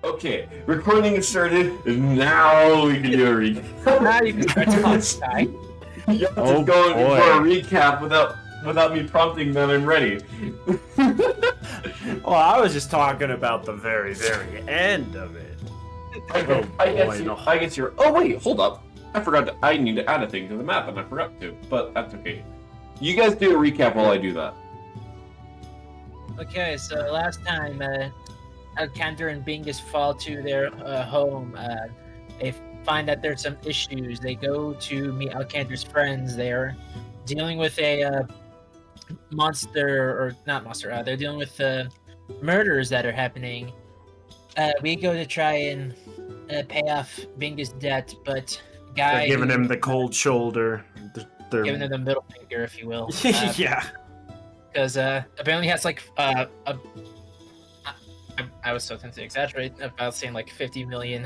Okay, recording is started, and now we can do a recap. Now you can start talking. You're Oh, just going boy. for a recap without me prompting that I'm ready. Well, I was just talking about the very, very end of it. I guess you're. Oh wait, hold up. I need to add a thing to the map, and I forgot to. But that's okay. You guys do a recap while I do that. Okay, so last time, Alcantor and Bingus fall to their home. They find that there's some issues. They go to meet Alcantor's friends. They're dealing with a monster, or not monster. They're dealing with murders that are happening. We go to try and pay off Bingus' debt, but They're giving him the cold shoulder. They're giving him the middle finger, if you will. yeah. Because apparently he has like I was so tempted to exaggerate about saying like 50 million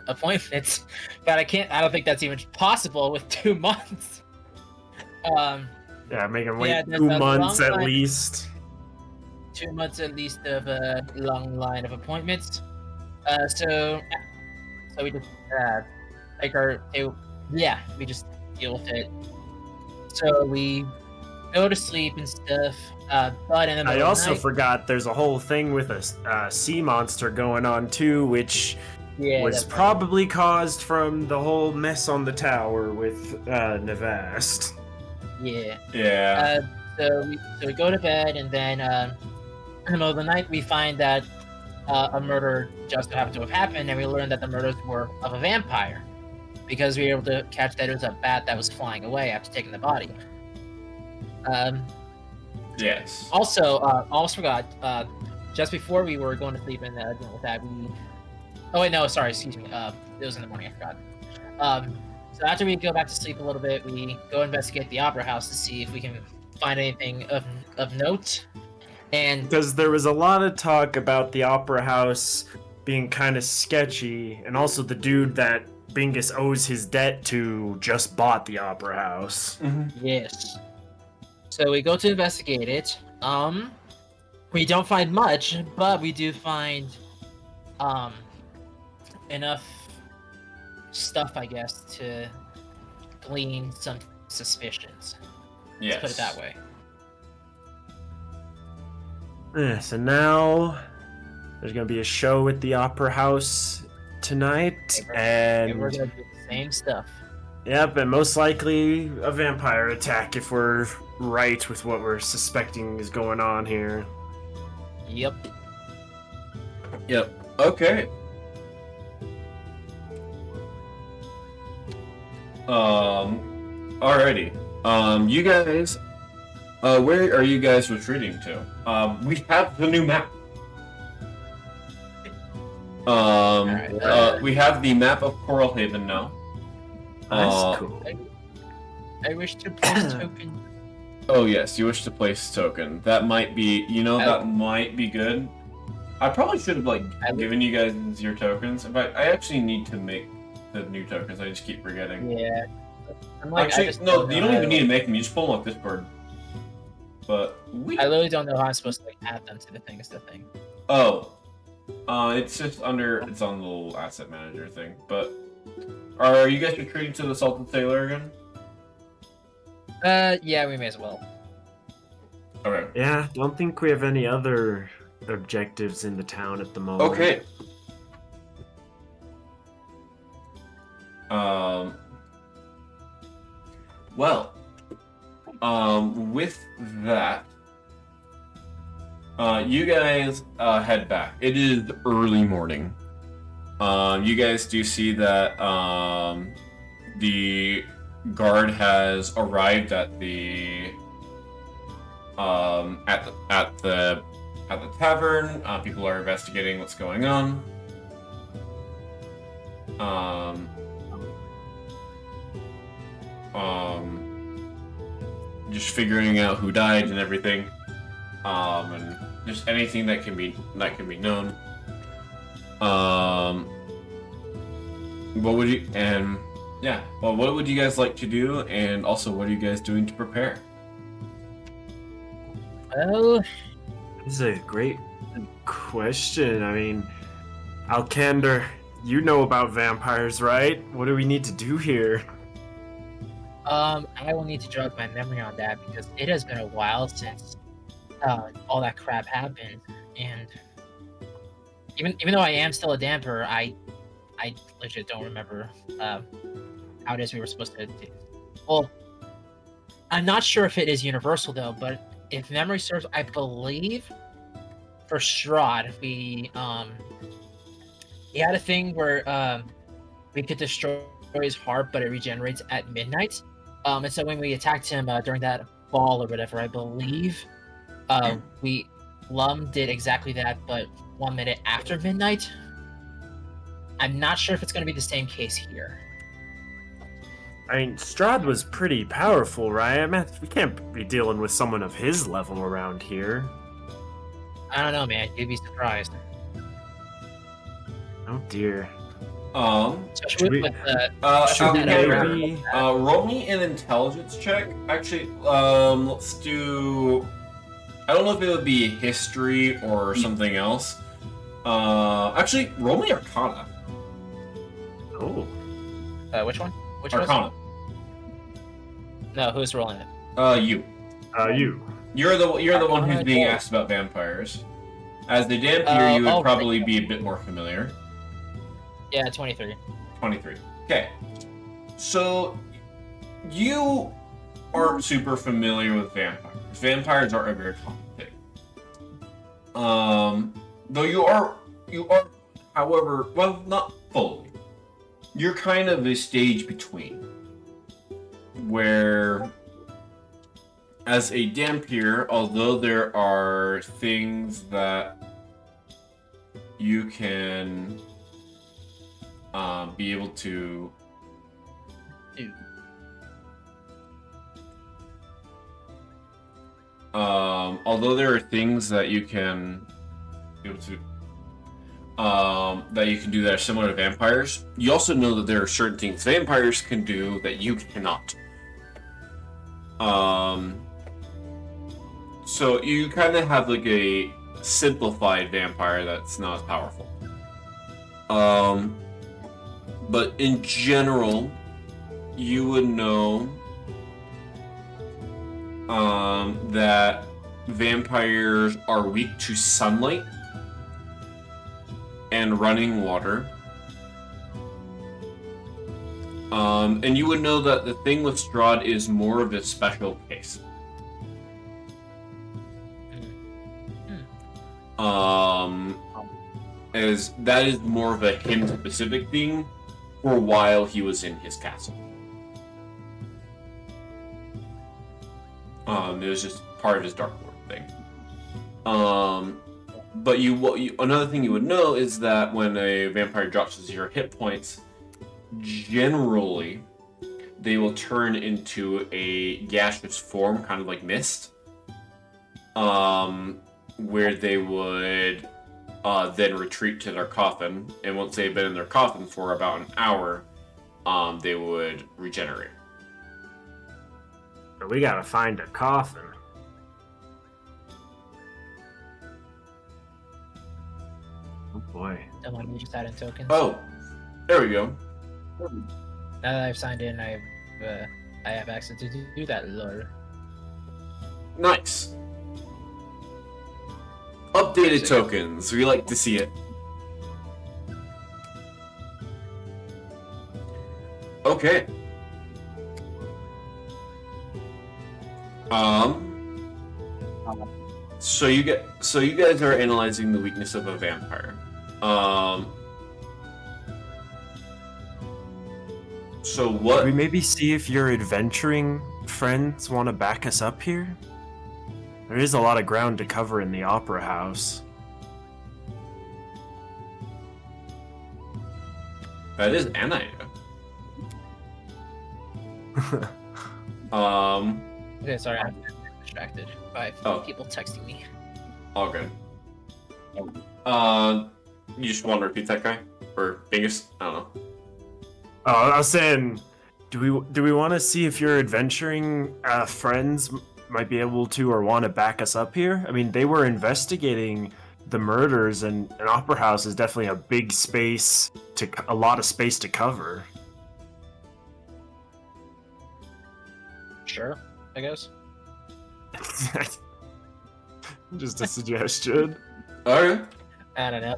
appointments, but I don't think that's even possible with 2 months. Yeah, make him wait Yeah, there's 2 a months long at line. least. 2 months at least of a long line of appointments. So we just we just deal with it. So we go to sleep and stuff. But in the I middle also of the forgot there's a whole thing with a sea monster going on too, which night, was that's right. probably caused from the whole mess on the tower with Nevast. Yeah. Yeah. So we go to bed, and then in the middle of the night we find that a murder just happened to have happened, and we learn that the murders were of a vampire because we were able to catch that it was a bat that was flying away after taking the body. Yes. Also, almost forgot. Just before we were going to sleep and dealing with that, oh wait, no, sorry, excuse me. It was in the morning. I forgot. So after we go back to sleep a little bit, we go investigate the opera house to see if we can find anything of note. And Because there was a lot of talk about the opera house being kind of sketchy, and also the dude that Bingus owes his debt to just bought the opera house. yes, so we go to investigate it. We don't find much, but we do find enough stuff, I guess, to glean some suspicions. Yes. Let's put it that way. Yeah, so now there's gonna be a show at the opera house tonight, And we're and gonna do the same stuff. yep, and most likely a vampire attack if we're right with what we're suspecting is going on here. Yep. Yep. Okay. Alrighty. You guys. Where are you guys retreating to? We have the new map. We have the map of Coral Haven now. That's cool. I wish to place token. Oh yes, you wish to place token. That might be, that might be good. I probably should have given you guys your tokens, but I actually need to make the new tokens. I just keep forgetting. Yeah. Actually, no, you don't even need to make them. You just pull them off Discord. But I literally don't know how I'm supposed to add them to the thing. Is the thing. Oh, it's just it's on the little asset manager thing. But are you guys retreating to the Salted Sailor again? Yeah, we may as well. Okay. Yeah, don't think we have any other objectives in the town at the moment. Okay. Well, with that, you guys head back. It is early morning. You guys do see that the guard has arrived at the tavern. People are investigating what's going on. Just figuring out who died and everything, and just anything that can be known. What would you what would you guys like to do, and also what are you guys doing to prepare? Well, This is a great question. I mean, Alcander, you know about vampires, right? What do we need to do here? I will need to jog my memory on that because it has been a while since all that crap happened, and even though I am still a damper, I legit don't remember how it is we were supposed to do. Well, I'm not sure if it is universal though, but if memory serves, I believe for Strahd he had a thing where we could destroy his heart, but it regenerates at midnight. And so when we attacked him during that ball or whatever, I believe we Lum did exactly that, but 1 minute after midnight. I'm not sure if it's going to be the same case here. I mean, Strahd was pretty powerful, right? I mean, we can't be dealing with someone of his level around here. I don't know, man. You'd be surprised. Oh dear. Especially with Maybe... roll me an intelligence check. Actually, let's do. I don't know if it would be history or something else. Actually, roll me Arcana. Oh. Which one? Which Arcana. one? No, who's rolling it? You. You. You're the one who's Arcana being roll. asked about vampires. As the Dampier, you would oh, probably be a bit more familiar. Yeah, 23. 23. Okay. So, you aren't super familiar with vampires. Vampires are a very common thing. Though you are, however, well, not fully. You're kind of a stage between. Where, as a Dampier, although there are things that you can be able to although there are things that you can be able to that you can do that are similar to vampires, you also know that there are certain things vampires can do that you cannot. So you kind of have like a simplified vampire that's not as powerful. But in general, you would know that vampires are weak to sunlight and running water. And you would know that the thing with Strahd is more of a special case. As that is more of a him specific thing for while he was in his castle. It was just part of his Dark Lord thing. But another thing you would know is that when a vampire drops to 0 hit points, generally they will turn into a gaseous form, kind of like mist, where they would then retreat to their coffin, and once they've been in their coffin for about an hour, they would regenerate. But we gotta find a coffin. Oh boy. The one we just add in tokens. Oh, there we go. Now that I've signed in, I have access to do that, lore. Nice. Updated tokens. We like to see it. Okay. So you guys are analyzing the weakness of a vampire. So what? Could we maybe see if your adventuring friends want to back us up here? There is a lot of ground to cover in the Opera House. That is an idea. Okay, sorry, I'm distracted by people texting me. All good. You just want to repeat that guy? Or biggest? I don't know. Oh, I was saying, do we want to see if your adventuring friends might be able to or want to back us up here? I mean, they were investigating the murders, and an opera house is definitely a big space a lot of space to cover. Sure, I guess. Just a suggestion. Okay. I don't know.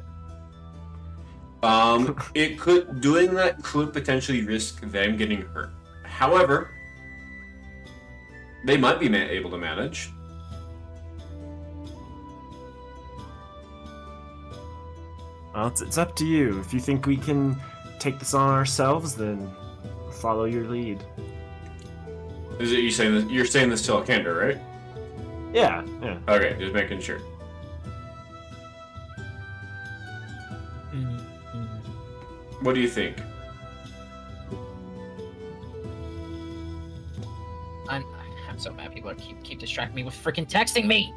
Doing that could potentially risk them getting hurt. However, they might be able to manage. Well, it's up to you. If you think we can take this on ourselves, then follow your lead. Is it you saying this? You're saying this to Alcander, right? Yeah. Okay, just making sure. What do you think? I'm so mad people keep distracting me with freaking texting me.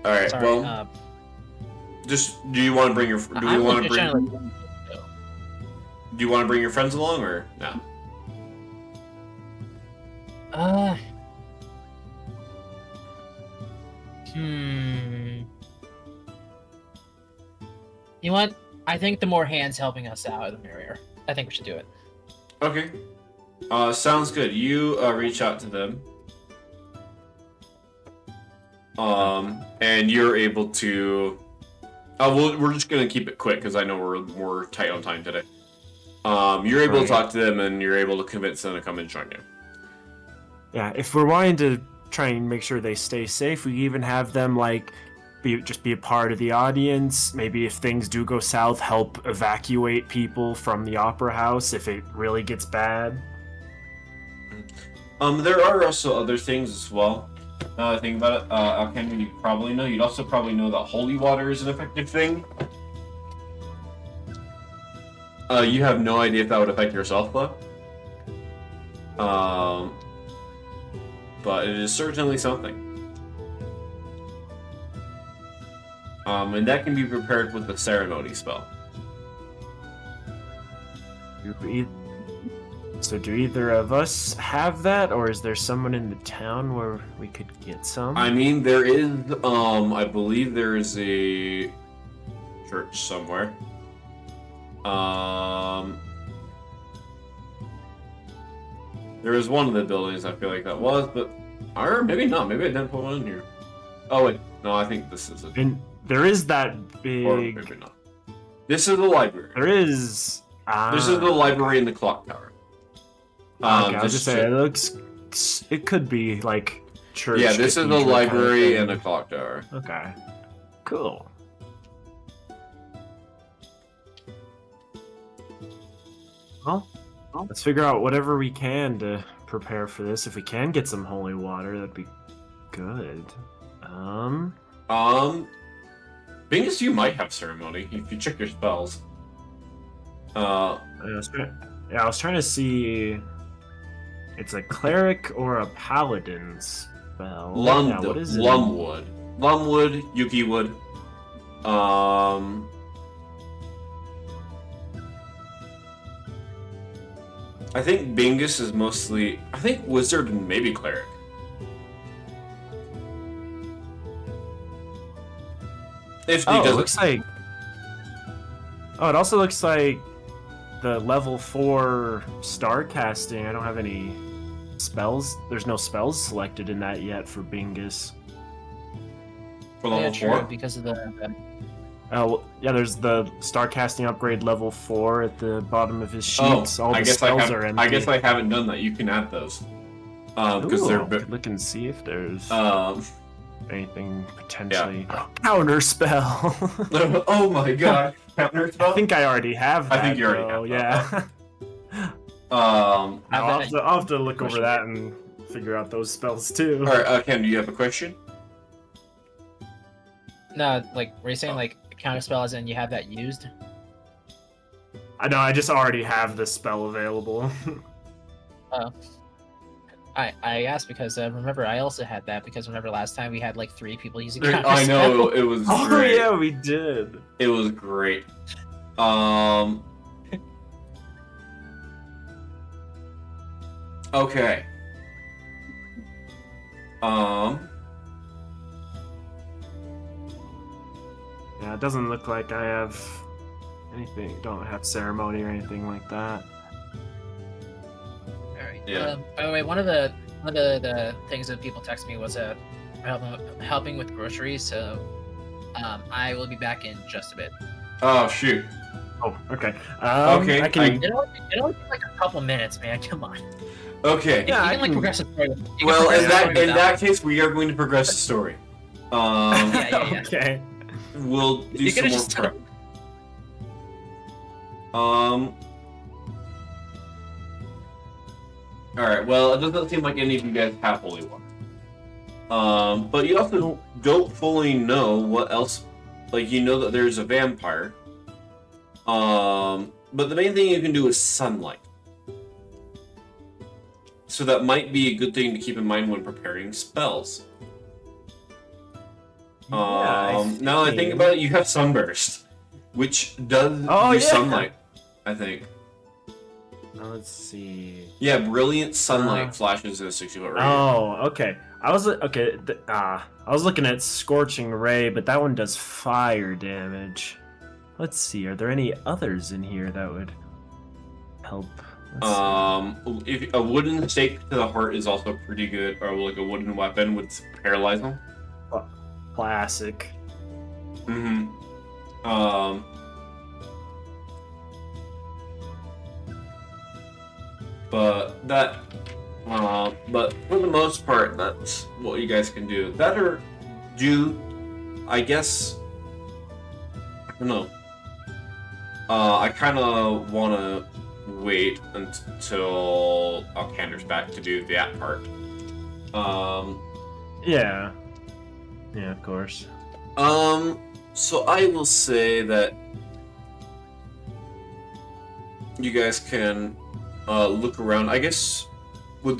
All right. Sorry, well, just do you want to bring your? Do you want to bring? Do you want to bring your friends along or no? You know what? I think the more hands helping us out, the merrier. I think we should do it. Okay. Sounds good. You reach out to them. And you're able to. We're just gonna keep it quick because I know we're tight on time today. You're able to talk to them, and you're able to convince them to come and join you. Yeah, if we're wanting to try and make sure they stay safe, we even have them be a part of the audience. Maybe if things do go south, help evacuate people from the opera house if it really gets bad. There are also other things as well. Think about it. Alcander, you probably know. You'd also probably know that holy water is an effective thing. You have no idea if that would affect yourself, though. But it is certainly something. And that can be prepared with the ceremony spell. So do either of us have that, or is there someone in the town where we could get some? I mean, there is, I believe there is a church somewhere. There was one of the buildings I feel like that was, but or maybe not. Maybe I didn't put one in here. Oh wait, no, I think this is it. And there is that big. Or maybe not. This is the library. There is. This is the library in the clock tower. Okay, I was just saying, it could be like church. Yeah, this is the library and the clock tower. Okay, cool. Well, let's figure out whatever we can to prepare for this. If we can get some holy water, that'd be good. Bingus, you might have ceremony if you check your spells. I was trying to see. It's a cleric or a paladin spell. What is it? Lumwood, Yukiwood. I think Bingus is mostly. I think wizard and maybe cleric. If he it doesn't. looks like. Oh, it also looks like the level 4 star casting. I don't have any spells. There's no spells selected in that yet for Bingus. For level 4? Because of the Oh, yeah, there's the star casting upgrade level 4 at the bottom of his sheets. All the spells are empty. I guess I haven't done that. You can add those. Because they're look and see if there's anything potentially counter spell. Oh my god. Counter spell? I think I already have that. I think you already have that. I'll have to look over that and figure out those spells too. Alright, Ken, do you have a question? No, like, were you saying, like, counterspell as in you have that used? I know, I just already have the spell available. Oh. I asked because, remember, I also had that because remember last time we had, like, 3 people using counterspell? I know, it was great. Oh, yeah, we did. It was great. Okay. Yeah, it doesn't look like I have anything. Don't have ceremony or anything like that. All right. Yeah. By the way, one of the things that people text me was helping with groceries. So I will be back in just a bit. Oh shoot. Oh, okay. Okay, I can. It only take like a couple minutes, man. Come on. Okay. You Yeah, I can like can- progress the story. You can Well, progress in the story that without- case, we are going to progress the story. Yeah. Okay. We'll do You some could've more just prep. Alright, well, it doesn't seem like any of you guys have holy water. But you also don't fully know what else. Like, you know that there's a vampire. But the main thing you can do is sunlight. So that might be a good thing to keep in mind when preparing spells. Now I think about it, you have sunburst, which does do sunlight, I think. Let's see. Yeah, brilliant sunlight flashes in a 60-foot radius. Oh, okay. I was looking at Scorching Ray, but that one does fire damage. Let's see. Are there any others in here that would help? If a wooden stake to the heart is also pretty good, or like a wooden weapon would paralyze them. Classic. Mm-hmm. But for the most part, that's what you guys can do. That or do, I guess. I don't know. I kind of want to wait until Alcander's back to do that part. Yeah. Yeah, of course. So I will say that you guys can look around. I guess,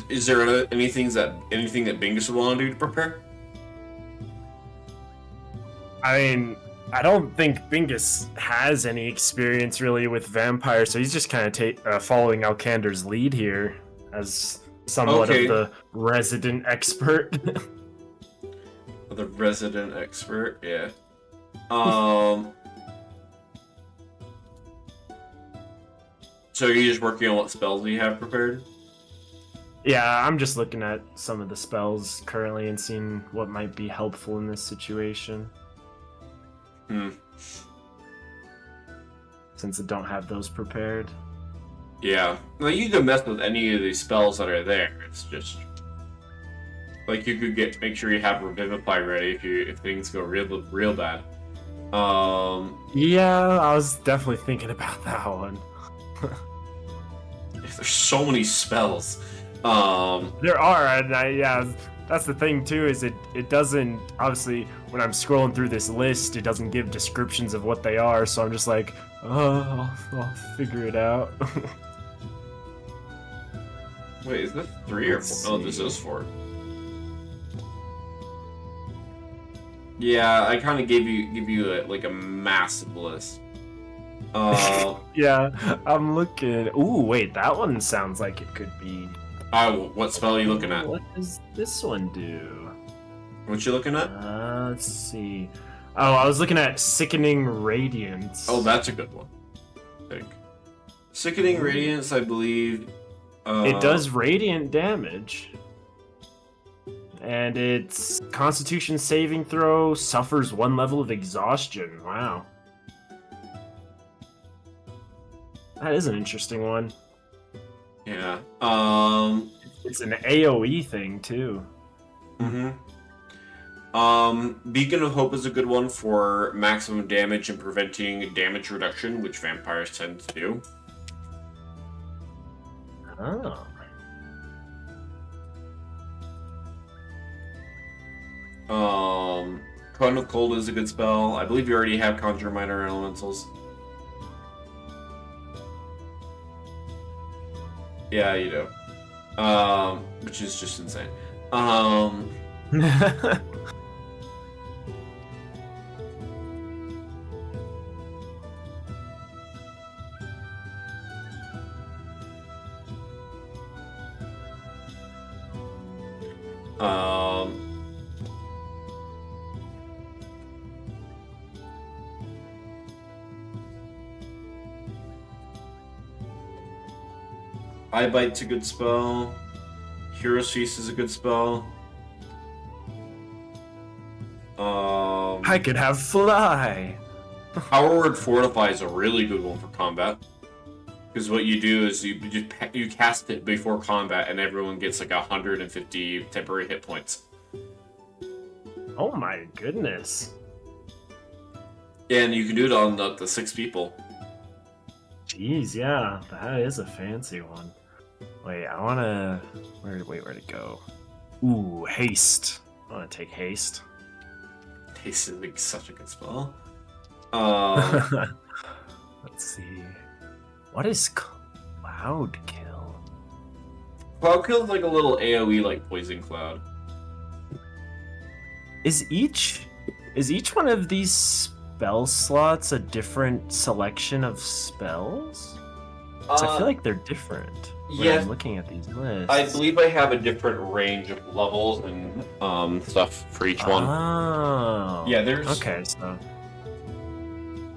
is there anything that Bingus would want to do to prepare? I mean, I don't think Bingus has any experience really with vampires, so he's just kind of following Alcander's lead here as somewhat Okay. of the resident expert. The resident expert, yeah. So you're just working on what spells you have prepared? Yeah, I'm just looking at some of the spells currently and seeing what might be helpful in this situation. Since I don't have those prepared. Yeah. Well, you can mess with any of these spells that are there. It's just like you could make sure you have Revivify ready if things go real bad. Yeah, I was definitely thinking about that one. There's so many spells. There are, and that's the thing too, is it doesn't, obviously, when I'm scrolling through this list, it doesn't give descriptions of what they are, so I'm just like, oh, I'll figure it out. Wait, is this 3 or 4? Oh, this is 4. Yeah, I kind of give you a massive list. Yeah, I'm looking. Ooh, wait, that one sounds like it could be. What spell are you looking at? What does this one do? What you looking at? Let's see. Oh, I was looking at Sickening Radiance. Oh, that's a good one. I think. Sickening Radiance, I believe. It does radiant damage. And its Constitution saving throw suffers 1 level of exhaustion. Wow. That is an interesting one. Yeah. It's an AoE thing, too. Beacon of Hope is a good one for maximum damage and preventing damage reduction, which vampires tend to do. Oh. Cone of Cold is a good spell. I believe you already have Conjure Minor Elementals. Yeah, you do. Which is just insane. Eye Bite's a good spell. Hero's Feast is a good spell. I could have Fly. Power Word Fortify is a really good one for combat. Because what you do is you cast it before combat, and everyone gets like 150 temporary hit points. Oh my goodness. And you can do it on up to 6 people. Jeez, yeah, that is a fancy one. Wait, I wanna... where'd it go? Ooh, Haste. I wanna take Haste. Haste is like such a good spell. Let's see. What is Cloud Kill? Cloud Kill is like a little AoE like Poison Cloud. Is each one of these spell slots a different selection of spells? 'Cause I feel like they're different when I'm looking at these lists. I believe I have a different range of levels and stuff for each one. Oh. Yeah, there's... Okay, so...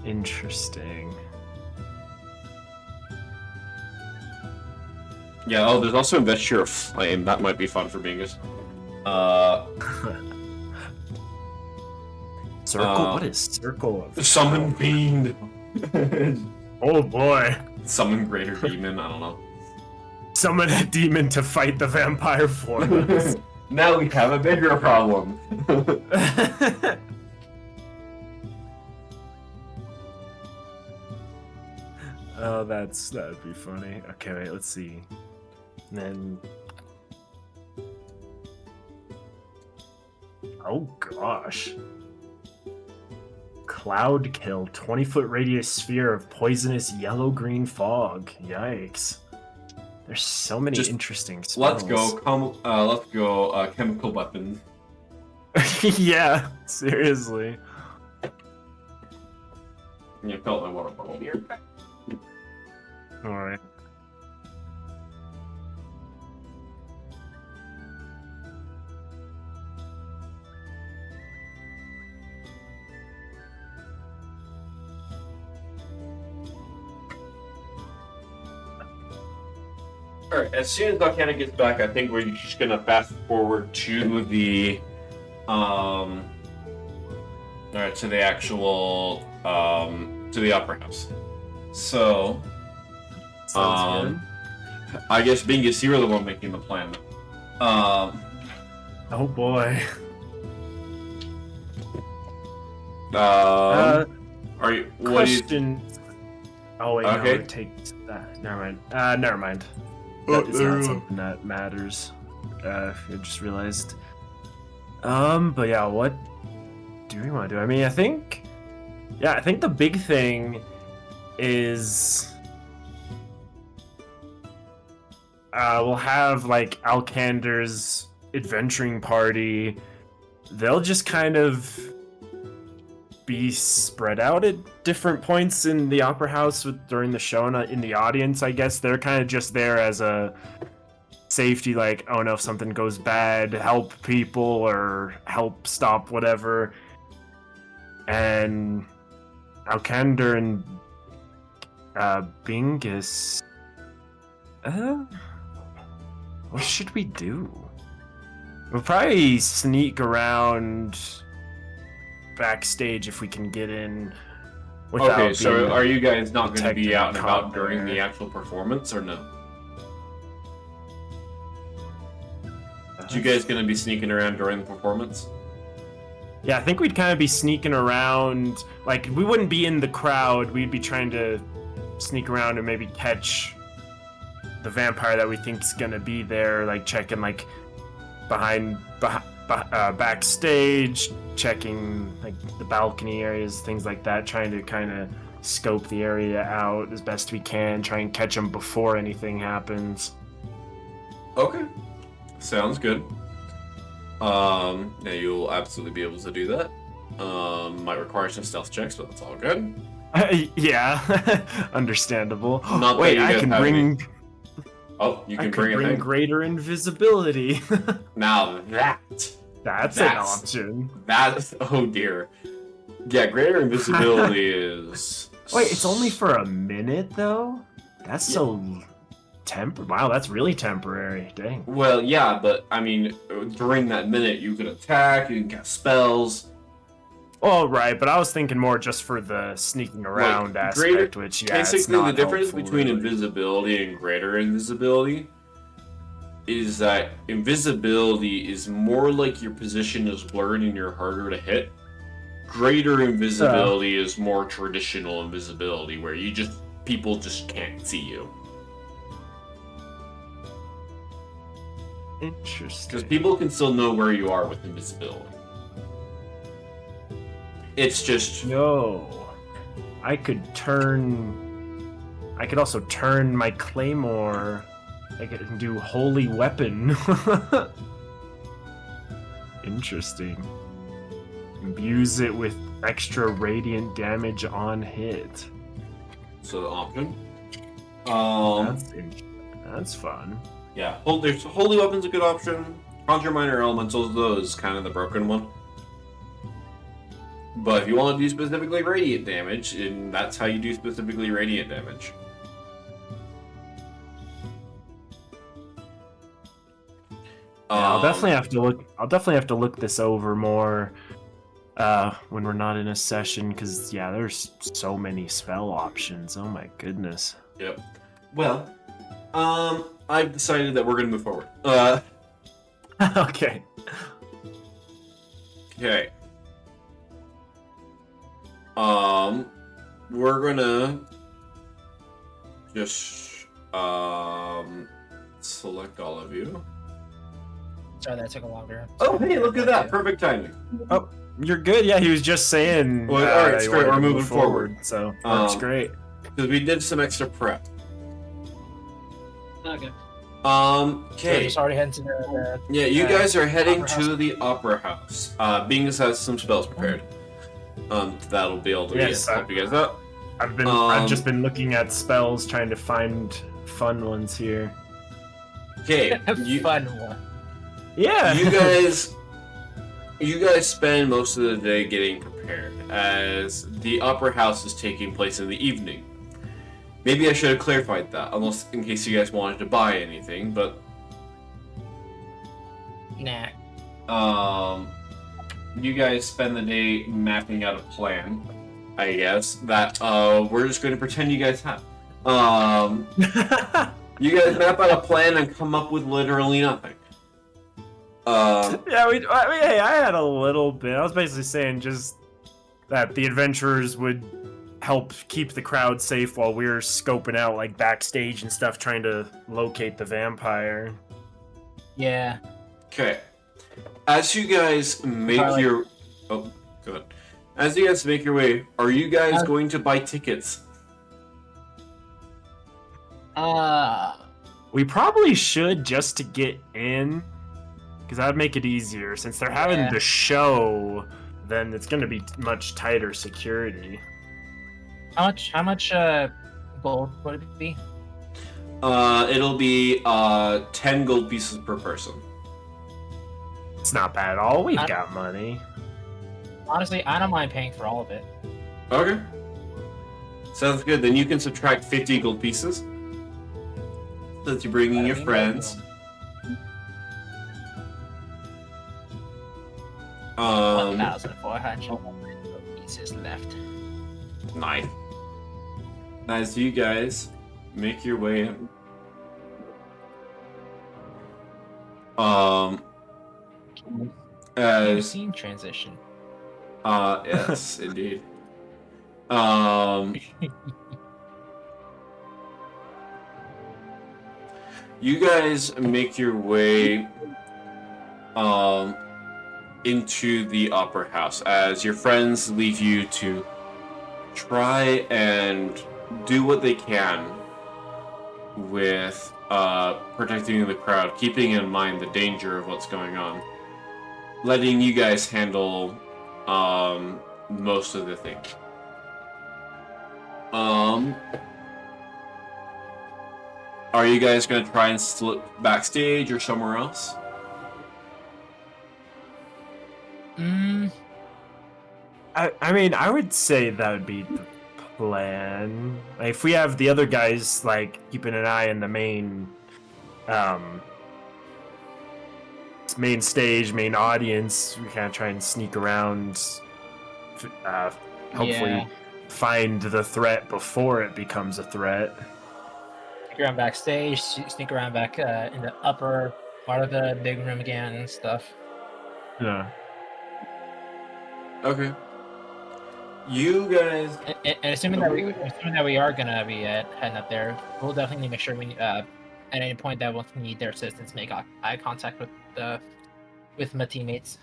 Interesting. Yeah, oh, there's also Investiture of Flame. That might be fun for Bingus. Circle? What is Circle of... Summon Fiend! Oh boy. Summon Greater Demon, I don't know. Summon a demon to fight the vampire forms. Now we have a bigger problem. Oh, that'd be funny. Okay, wait, let's see. And then... oh gosh. Cloud Kill, 20-foot radius sphere of poisonous yellow-green fog. Yikes. There's so many interesting spells. Let's go chemical weapon. Yeah, seriously. You felt my water bottle here. Alright. Alright, as soon as Arcana gets back, I think we're just gonna fast forward to the alright, to the actual to the Opera House. So Sounds good. I guess Bingus, you were the one making the plan. Oh boy. Are you Question. Oh wait, Okay. no, it takes. Never mind. Never mind. That is not something that matters. I just realized. But yeah, what do we want to do? I mean, I think the big thing is we'll have like Alkander's adventuring party. They'll just kind of be spread out at different points in the opera house during the show, and in the audience, I guess they're kind of just there as a safety, like, oh no, if something goes bad, help people or help stop whatever. And Alkander and Bingus, what should we do? We'll probably sneak around backstage if we can get in without Okay, so being are you guys not going to detected be out and and about caught during there. the actual performance, or no? Are you guys going to be sneaking around during the performance? Yeah, I think we'd kind of be sneaking around. Like, we wouldn't be in the crowd. We'd be trying to sneak around and maybe catch the vampire that we think's gonna be there. Like, checking, like, backstage, checking, like, the balcony areas, things like that. Trying to kind of scope the area out as best we can. Try and catch them before anything happens. Okay. Sounds good. Yeah, you'll absolutely be able to do that. Might require some stealth checks, but that's all good. Yeah, understandable. Not that Wait, you I guys can have bring. Oh, you I can could bring a thing. greater invisibility. Now That's an option. that's oh dear. Yeah, greater invisibility is. Wait, it's only for a minute though. That's so. Wow, that's really temporary. Dang. Well, yeah, but I mean, during that minute, you can attack, you can cast spells. Oh, right, but I was thinking more just for the sneaking around aspect, which, yeah, it's basically not the difference helpful, between really. invisibility and greater invisibility is that invisibility is more like your position is blurred and you're harder to hit. Greater invisibility is more traditional invisibility, where people just can't see you. Interesting. Because people can still know where you are with invisibility. It's just... Yo, I could also turn my claymore. I could do holy weapon. Interesting. Imbues it with extra radiant damage on hit. So the option. That's fun. Yeah, there's holy weapon's a good option. Conjure minor elementals, though, is kind of the broken one. But if you want to do specifically radiant damage, and that's how you do specifically radiant damage. Yeah, I'll definitely have to look this over more when we're not in a session, because yeah, there's so many spell options. Oh my goodness. Yep. Well, I've decided that we're gonna move forward. Okay. Okay. We're gonna just select all of you. Sorry, that took a longer. Oh, hey, look at that! Perfect timing. Oh, you're good. Yeah, he was just saying. Well, all right, he great. wanted We're to moving move forward. So that's great. Because we did some extra prep. Okay. Okay. Just already heading to the Yeah, you guys are heading Opera to House. the Opera House. Bings has some spells prepared. That'll be able to Yes, help you guys out. I've just been looking at spells, trying to find fun ones here. Okay, fun one. Yeah. you guys spend most of the day getting prepared, as the Opera House is taking place in the evening. Maybe I should have clarified that, unless in case you guys wanted to buy anything, but Nah. you guys spend the day mapping out a plan, I guess, that we're just going to pretend you guys have. You guys map out a plan and come up with literally nothing. Yeah, hey, I had a little bit. I was basically saying just that the adventurers would help keep the crowd safe while we're scoping out like backstage and stuff, trying to locate the vampire. Yeah. Okay. As you guys make your... Oh, go ahead. As you guys make your way, are you guys going to buy tickets? We probably should, just to get in, because that would make it easier. Since they're having the show, then it's going to be much tighter security. How much gold would it be? It'll be 10 gold pieces per person. It's not bad at all. We've got money. Honestly, I don't mind paying for all of it. Okay. Sounds good. Then you can subtract 50 gold pieces. Since you're bringing your friends. 1,400 pieces left. Nice. As you guys make your way in. As scene transition. Yes, indeed. You guys make your way into the Opera House as your friends leave you to try and do what they can with protecting the crowd, keeping in mind the danger of what's going on, letting you guys handle most of the thing. Are you guys going to try and slip backstage or somewhere else? I mean, I would say that would be plan. If we have the other guys like keeping an eye on the main stage, main audience, we kind of try and sneak around. Hopefully, find the threat before it becomes a threat. Sneak around backstage, sneak around back in the upper part of the big room again and stuff. Yeah. Okay. You guys. And assuming that we are gonna be heading up there, we'll definitely make sure we at any point that we'll need their assistance, make eye contact with my teammates.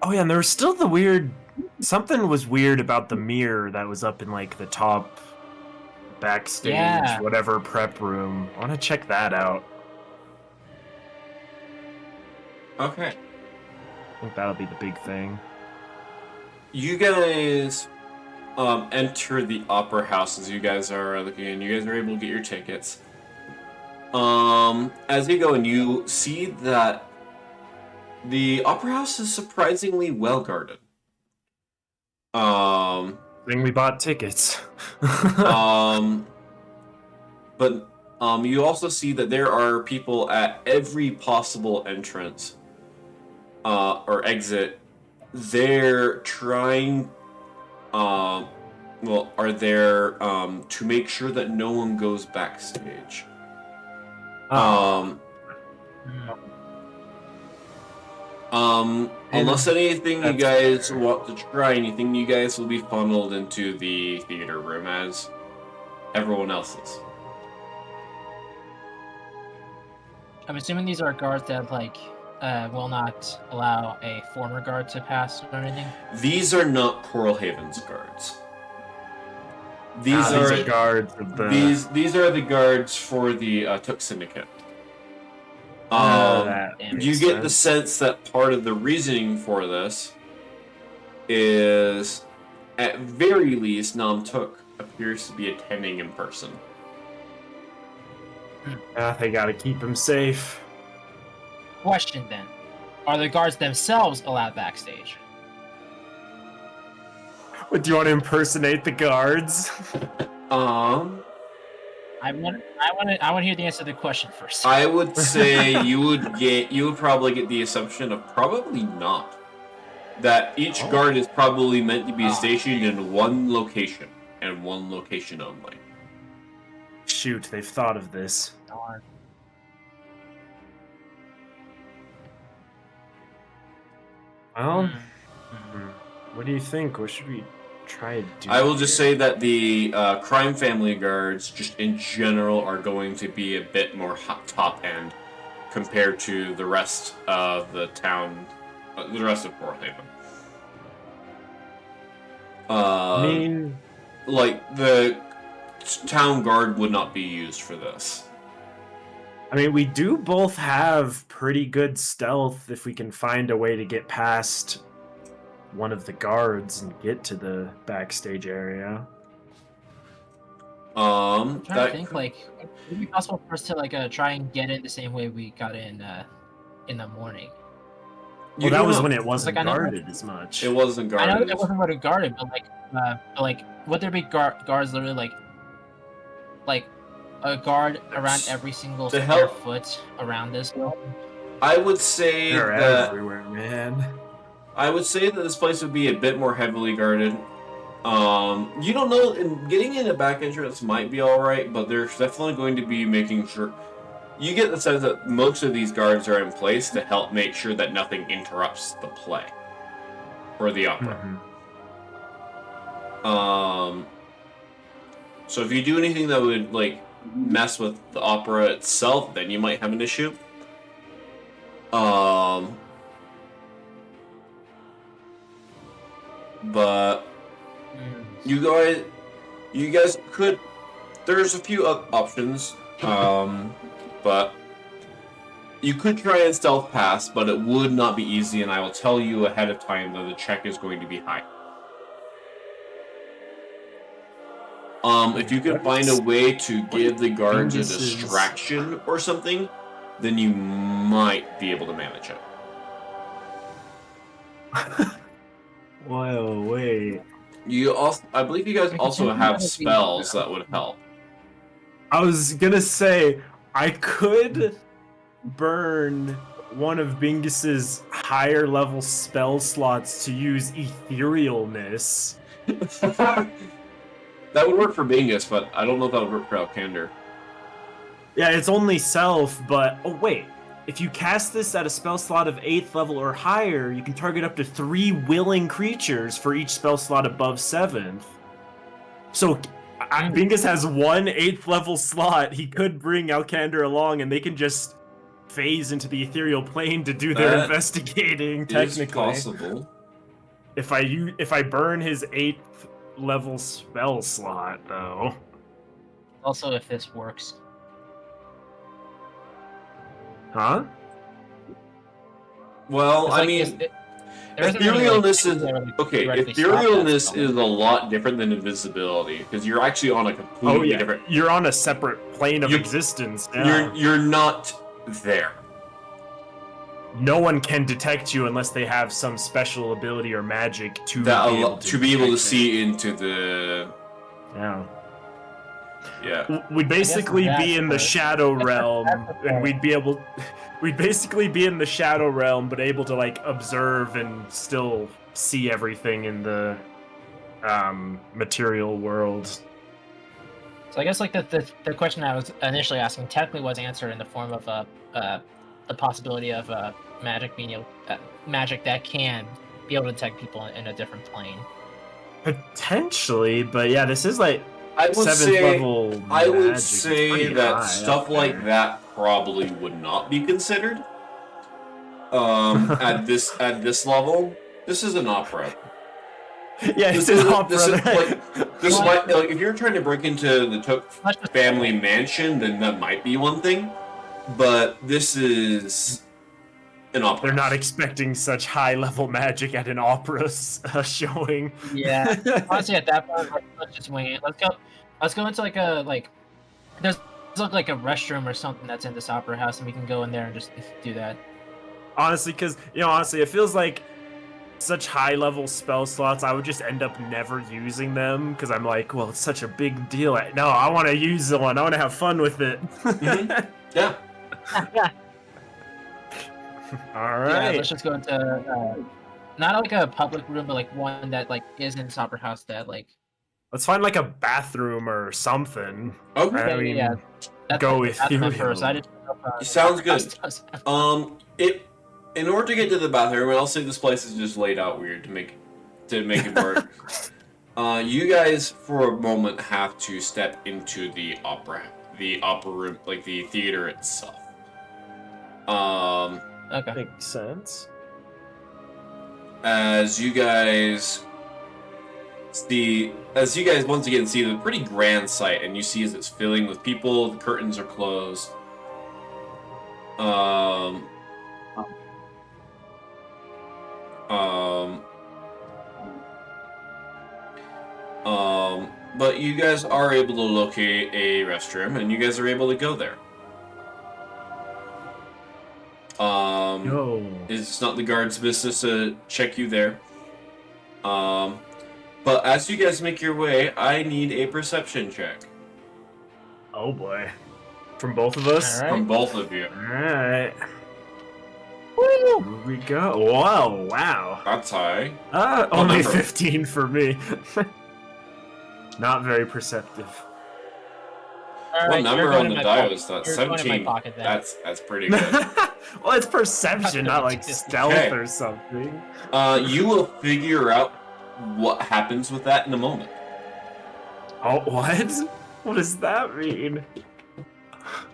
Oh yeah, and there was still the weird. Something was weird about the mirror that was up in like the top backstage, whatever prep room. I want to check that out. Okay. I think that'll be the big thing. You guys enter the opera house as you guys are looking in. You guys are able to get your tickets. As you go and you see that the opera house is surprisingly well guarded. Thing we bought tickets. But you also see that there are people at every possible entrance or exit. They're trying, are there to make sure that no one goes backstage. Unless anything you guys want to try anything, you guys will be funneled into the theater room as everyone else is. I'm assuming these are guards that will not allow a former guard to pass or anything. These are not Coral Haven's guards. These are guards of the. These are the guards for the Took Syndicate. You get the sense that part of the reasoning for this is, at very least, Nam Took appears to be attending in person. They gotta keep him safe. Question then: are the guards themselves allowed backstage? What, do you want to impersonate the guards? I want to hear the answer to the question first. I would say you would probably get the assumption of probably not. That each guard is probably meant to be stationed in one location and one location only. Shoot, they've thought of this. Darn. Well, what do you think? What should we try to do? I will just say that the crime family guards, just in general, are going to be a bit more top end compared to the rest of the town, the rest of Coral Haven. Like the town guard would not be used for this. I mean, we do both have pretty good stealth if we can find a way to get past one of the guards and get to the backstage area. I'm trying to think, would it be possible for us to try and get in the same way we got in the morning? Well, that was when it wasn't guarded as much. It wasn't guarded. I know it wasn't really guarded, but would there be guards literally like a guard around every single square foot around this building? I would say they're everywhere, man. I would say that this place would be a bit more heavily guarded. You don't know, and getting in a back entrance might be alright, but there's definitely going to be making sure. You get the sense that most of these guards are in place to help make sure that nothing interrupts the play or the opera. So if you do anything that would mess with the opera itself, then you might have an issue. But you guys could. There's a few options. But you could try and stealth pass, but it would not be easy, and I will tell you ahead of time that the check is going to be high. If you can find a way to give the guards a distraction or something, then you might be able to manage it. Whoa, wait. I believe you guys also have spells that would help. I was gonna say I could burn one of Bingus's higher level spell slots to use etherealness. That would work for Bingus, but I don't know if that would work for Alcander. Yeah, it's only self, but oh wait. If you cast this at a spell slot of 8th level or higher, you can target up to 3 willing creatures for each spell slot above 7th. So Bingus has one 8th level slot. He could bring Alcander along and they can just phase into the ethereal plane to do their investigating, technically. Is possible. If I burn his 8th level spell slot, though. Also, if this works. Huh? Well, I mean, etherealness is okay. Etherealness is a lot different than invisibility because you're actually on a completely different. You're on a separate plane of existence. Yeah. You're not there. No one can detect you unless they have some special ability or magic to be able to see into the. Yeah. Yeah. We'd basically be in the shadow realm, and we'd basically be in the shadow realm, but able to like observe and still see everything in the material world. So I guess like the question I was initially asking technically was answered in the form of the possibility of magic being magic that can be able to detect people in a different plane. Potentially, but yeah, this is like. I would magic. say that stuff like that probably would not be considered. At this level, this is an opera. Yeah, it's an opera. This might like if you're trying to break into the Took family mansion, then that might be one thing. But this is an opera. They're not expecting such high-level magic at an opera showing. Yeah, honestly, at that point, let's just wing it. Let's go into there's like a restroom or something that's in this opera house, and we can go in there and just do that. Honestly, because honestly, it feels like such high-level spell slots. I would just end up never using them because I'm like, well, it's such a big deal. No, I want to use the one. I want to have fun with it. Mm-hmm. Yeah. All right. Yeah, let's just go into not like a public room, but like one that like is in this opera house that like. Let's find like a bathroom or something. Okay. I mean, yeah. Go with you. Sounds good. In order to get to the bathroom, and I'll say this place is just laid out weird to make it work. You guys for a moment have to step into the opera room, like the theater itself. Okay. Makes sense. As you guys once again see the pretty grand sight, and you see as it's filling with people, the curtains are closed. But you guys are able to locate a restroom, and you guys are able to go there. It's not the guard's business to check you there. But as you guys make your way, I need a perception check. Oh boy. From both of us? Right. From both of you. Alright. Woo! Here we go. Whoa, wow. That's high. Only 15 for me. Not very perceptive. What number on the die was that? 17. That's pretty good. Well, it's perception, not like stealth or something. You will figure out what happens with that in a moment. Oh, what? What does that mean?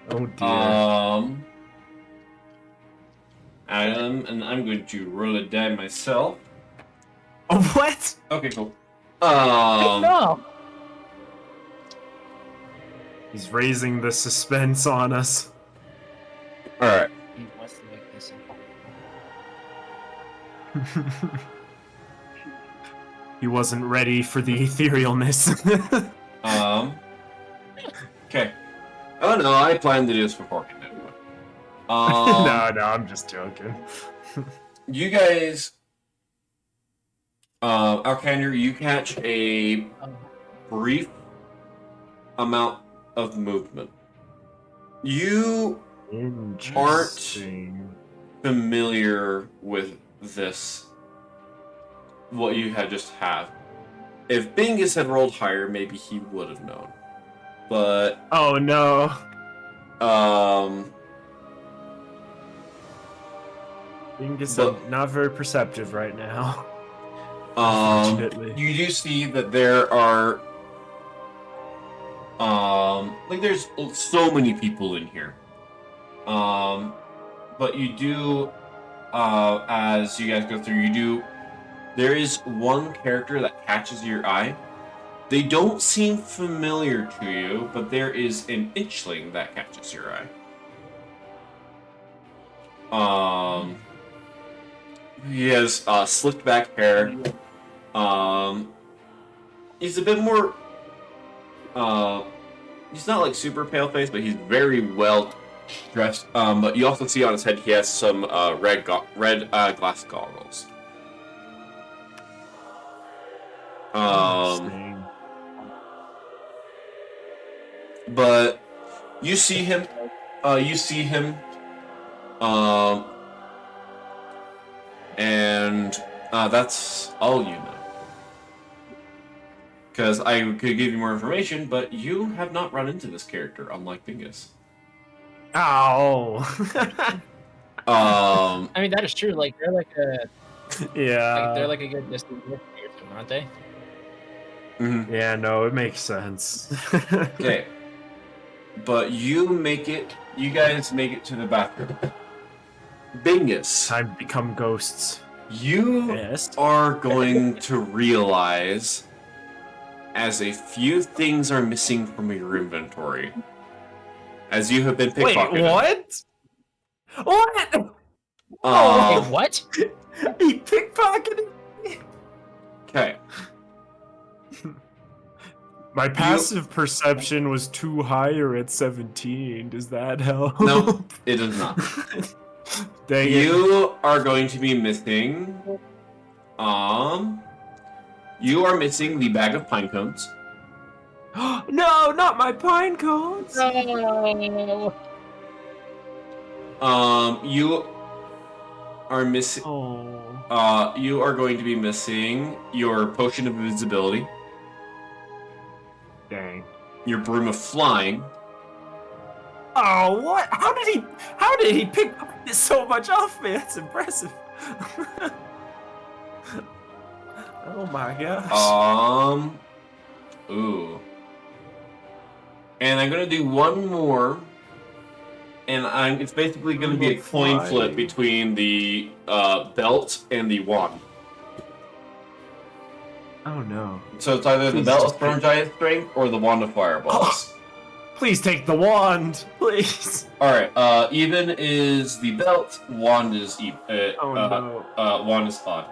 Oh dear. Adam, and I'm going to roll a die myself. Oh, what? Okay, cool. No. He's raising the suspense on us. Alright. He wants to make this He wasn't ready for the etherealness. Okay. Oh no, I planned to do this beforehand anyway. No, I'm just joking. You guys Alcander, you catch a brief amount of movement. You aren't familiar with this, what you had just have. If Bingus had rolled higher, maybe he would have known. But oh no. Bingus not very perceptive right now. Unfortunately. You do see that there are like there's so many people in here. But you do as you guys go through, there is one character that catches your eye. They don't seem familiar to you, but there is an inchling that catches your eye. He has slicked back hair. He's a bit more he's not like super pale face, but he's very well dressed. But you also see on his head he has some red glass goggles. But you see him. And that's all you know. Because I could give you more information, but you have not run into this character, unlike Bingus. Ow! I mean, that is true. Like, they're like a... Yeah. Like, they're like a good distance, aren't they? Mm-hmm. Yeah, no, it makes sense. Okay. But you guys make it to the bathroom. Bingus. Time to become ghosts. You are going to realize as a few things are missing from your inventory. As you have been pickpocketed. Wait, what? Wait, what? He pickpocketed me? Okay. My passive perception was too higher at 17. Does that help? No, it does not. Dang you are going to be missing. You are missing the bag of pine cones. No, not my pine cones. No. You are missing. Oh. You are going to be missing your potion of invisibility. Dang. Your broom of flying. Oh, what? How did he pick so much off me? That's impressive. Oh my gosh. Ooh. And I'm gonna do one more. And it's basically gonna be a coin flip between the belt and the wand. Oh no. So it's either the belt of Storm Giant Strength or the wand of Fireballs. Please take the wand, please. Alright, even is the belt, wand is no. Wand is odd.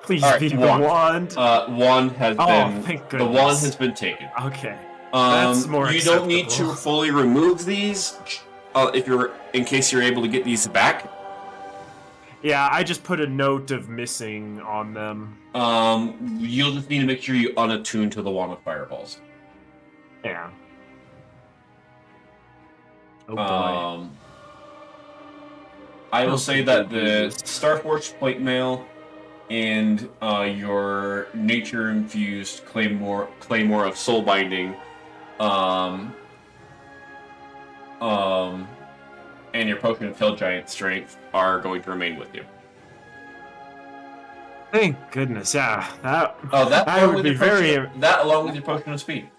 Please be the wand. Wand has been thank the goodness. wand has been taken. Okay. That's more You don't need to fully remove these in case you're able to get these back. Yeah, I just put a note of missing on them. You'll just need to make sure you unattune to the wand of Fireballs. Yeah. Oh boy. I will say that the Starforged plate mail and your nature-infused claymore of soul binding, and your potion of Hill Giant Strength are going to remain with you. Thank goodness, yeah. That would be that along with your potion of speed.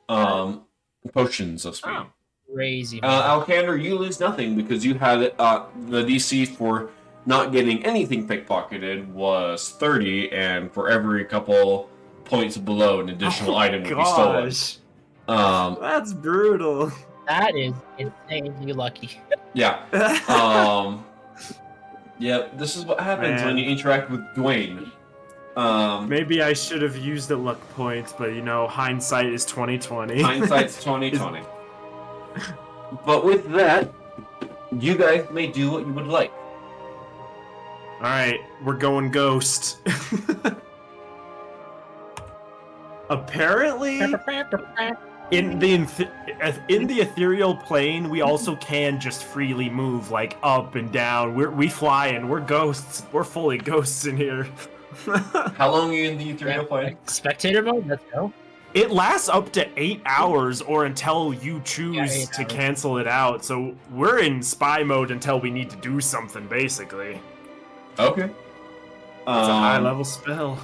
Potions of speed. Oh, crazy. Alcander, you lose nothing because you had the DC for not getting anything pickpocketed was 30, and for every couple points below, an additional item would be stolen. That's brutal. That is insanely lucky. Yeah. Yeah, this is what happens when you interact with Dwayne. Maybe I should have used the luck points, but hindsight is 2020. Hindsight's 2020. But with that, you guys may do what you would like. Alright, we're going ghost. Apparently, in the ethereal plane, we also can just freely move, like up and down. We fly, and we're ghosts. We're fully ghosts in here. How long are you in the ethereal plane? Spectator mode. Let's go. It lasts up to 8 hours, or until you choose to cancel it out. So we're in spy mode until we need to do something, basically. Okay. It's a high-level spell.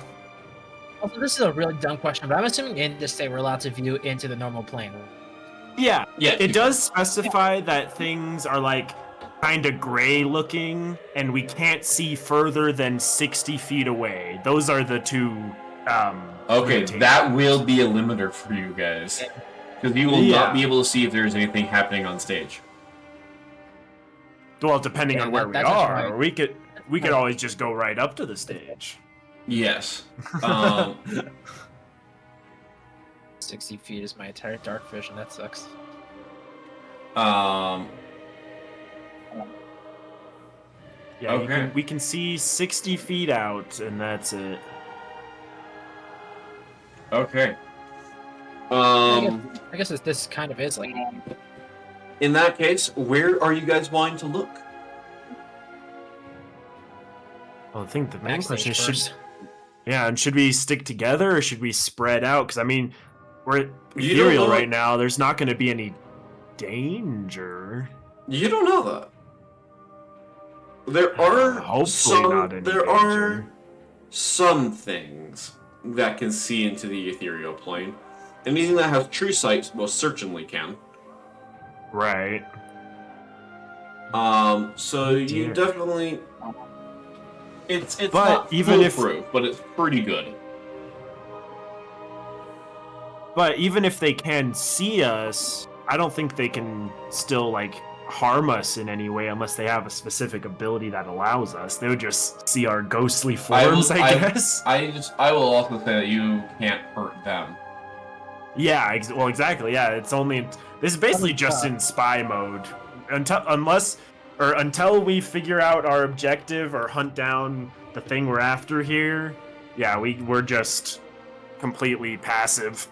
Also, this is a really dumb question, but I'm assuming in this state we're allowed to view into the normal plane. Yeah. Yeah. It does specify that things are like kind of gray looking, and we can't see further than 60 feet away. Those are the two. Okay, that will be a limiter for you guys, because you will not be able to see if there's anything happening on stage. Well, depending on where we that's are, right. we could always just go right up to the stage. Yes. 60 feet is my entire dark vision. That sucks. Yeah, okay. we can see 60 feet out, and that's it. Okay. I guess this kind of is like. In that case, where are you guys wanting to look? Well, I think the main question is, first. should we stick together or should we spread out? Because I mean, we're You don't ethereal know- right now. There's not going to be any danger. You don't know that. There are Hopefully not any danger. some things that can see into the ethereal plane. Anything that has true sight most certainly can. Right. So you Dear. definitely. It's But not even if- foolproof, but it's pretty good. But even if they can see us, I don't think they can still like harm us in any way unless they have a specific ability that allows us. They would just see our ghostly forms, I guess. I will also say that you can't hurt them. Yeah, well, exactly. Yeah, it's only this is basically just in spy mode until we figure out our objective or hunt down the thing we're after here. Yeah, we're just completely passive.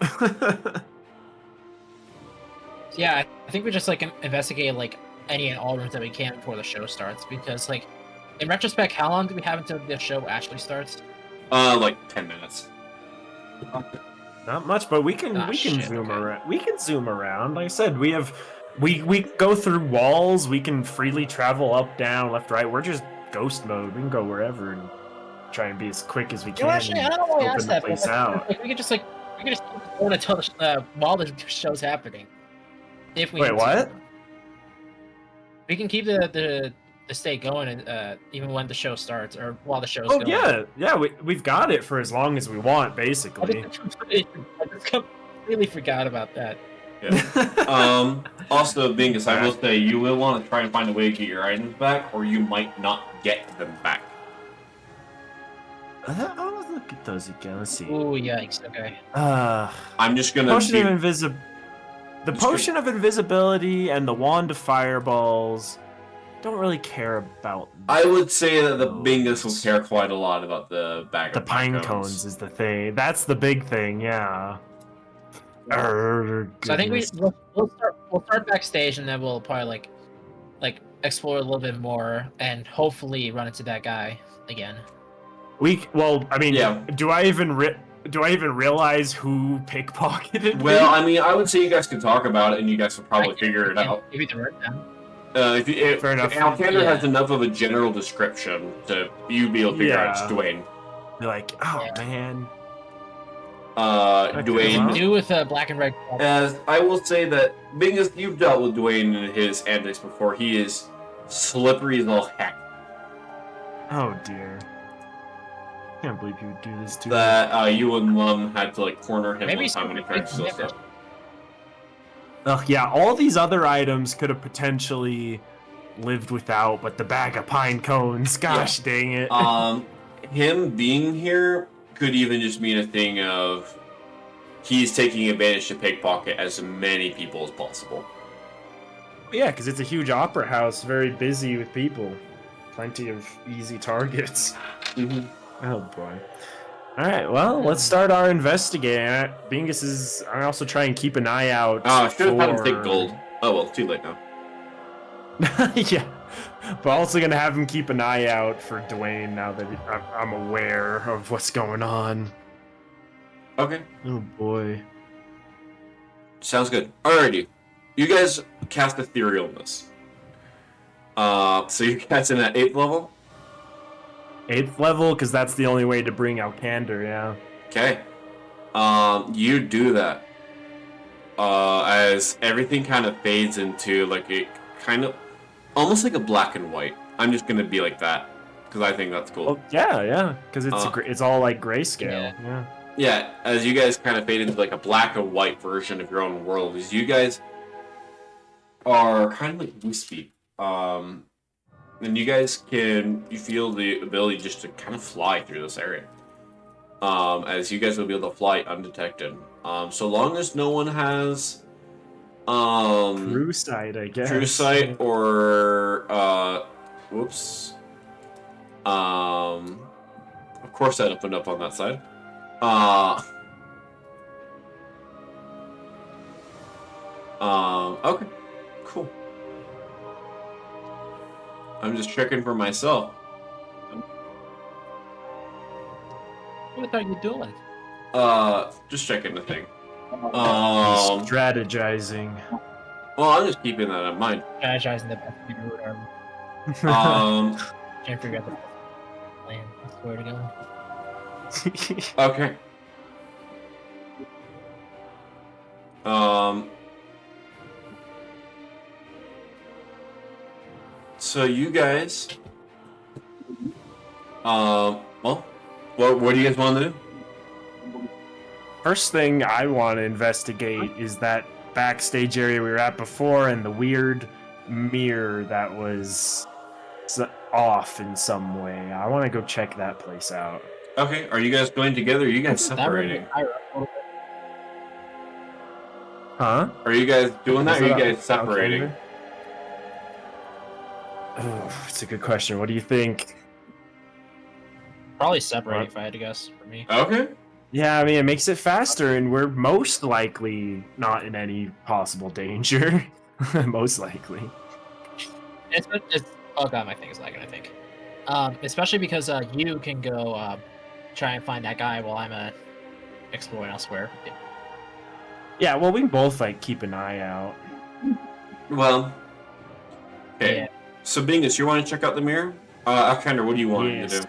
Yeah, I think we just like investigate like any and all rooms that we can before the show starts. Because like, in retrospect, how long do we have until the show actually starts? Like 10 minutes. Not much, but we can zoom around. We can zoom around. Like I said, we go through walls. We can freely travel up, down, left, right. We're just ghost mode. We can go wherever and try and be as quick as we can. Actually, I don't know why I open asked the that. place But out. like, we could just keep going until while the show's happening. If we Wait, need to. what? We can keep the state going, and even when the show starts or while the show's going. Yeah. We've got it for as long as we want, basically. I just completely forgot about that. Yeah. Also, Bingus, I will say you will want to try and find a way to get your items back, or you might not get them back. I'll look at those again. Let's see. Ooh, yikes! Okay. I'm just gonna. The potion of invisibility and the wand of fireballs don't really care about. I would say that the Bingus will care quite a lot about the bag The of pine cones is the thing. That's the big thing. Yeah. So I think we'll start backstage, and then we'll probably like explore a little bit more, and hopefully run into that guy again. Do I even realize who pickpocketed me? Well, I mean, I would say you guys can talk about it, and you guys will probably figure it out. Maybe the right down. Fair enough. Alexander has enough of a general description to you be able to figure out it's Dwayne. You're like, oh man. Dwayne. Do with black and red. As I will say that, Bingus, you've dealt with Dwayne and his antics before. He is slippery as all heck. Oh dear. Can't believe you would do this to me. That you and Lum had to like corner him Maybe one time when he tried to steal stuff. Ugh, yeah, all these other items could have potentially lived without, but the bag of pine cones, gosh dang it. Him being here could even just mean a thing of he's taking advantage to pickpocket as many people as possible. Yeah, because it's a huge opera house, very busy with people. Plenty of easy targets. Mm-hmm. Oh boy. All right, well, let's start our investigating. Bingus is. I also try and keep an eye out. Oh, I should have had him take gold. Oh well, too late now. Yeah, but also gonna have him keep an eye out for Dwayne now that I'm aware of what's going on. Okay. Oh boy. Sounds good. Alrighty. You guys cast Etherealness. So you guys in at 8th level? 8th level, because that's the only way to bring out Candor, yeah. Okay. You do that. As everything kind of fades into like a kind of almost like a black and white. I'm just gonna be like that because I think that's cool. Well, yeah, because it's all like grayscale. Yeah. Yeah, as you guys kind of fade into like a black and white version of your own world, as you guys are kind of like wispy. And you guys you feel the ability just to kind of fly through this area. As you guys will be able to fly undetected. So long as no one has True sight, I guess. True sight or whoops. Of course that opened up on that side. Okay. Cool. I'm just checking for myself. What are you doing? Just checking the thing. Strategizing. Well, I'm just keeping that in mind. Strategizing the best we do whatever. Can't figure out the best plan. I swear to God. Okay. So you guys, well, what do you guys want to do? First thing I want to investigate is that backstage area we were at before and the weird mirror that was off in some way. I want to go check that place out. Okay, are you guys going together? Or are you guys separating? Huh? Are you guys doing that? Or are you guys separating? Oh, it's a good question. What do you think? Probably separating if I had to guess for me. Okay. Yeah, I mean, it makes it faster, and we're most likely not in any possible danger. Most likely. It's oh god, my thing is lagging, I think. Especially because you can go try and find that guy while I'm exploring elsewhere. Yeah, well, we can both like keep an eye out. Well, okay. Yeah. So, Bingus, you want to check out the mirror? Alexander, what do you want him to do?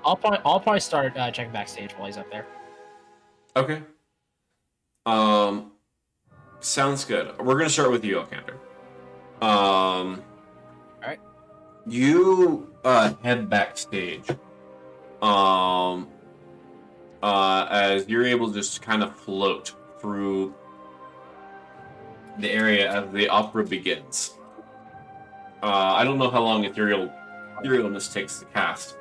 I'll probably start checking backstage while he's up there. Okay. Sounds good. We're gonna start with you, Alexander. Alright. You head backstage. As you're able to just kind of float through the area as the opera begins. I don't know how long Etherealness takes to cast.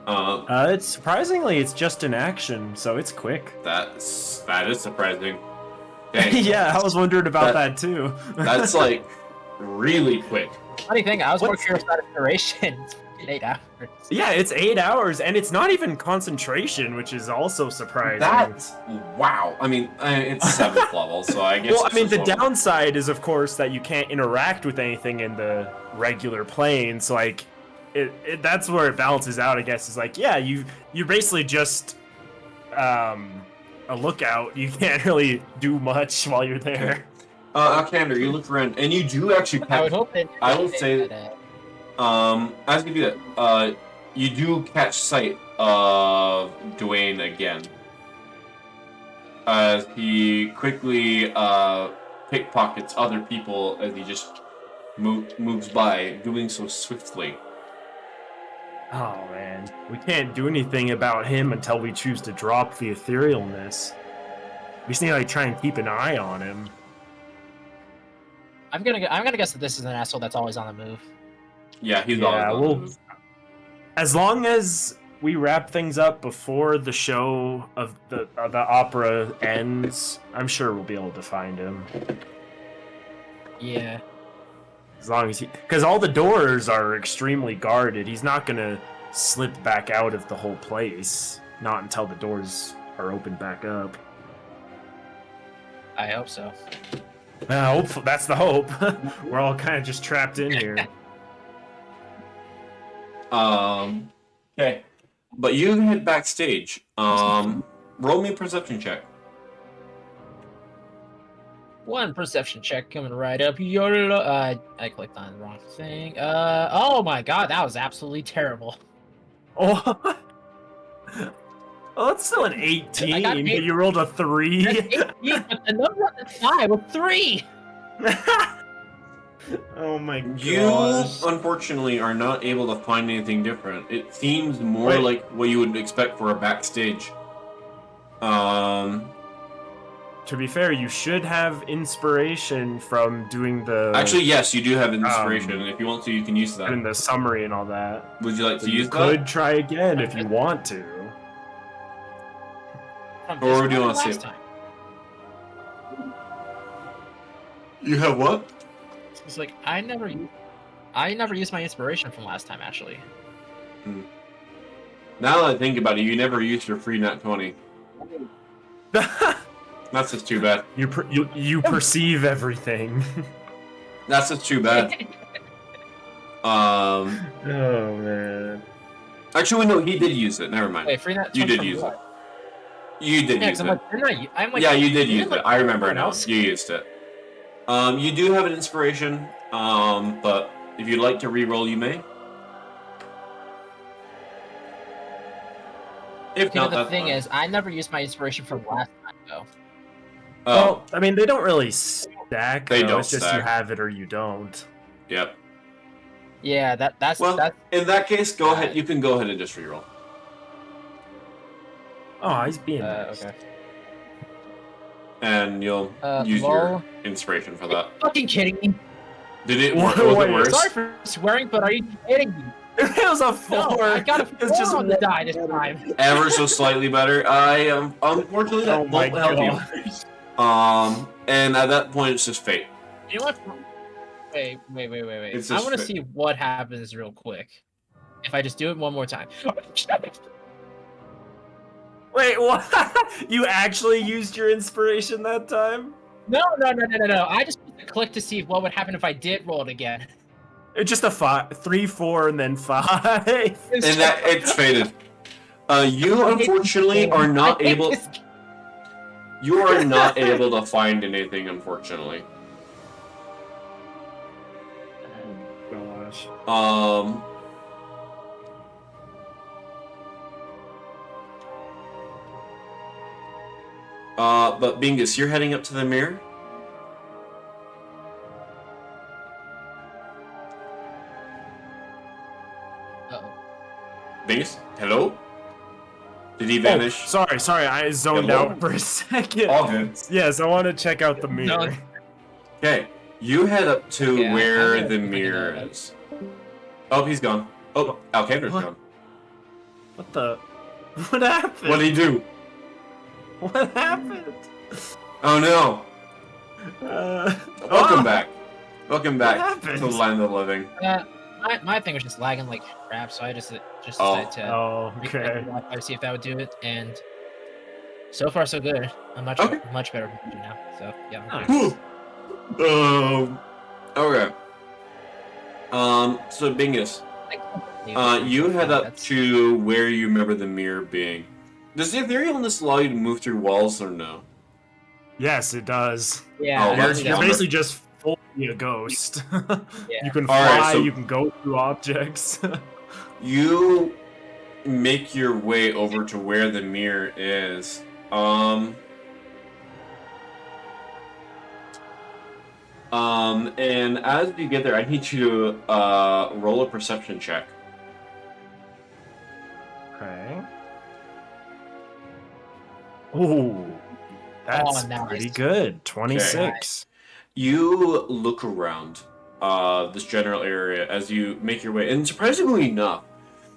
It's surprisingly, it's just an action, so it's quick. That is surprising. Dang. Yeah, I was wondering about that too. That's like really quick. Funny thing, I was more curious about duration. It's 8 hours. Yeah, it's 8 hours, and it's not even concentration, which is also surprising. That's wow. I mean, it's 7th level, so I guess. Well, I mean, the downside is, of course, that you can't interact with anything in the regular planes. Like, that's where it balances out, I guess. Is like, yeah, you're basically just a lookout. You can't really do much while you're there. Alexander, you look around, and you do actually. I would hope I will say that. As you do that, you do catch sight of Dwayne again. As he quickly pickpockets other people as he just moves by, doing so swiftly. Oh man, we can't do anything about him until we choose to drop the etherealness. We just need to like try and keep an eye on him. I'm gonna guess that this is an asshole that's always on the move. Yeah, he's always on the move. As long as we wrap things up before the show of the opera ends, I'm sure we'll be able to find him. Yeah. As long as because all the doors are extremely guarded, he's not gonna slip back out of the whole place. Not until the doors are opened back up. I hope so. Hopefully, that's the hope. We're all kind of just trapped in here. Okay. But you head backstage. Roll me a perception check. 1 perception check coming right up. I clicked on the wrong thing. Oh my god, that was absolutely terrible. Oh, well, that's still an 18, but you rolled a 3. That's 18, but the number on the side was 3. Oh my god. You, unfortunately, are not able to find anything different. It seems more like what you would expect for a backstage. To be fair, you should have inspiration from doing the... Actually, yes, you do have inspiration. If you want to, you can use that. In the summary and all that. Would you like to use that? You could try again if you want to. Or do you want to see it? You have what? It's like I never used my inspiration from last time, actually. Now that I think about it, you never used your free nat 20. That's just too bad. You perceive everything. That's just too bad. Oh man. Actually, no, he did use it. Never mind. Wait, free nat 20 you did use it. You did use it. I'm like, yeah, you did use it. I remember now. You used it. You do have an inspiration. But if you'd like to re-roll, you may. If not, the thing is, I never used my inspiration from last time, though. Oh. Well, I mean, they don't really stack. They don't It's just stack. You have it or you don't. Yep. Yeah, that's... in that case, go ahead. You can go ahead and just re-roll. Oh, he's being nice. Okay. And you'll use your inspiration for that. Are you fucking kidding me? Did it was it worse? Sorry for swearing, but are you kidding me? It was a 4. No, I got a 4 it's just on the die this time. Ever so slightly better. I am unfortunately that won't help you. And at that point, it's just fate. You know what? Wait. It's I just want to fate. see what happens real quick. If I just do it one more time. Wait, what? You actually used your inspiration that time? No. I just clicked to see what would happen if I did roll it again. It's just a 5, 3, 4, and then 5. And that it's faded. You unfortunately are not able. You are not able to find anything, unfortunately. Oh, gosh. But Bingus, you're heading up to the mirror. Bingus, hello? Did he vanish? Oh, sorry, I zoned out for a second. All good. Yes, I want to check out the mirror. Okay, you head up to where the mirror is. Oh, he's gone. Oh, Alcandra's gone. What the? What happened? What did he do? What happened? Oh no! Welcome back. Welcome back happened? to the land of the living. My thing was just lagging like crap, so I just decided to okay. to see if that would do it, and so far so good. I'm much better now. So yeah. Nice. Okay. So Bingus, you head up to where you remember the mirror being. Does the etherealness allow you to move through walls or no? Yes, it does. Yeah. You're basically just fully a ghost. Yeah. You can fly, Alright, so you can go through objects. you make your way over to where the mirror is. And as you get there, I need you to roll a perception check. Okay. Ooh, that's nice. pretty good. 26. You look around this general area as you make your way, and surprisingly enough,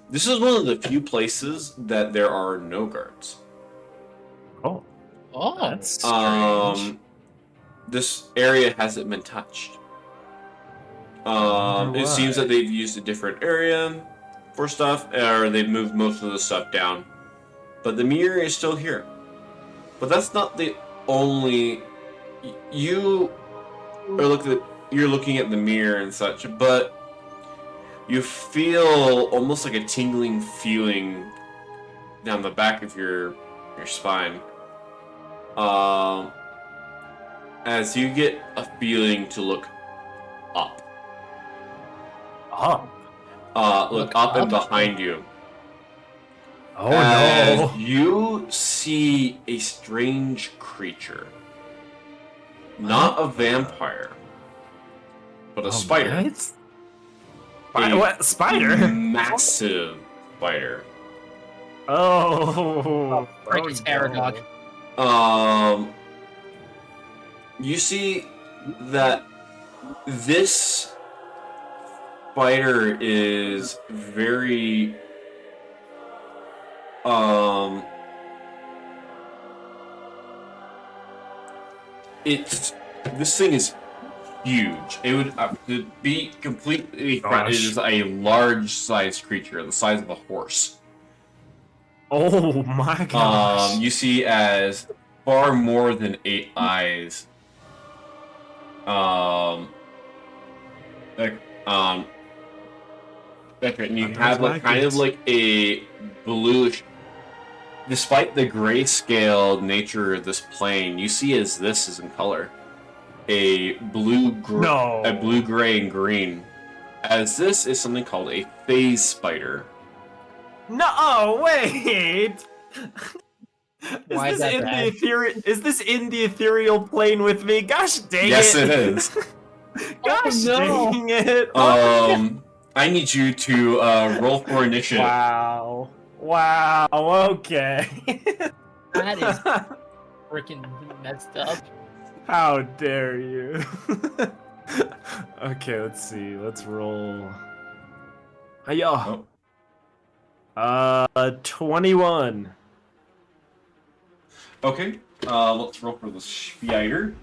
this is one of the few places that there are no guards. Oh, that's strange. This area hasn't been touched. It seems that they've used a different area. for stuff, or they've moved most of the stuff down. But the mirror is still here. But that's not the only... You're looking at the mirror and such, but you feel almost like a tingling feeling down the back of your spine. As you get a feeling to look up. Up? Look up and behind you. Oh As no! you see a strange creature. Not a vampire, but a spider. What? Spider? Massive spider. Oh, Freaking Aragog. You see that this spider is very this thing is huge. It would to be completely frank, it is a large-sized creature, the size of a horse. Oh my gosh! You see as far more than 8 eyes. And you have like kind of like a bluish. Despite the grayscale nature of this plane, you see as this is in color, a blue, gray, and green. As this is something called a phase spider. No, wait. Why is that bad? Is this in the ethereal plane with me? Gosh dang it! Yes, it is. Gosh dang it! I need you to roll for initiative. Wow. Wow. Okay. That is freaking messed up. How dare you? Okay, let's see. Let's roll. Hiya. 21. Okay. Let's roll for the spider.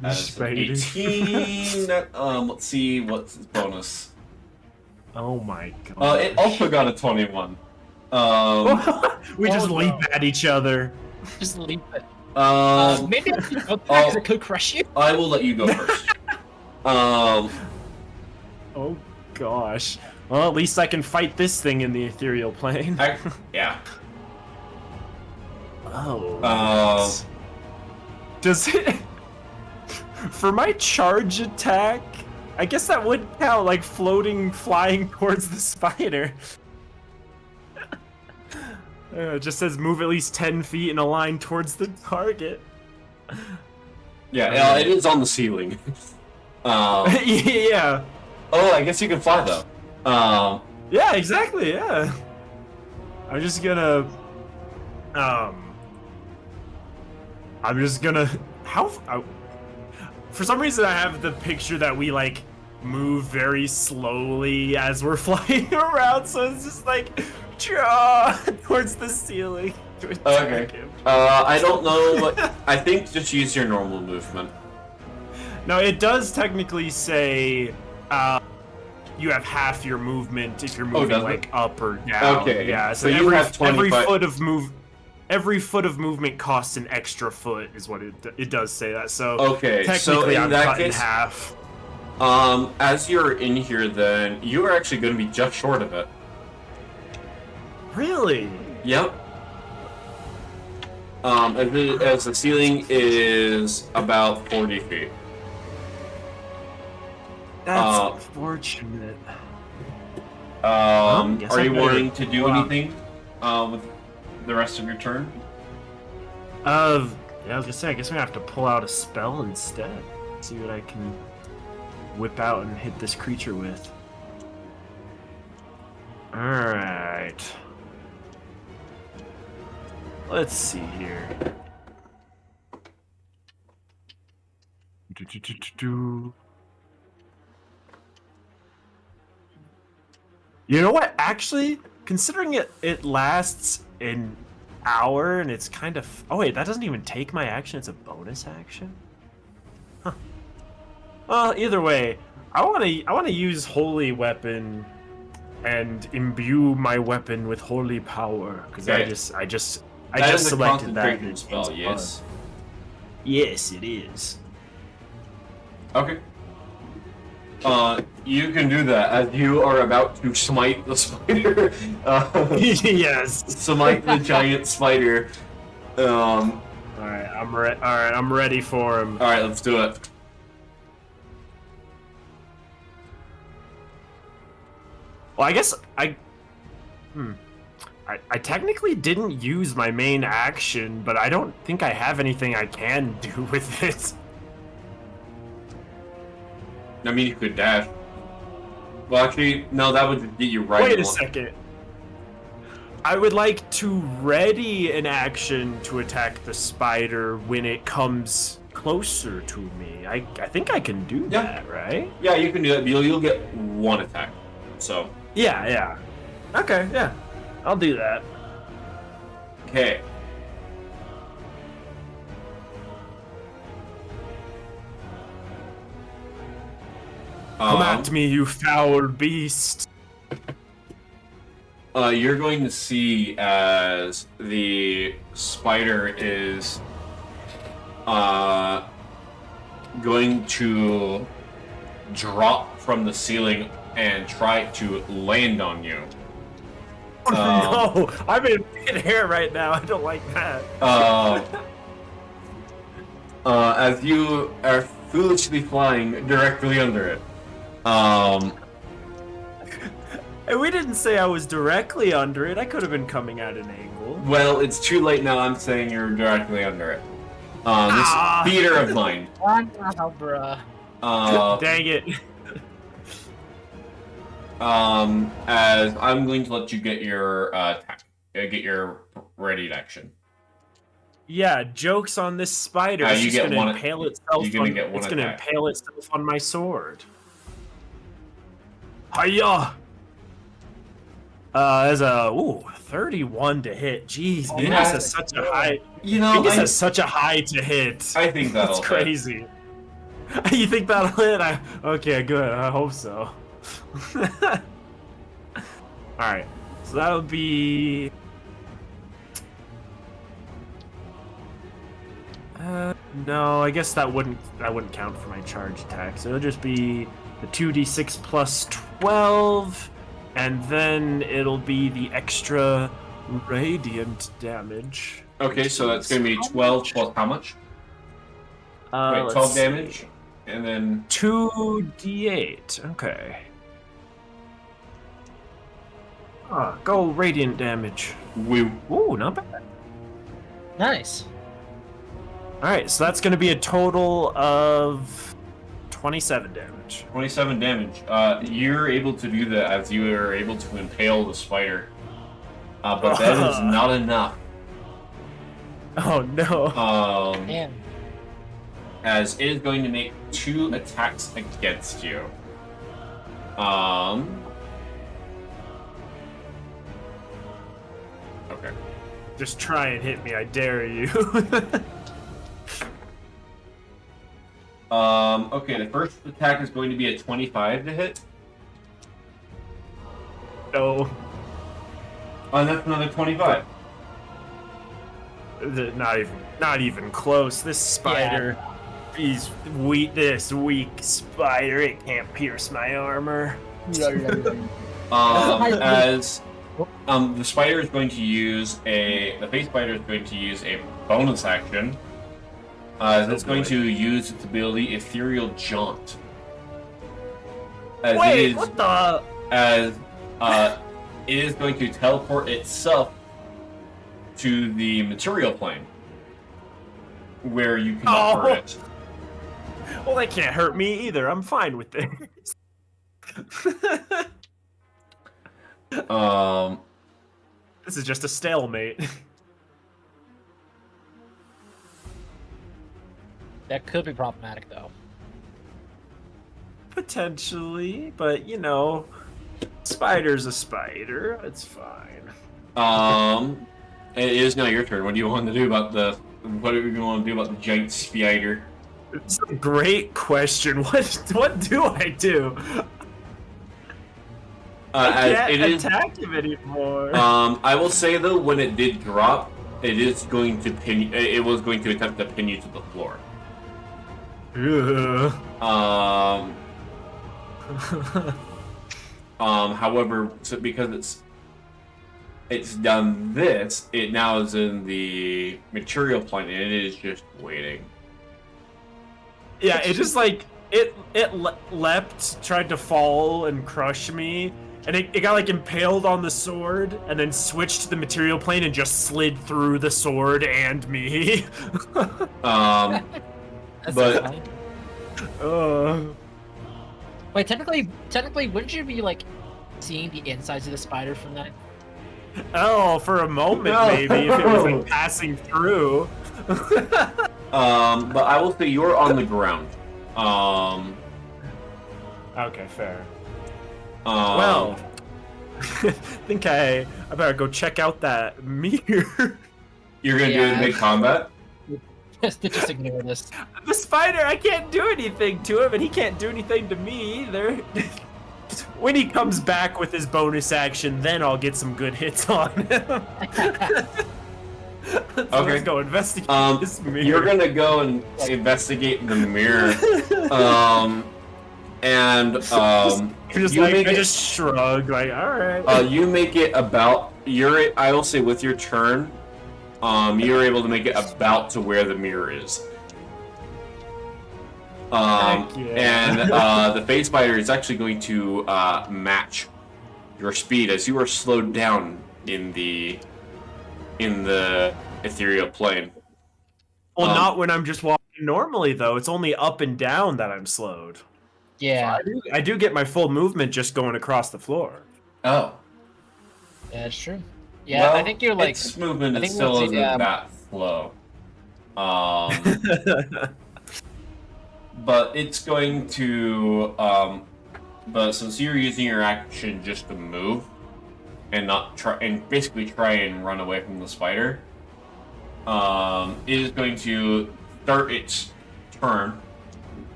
That's an 18. Let's see what's his bonus. Oh my god. It also got a 21. We just leap at each other. Just leap it. Maybe I should go because it could crush you. I will let you go first. Oh gosh. Well, at least I can fight this thing in the ethereal plane. Yeah. Oh. Does it... For my charge attack, I guess that would count, like flying towards the spider. It just says move at least 10 feet in a line towards the target. Yeah, it is on the ceiling. Yeah. Oh, I guess you can fly though. Yeah, exactly. Yeah. I'm just gonna. For some reason, I have the picture that we like move very slowly as we're flying around, so it's just like towards the ceiling. Okay. I don't know what. I think just use your normal movement. No, it does technically say you have half your movement if you're moving like up or down. Okay. Yeah. So you have 25. Every foot of movement costs an extra foot, is what it does say that. So okay, technically, so I'm cut in half. As you're in here, then you are actually going to be just short of it. Really? Yep. As the ceiling is about 40 feet. That's unfortunate. Are you wanting to do anything with the rest of your turn? Yeah, I was gonna say, I guess I'm gonna have to pull out a spell instead. See what I can whip out and hit this creature with. Alright. Let's see here. You know what? Actually, considering it lasts an hour and it's kind of... Oh wait, that doesn't even take my action. It's a bonus action? Huh. Well, either way, I want to use Holy Weapon and imbue my weapon with holy power, because Okay. I just That is a selected that. concentration spell, yes. Yes, it is. Okay. You can do that as you are about to smite the spider. Yes. Smite the giant spider. All right, I'm ready for him. Alright, let's do it. Well, I guess I technically didn't use my main action, but I don't think I have anything I can do with it. I mean, you could dash. Well, actually, no, that would get you right. Wait a second. I would like to ready an action to attack the spider when it comes closer to me. I think I can do that, right? Yeah, you can do that. You'll get one attack. So. Yeah. Okay, yeah. I'll do that. Okay. Come at me, you foul beast. You're going to see as the spider is going to drop from the ceiling and try to land on you. No, I'm in midair right now. I don't like that. As you are foolishly flying directly under it. And we didn't say I was directly under it. I could have been coming at an angle. Well, it's too late now. I'm saying you're directly under it. This theater of mind. Oh, bruh. Dang it. As I'm going to let you get your attack, get your readied action. Yeah, jokes on this spider. It's just gonna impale itself. It's gonna impale itself on my sword. Hiya! There's a 31 to hit. Jeez, Bingus has such a high. Bingus has such a high to hit. I think that'll That's crazy. You think that'll hit? Okay, good. I hope so. All right, so that would be. No, I guess that wouldn't count for my charge attack. So it'll just be the 2d6 plus 12, and then it'll be the extra radiant damage. Okay, so that's gonna be 12 plus how much? Wait, 12 damage, and then 2d8. Okay. Go radiant damage. Woo. Ooh, not bad. Nice. Alright, so that's going to be a total of 27 damage. 27 damage. You're able to do that as you are able to impale the spider. But that is not enough. Oh no. Damn. As it is going to make 2 attacks against you. Okay. Just try and hit me, I dare you. Okay, the first attack is going to be a 25 to hit. No. Oh, and that's another 25. Not even close. This spider, he's weak. This weak spider, it can't pierce my armor. As the spider is going to use the face spider is going to use a bonus action. It's going to use its ability Ethereal Jaunt. Wait, what the? As it is going to teleport itself to the material plane, where you cannot hurt it. Well, that can't hurt me either. I'm fine with this. This is just a stalemate. That could be problematic, though. Potentially, but you know, spider's a spider. It's fine. It is now your turn. What do you want to do about What are you going to do about the giant spider? It's a great question. What do I do? I as it can't is. attack him anymore. I will say though, when it did drop, it is going to pin. It was going to attempt to pin you to the floor. Ugh. However, so because it's done this, it now is in the material plane, and it is just waiting. Yeah, it just like it leapt, tried to fall and crush me, and it got like impaled on the sword, and then switched to the material plane and just slid through the sword and me. That's But- funny. Uh, Wait, technically, wouldn't you be like seeing the insides of the spider from that? oh, for a moment No. maybe if it was like passing through. But I will say you're on the ground. Okay, fair. Well, Well, I think I better go check out that mirror. you're gonna do it in Yeah. mid-combat. Just ignore this. The spider, I can't do anything to him, and he can't do anything to me either. When he comes back with his bonus action, then I'll get some good hits on him. So let's go investigate this mirror. You're gonna go and investigate the mirror. I just shrug, like, all right. You make it about I will say with your turn, you're able to make it about to where the mirror is. Heck yeah. And the phase spider is actually going to match your speed as you are slowed down in the ethereal plane. Well, not when I'm just walking normally, though. It's only up and down that I'm slowed. Yeah, I do get my full movement just going across the floor. Oh. yeah, it's true. Yeah, Well, I think you're like. its movement I is think still we'll isn't see, that slow. But it's going to but since you're using your action just to move and not try and run away from the spider, it is going to start its turn,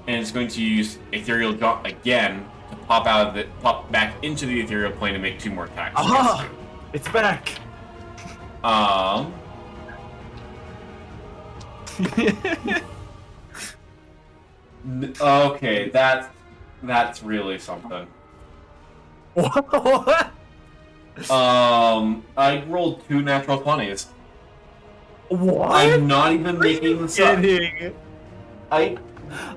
and it's going to use ethereal jump again to pop back into the ethereal plane and make 2 more attacks. Aha! It's back. Okay, that's really something. What? I rolled 2 natural 20s. What? I'm not even making this up. Kidding. I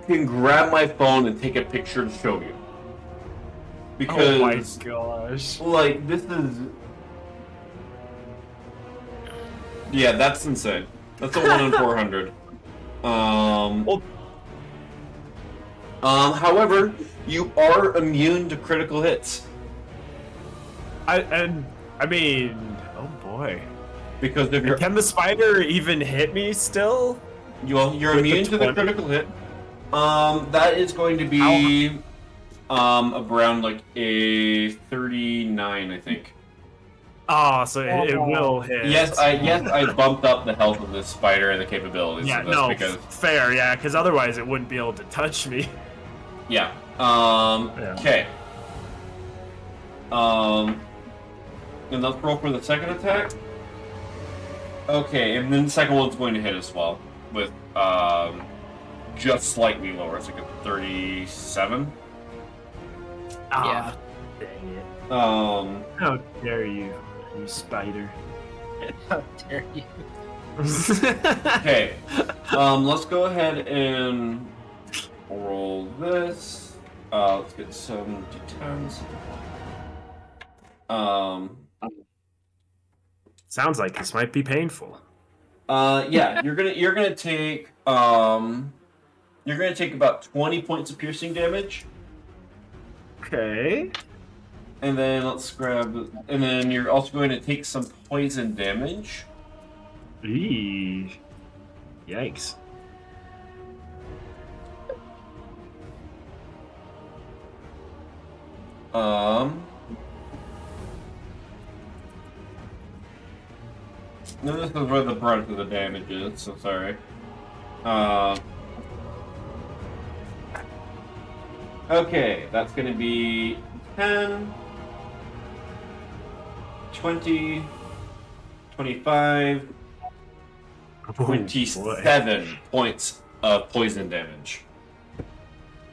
can grab my phone and take a picture to show you. Because, Oh my gosh. like, this is... Yeah, that's insane. That's a 1 in 400. However, you are immune to critical hits. I mean, oh boy. Because if you're... Can the spider even hit me still? You're With immune the to the 20? critical hit. That is going to be around like a 39, I think. Oh, so it will hit. Yes, I bumped up the health of this spider and the capabilities Yeah, of this no, because fair, yeah, because otherwise it wouldn't be able to touch me. yeah. Yeah. Okay. And let's roll for the second attack. Okay, and then the second one's going to hit as well with just slightly lower. It's like a 37. Ah, dang it. How dare you spider. How dare you? Okay. Let's go ahead and roll this. Let's get some d10s. Sounds like this might be painful. Yeah, you're gonna take about 20 points of piercing damage, Okay. and then and then you're also going to take some poison damage. Eee. Yikes. No, this is where the brunt of the damage is, so sorry. Okay, that's gonna be 10, 20, 25, Oh, 27 points of poison damage.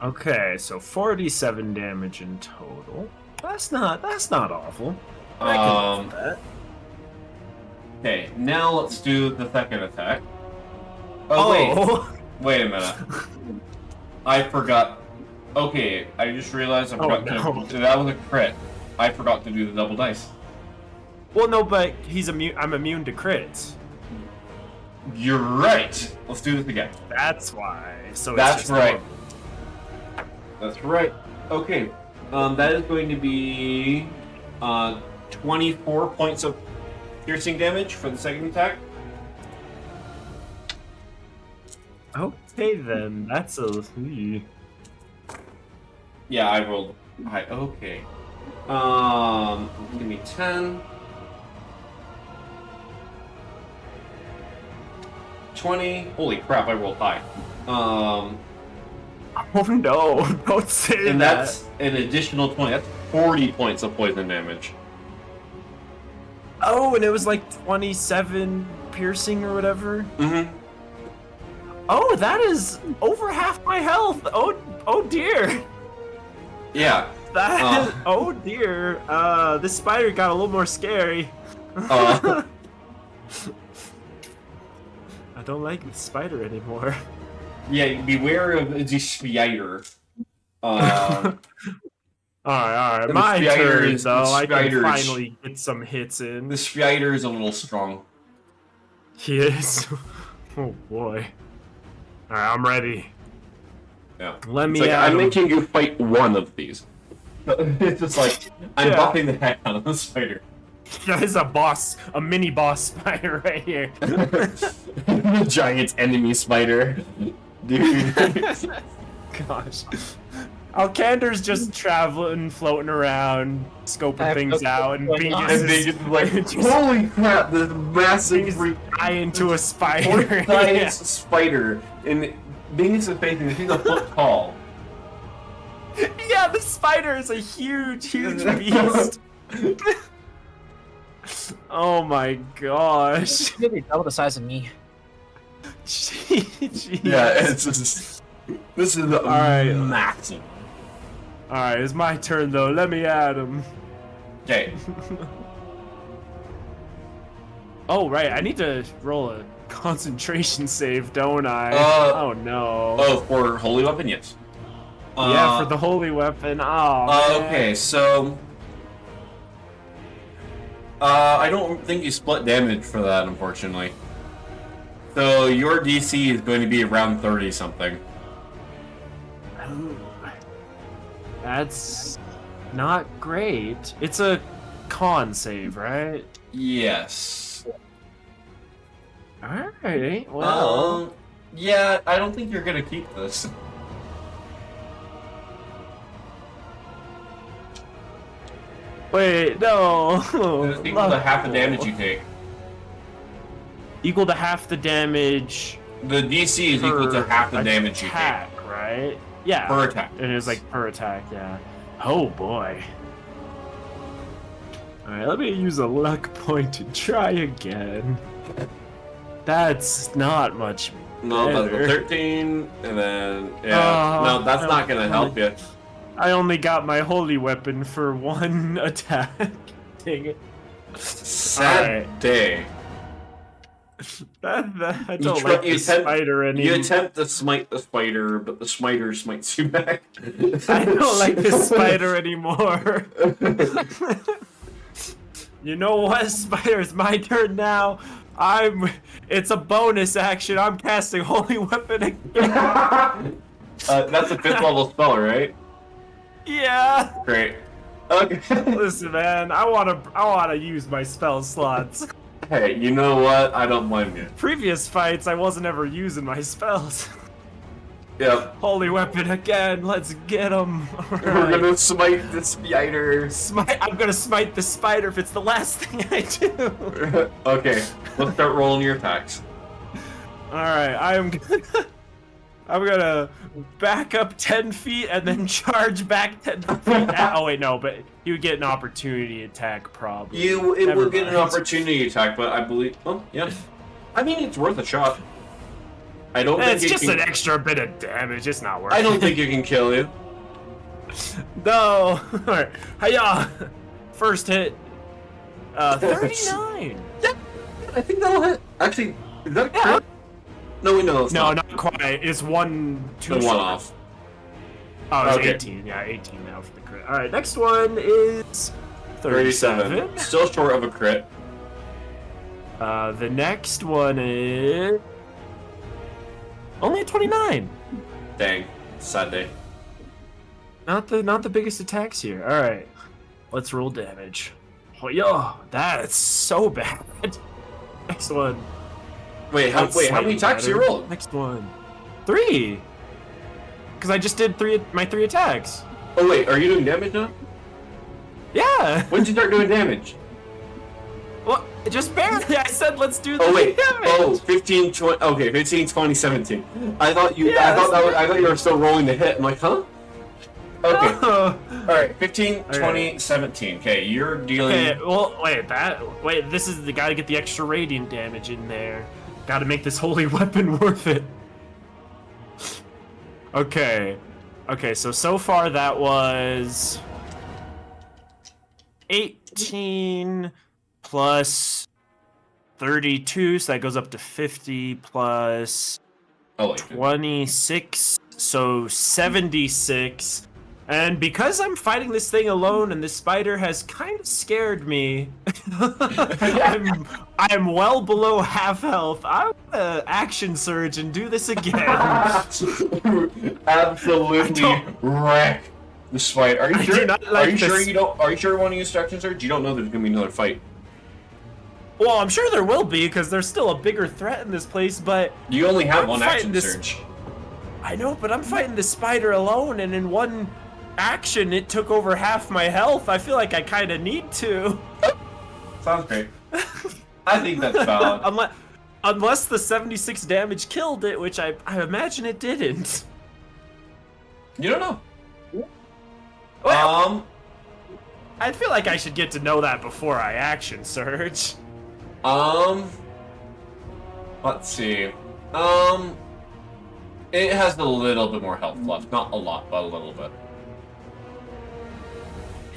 Okay, so 47 damage in total. That's not awful. I can live with that. Okay, now let's do the second attack. Oh, wait a minute. I forgot. Okay, I just realized I forgot to. That was a crit. I forgot to do the double dice. Well, no, but he's immune. I'm immune to crits. You're right. Let's do this again. That's why. So that's right. That's right. Okay. That is going to be 24 points of piercing damage for the second attack. Okay then, that's a. Yeah, I rolled high. Okay. Give me 10. 20. Holy crap! I rolled high. Oh no! Don't say that. And that's an additional 20. That's 40 points of poison damage. Oh, and it was like 27 piercing or whatever. Mm-hmm. Oh, that is over half my health. Oh dear. Yeah. That is, oh dear. This spider got a little more scary. I don't like the spider anymore. Yeah, beware of the spider. Alright. My turn, though. I can finally get some hits in. The spider is a little strong. He is. Oh boy. Alright, I'm ready. Yeah. Let me. I'm making you fight one of these. It's just like I'm buffing the heck out of the spider. That is a mini boss spider right here. The giant enemy spider. Dude. Gosh. Alcander's just traveling, floating around, scoping things out, and Bingus they just like, holy crap, this massive eye into a spider. Spider. And Bingus is facing, he's a foot tall. Yeah, the spider is a huge beast. Oh my gosh. Maybe double the size of me. Jeez. Yeah, it's just, this is massive. Alright, it's my turn though. Let me at him. Okay. Oh, right. I need to roll a concentration save, don't I? Oh no. Oh, for Holy Weapon, yes. Yeah, for the Holy Weapon. Oh, okay, so... I don't think you split damage for that, unfortunately. So your DC is going to be around 30-something. That's not great. It's a con save, right? Yes. Alright, well... yeah, I don't think you're going to keep this. Wait, no. It's equal to half the damage you take. Equal to half the damage. The DC is equal to half the damage you take. Right? Yeah. Per attack. It is like per attack, yeah. Oh boy. Alright, let me use a luck point to try again. That's not much No, that's a 13, and then, yeah. No, that's not gonna help you. I only got my holy weapon for one attack. Dang it. Sad day. I don't like the spider anymore. You attempt to smite the spider, but the spider smites you back. I don't like this spider anymore. You know what, spider? It's my turn now. It's a bonus action. I'm casting holy weapon again. That's a 5th level spell, right? Yeah. Great. Okay. Listen, man, I wanna use my spell slots. Hey, you know what? I don't blame you. Previous fights, I wasn't ever using my spells. Yep. Holy weapon again. Let's get him. Right. We're gonna smite the spider. I'm gonna smite the spider if it's the last thing I do. Okay, let's start rolling your attacks. All right, I am gonna. I'm gonna back up 10 feet and then charge back 10 feet. Oh wait, no, but you would get an opportunity attack probably. It will get an opportunity attack, but I believe. Well, yeah. I mean, it's worth a shot. I don't. It's just an extra bit of damage. It's not worth it. I don't think it can kill you. No. Alright. Hiya! First hit. 39. Yeah, I think that'll hit. Actually, is that a crit? No, we know it's No, not. not quite. It's two one short. off. Oh, it's Okay. 18. Yeah, 18 now for the crit. Alright, next one is 37. Still short of a crit. The next one is only a 29. Dang. Sad day. Not the biggest attacks here. All right, let's roll damage. Oh, yo, that's so bad. Next one. Wait, how many attacks you rolled? Next one. 3. Because I just did my 3 attacks. Oh wait, are you doing damage now? Yeah. When did you start doing damage? Well, just barely. I said let's do the Oh wait. damage. Oh, 15, 20. Okay, 15, 20, 17. I thought you. Yeah, I thought you were still rolling the hit. I'm like, huh? Okay. Oh. All right. 15, 20, Okay. 17. Okay, you're dealing. Okay, well, wait, this is the gotta get the extra radiant damage in there. Gotta make this holy weapon worth it. Okay. Okay, so far that was 18 plus 32, so that goes up to 50 plus Oh, like 26, so 76. And because I'm fighting this thing alone and this spider has kind of scared me, I'm well below half health. I'm gonna action surge and do this again. absolutely wreck the spider. Are you I sure? do not like are you sure this. you don't? Are you sure you want to use action surge? You don't know there's gonna be another fight. Well, I'm sure there will be because there's still a bigger threat in this place, but You only have I'm one fighting action this- surge. I know, but I'm fighting this spider alone, and in one action it took over half my health. I feel like I kind of need to. Sounds great. I think that's valid. Unless the 76 damage killed it, which I imagine it didn't. You don't know. Well, I feel like I should get to know that before I action surge. Let's see. It has a little bit more health left. Not a lot, but a little bit.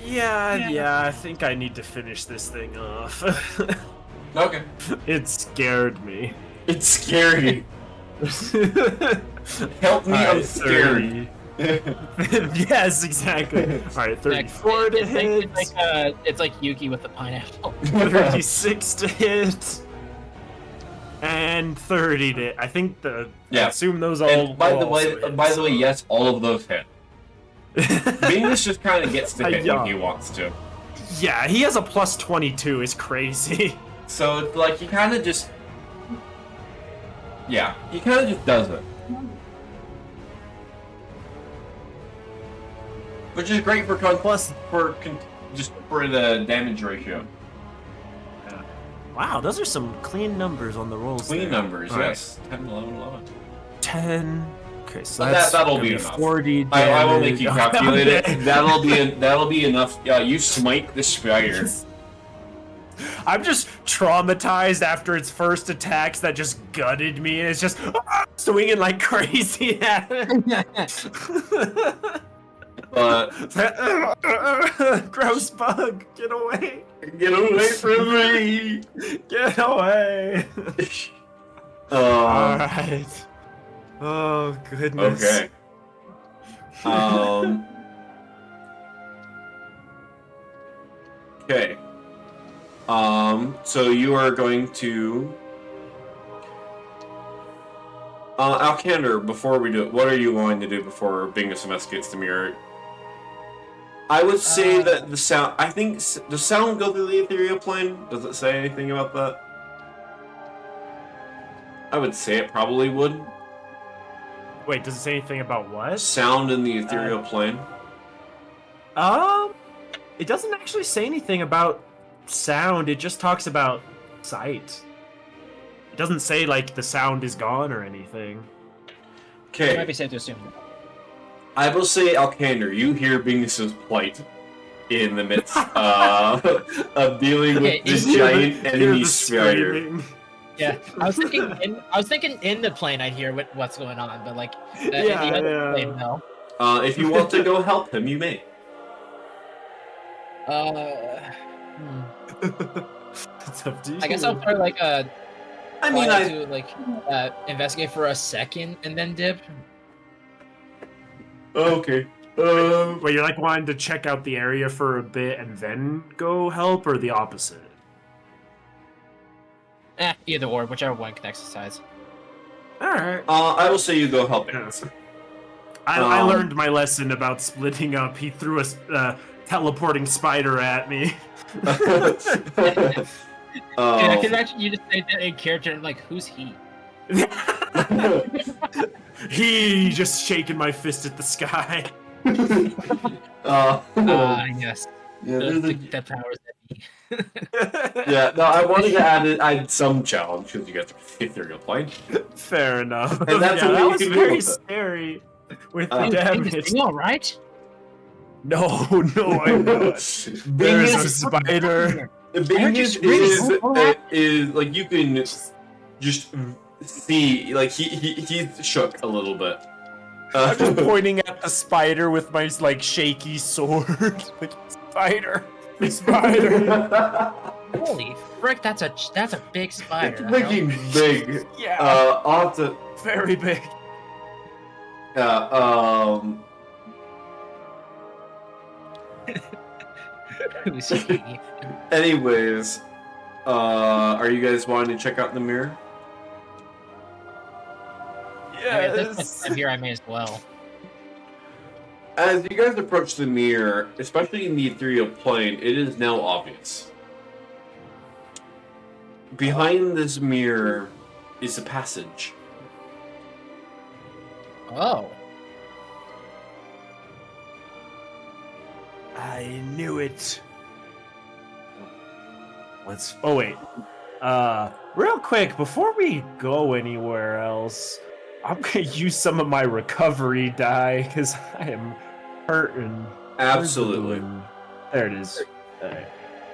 Yeah, I think I need to finish this thing off. Okay. It scared me. It's scary. Help me, I'm scared. 30. Yes, exactly. Alright, 34 to hit. It's like Yuki with the pineapple. 36 to hit. And 30 to hit. I think I assume those all. And by the also way, hit, yes, all of those hit. Venus just kind of gets to hit Yeah. when he wants to. Yeah, he has a plus 22. It's crazy. So it's like he kind of just. Yeah, he kind of just does it. Which is great for just for the damage ratio. Wow, those are some clean numbers on the rolls. Clean there. numbers, All right. yes. 10, 11, 11. 10. Okay, so But that's that'll gonna be enough. 40 I will make you damage. calculate it. That'll be enough. Yeah, you smite the spider. I'm just traumatized after its first attacks that just gutted me, and it's just swinging like crazy at it. But Gross bug, get away! get away from me. Get away! All right. Oh goodness. Okay. Okay. So you are going to. Alcander, before we do it, what are you going to do before Bingus gets the mirror? I would say that the sound. I think does sound go through the ethereal plane? Does it say anything about that? I would say it probably would. Wait, does it say anything about what? Sound in the ethereal plane. It doesn't actually say anything about sound. It just talks about sight. It doesn't say like the sound is gone or anything. It might Okay. be safe to assume. I will say, Alcander, you hear Bingus's plight in the midst of dealing Okay, with this is- giant Hear enemy the spider. screaming. Yeah, I was thinking in the plane I'd hear what's going on, but like in the Yeah, other yeah. plane, no. If you want to go help him, you may. Hmm. It's up to you. I guess I'll probably like I mean, try to like investigate for a second and then dip. Okay. Wait, you're like wanting to check out the area for a bit and then go help, or the opposite? Either or, whichever one connects the sides. All right. I will say you go help him. Yes. I learned my lesson about splitting up. He threw a teleporting spider at me. Yeah, because actually you just say that in character and like, who's he? He just shaking my fist at the sky. Yes. Yeah, there's a, The powers that be. yeah, no, I wanted to add some challenge because you guys are ethereal plane. Fair enough. And that's yeah, what that you was can do very with it. scary with Uh, the damage. Is he all right? No, I'm not. There's a spider. The biggest just really is like you can just see like he's shook a little bit. I'm just pointing at the spider with my like shaky sword. Like spider, spider. Holy frick, that's a big It's spider. freaking big. Yeah, I'll have to. very big. Who's he? Anyways, are you guys wanting to check out the mirror? I mean, at this point, I'm here, I may as well. As you guys approach the mirror, especially in the ethereal plane, it is now obvious. Behind this mirror is a passage. Oh. I knew it. Oh wait. Real quick, before we go anywhere else, I'm gonna use some of my recovery die because I am hurting. Where's the Absolutely. balloon? There it is. Alright.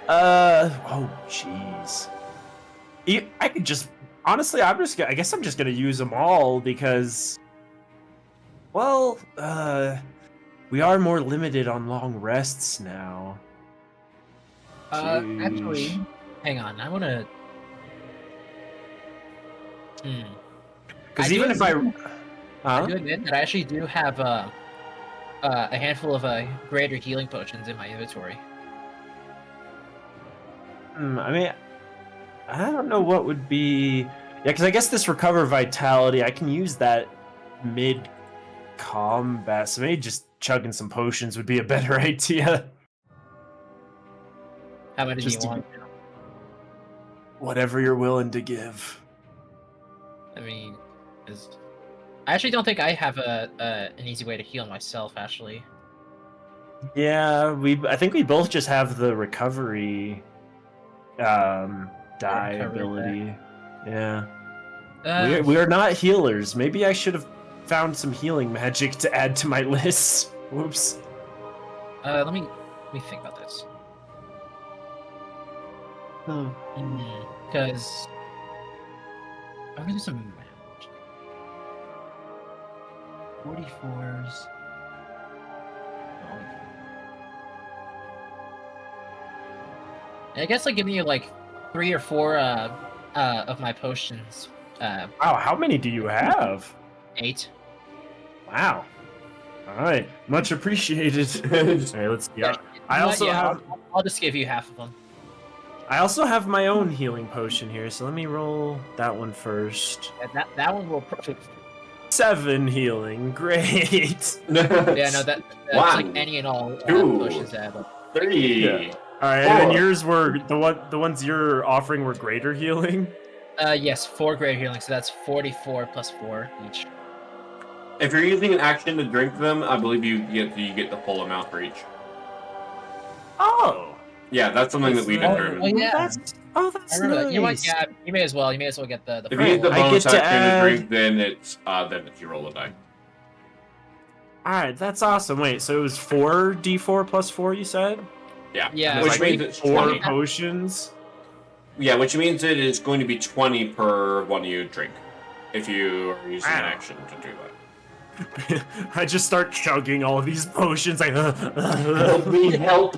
Oh jeez. I could just honestly, I guess I'm just gonna use them all because, well, we are more limited on long rests now. Actually, hang on. I want to. Because I even do- if I, I do admit that I actually do have a handful of greater healing potions in my inventory. I mean, I don't know what would be. Yeah, because I guess this recover vitality, I can use that mid combat. So maybe just chugging some potions would be a better idea. How many do Just you to- want? Whatever you're willing to give. I mean, I actually don't think I have an easy way to heal myself. Actually, Yeah, I think we both just have the recovery die recovery ability. Yeah. uh, We are not healers. Maybe I should have found some healing magic to add to my list. Whoops. let me think about this. Because I'm gonna do some magic. 44s. I guess like giving you like 3 or 4 of my potions. Wow, how many do you have? 8. Wow. All right, much appreciated. All right, let's see. I also have. I'll just give you half of them. I also have my own healing potion here, so let me roll that one first. Yeah, that one will. 7 healing, great. Yeah, no, that's like One, any and all two, potions I have. But 3. Yeah. All right, and then 4. yours were the ones you're offering were greater healing. yes, 4 greater healing, so that's 44 plus 4 each. If you're using an action to drink them, I believe you get the full amount for each. Oh. Yeah, that's something that we determined. Oh, yeah. That's I nice. remember that. You know what? Yeah, you may as well get the If you get the I bonus get to action to add- drink, then it's you roll a die. Alright, that's awesome. Wait, so it was 4d4 plus 4, you said? Yeah. Yeah, There's Which like means it's 4 20. potions? Yeah, which means it is going to be 20 per one you drink. If you are using an action to do that. I just start chugging all of these potions. Like, Help me, help!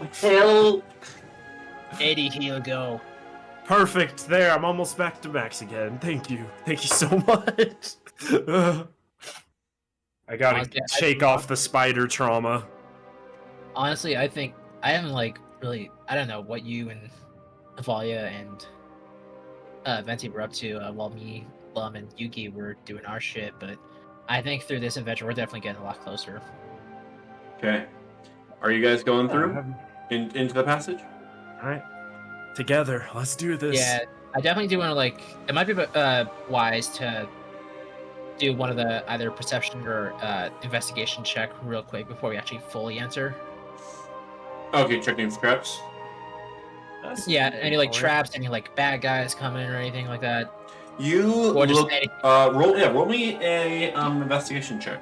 80 he'll go. Perfect. There, I'm almost back to max again. Thank you. Thank you so much. I gotta Honestly, shake off the spider trauma. Honestly, I think I haven't like really. I don't know what you and Avalia and Venti were up to while me, Lum, and Yuki were doing our shit, but I think through this adventure, we're definitely getting a lot closer. Okay. Are you guys going through Alright. into the passage? Together, let's do this. Yeah, I definitely do want to like. It might be wise to do one of the either perception or investigation check real quick before we actually fully enter. Okay, checking scraps. Yeah, any like traps, any like bad guys coming or anything like that. You Or just look. any Roll me a investigation check.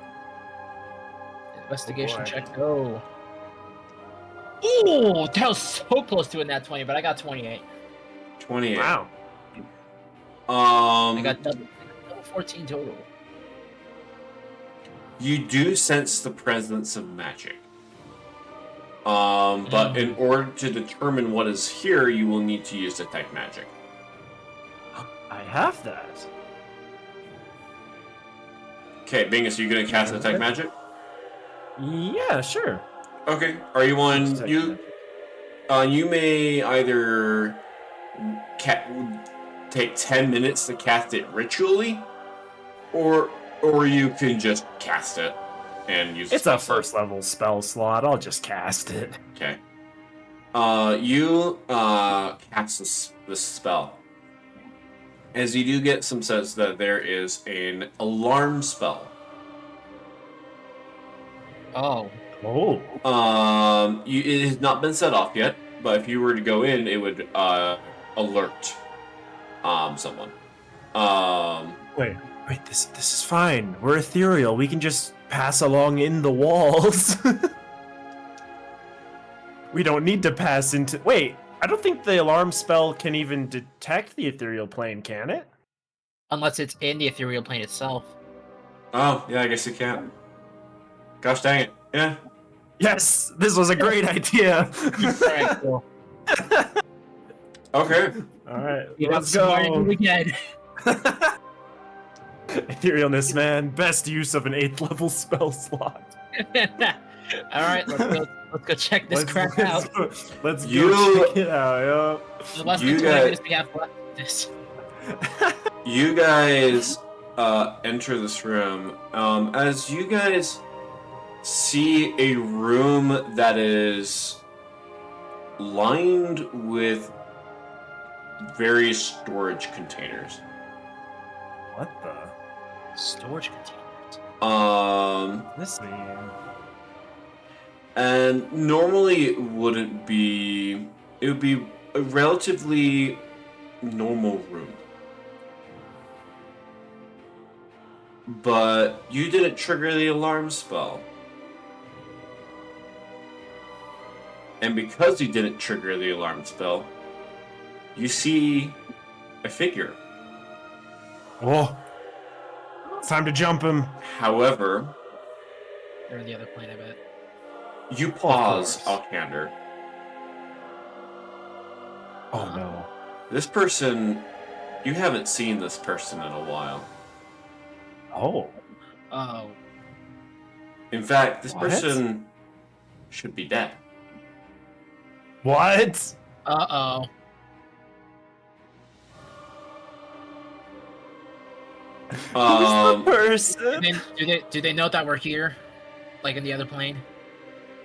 investigation boy. check. Oh. Ooh, that was so close to a nat 20, but I got 28. 28. Wow. I got double 14 total. You do sense the presence of magic. But in order to determine what is here, you will need to use detect magic. I have that. Okay, Bingus, are you gonna cast detect magic? Yeah, sure. Okay. Are you on Detect you? magic. You may either take 10 minutes to cast it ritually, or you can just cast it and use. It's a first level spell slot. I'll just cast it. Okay. You cast this spell. As you do get some sense that there is an alarm spell. Oh. Oh. It has not been set off yet, but if you were to go in, it would alert someone. Wait, this is fine. We're ethereal. We can just pass along in the walls. We don't need to pass into. Wait, I don't think the alarm spell can even detect the ethereal plane, can it? Unless it's in the ethereal plane itself. Oh, yeah, I guess you can't. Gosh dang it. Yeah. Yes, this was a great idea. Alright, cool. Okay. All right, You got let's go. again. Etherealness, man. Best use of an 8th level spell slot. Alright, let's go check this crap out. Let's go check it out, yo. The less than 20 minutes we have left of this. You guys enter this room. As you guys see a room that is lined with various storage containers. What the? Storage containers. This mean? And normally it wouldn't be. It would be a relatively normal room. But you didn't trigger the alarm spell. And because you didn't trigger the alarm spell, you see a figure. Oh. It's time to jump him. However, They're in the other plane, I bet. you pause, course. Alkander. Oh no. This person, you haven't seen this person in a while. Oh. Oh. In fact, this What? person should be dead. What? Uh-oh. Who's the person? Do they know that we're here? Like in the other plane?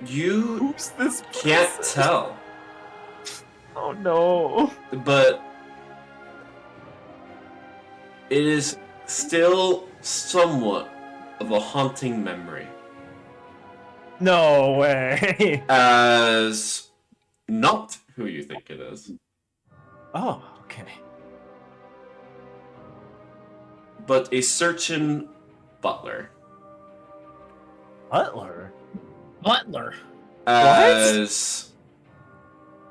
You Who's this person? can't tell, Oh no. but it is still somewhat of a haunting memory. No way. As not who you think it is, Oh, okay. but a certain butler. Butler? Butler. As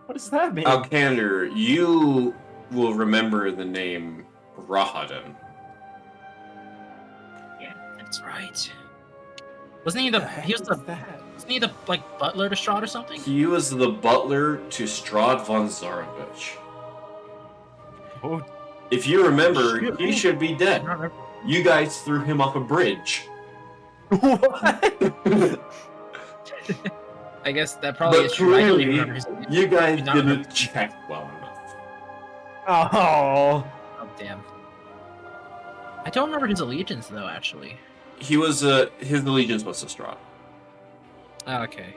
What does that mean? Alcander, you will remember the name Rahadin. Yeah, that's right. Wasn't he wasn't he the like butler to Strahd or something? He was the butler to Strahd von Zarovich. Oh, If you remember, shit. he should be dead. You guys threw him off a bridge. what? I guess that probably But is true. I don't even clearly, remember his name. you guys Not didn't remember. check well enough. Oh. Oh damn. I don't remember his allegiance though. Actually. He was his allegiance was to Strahd. Oh, okay.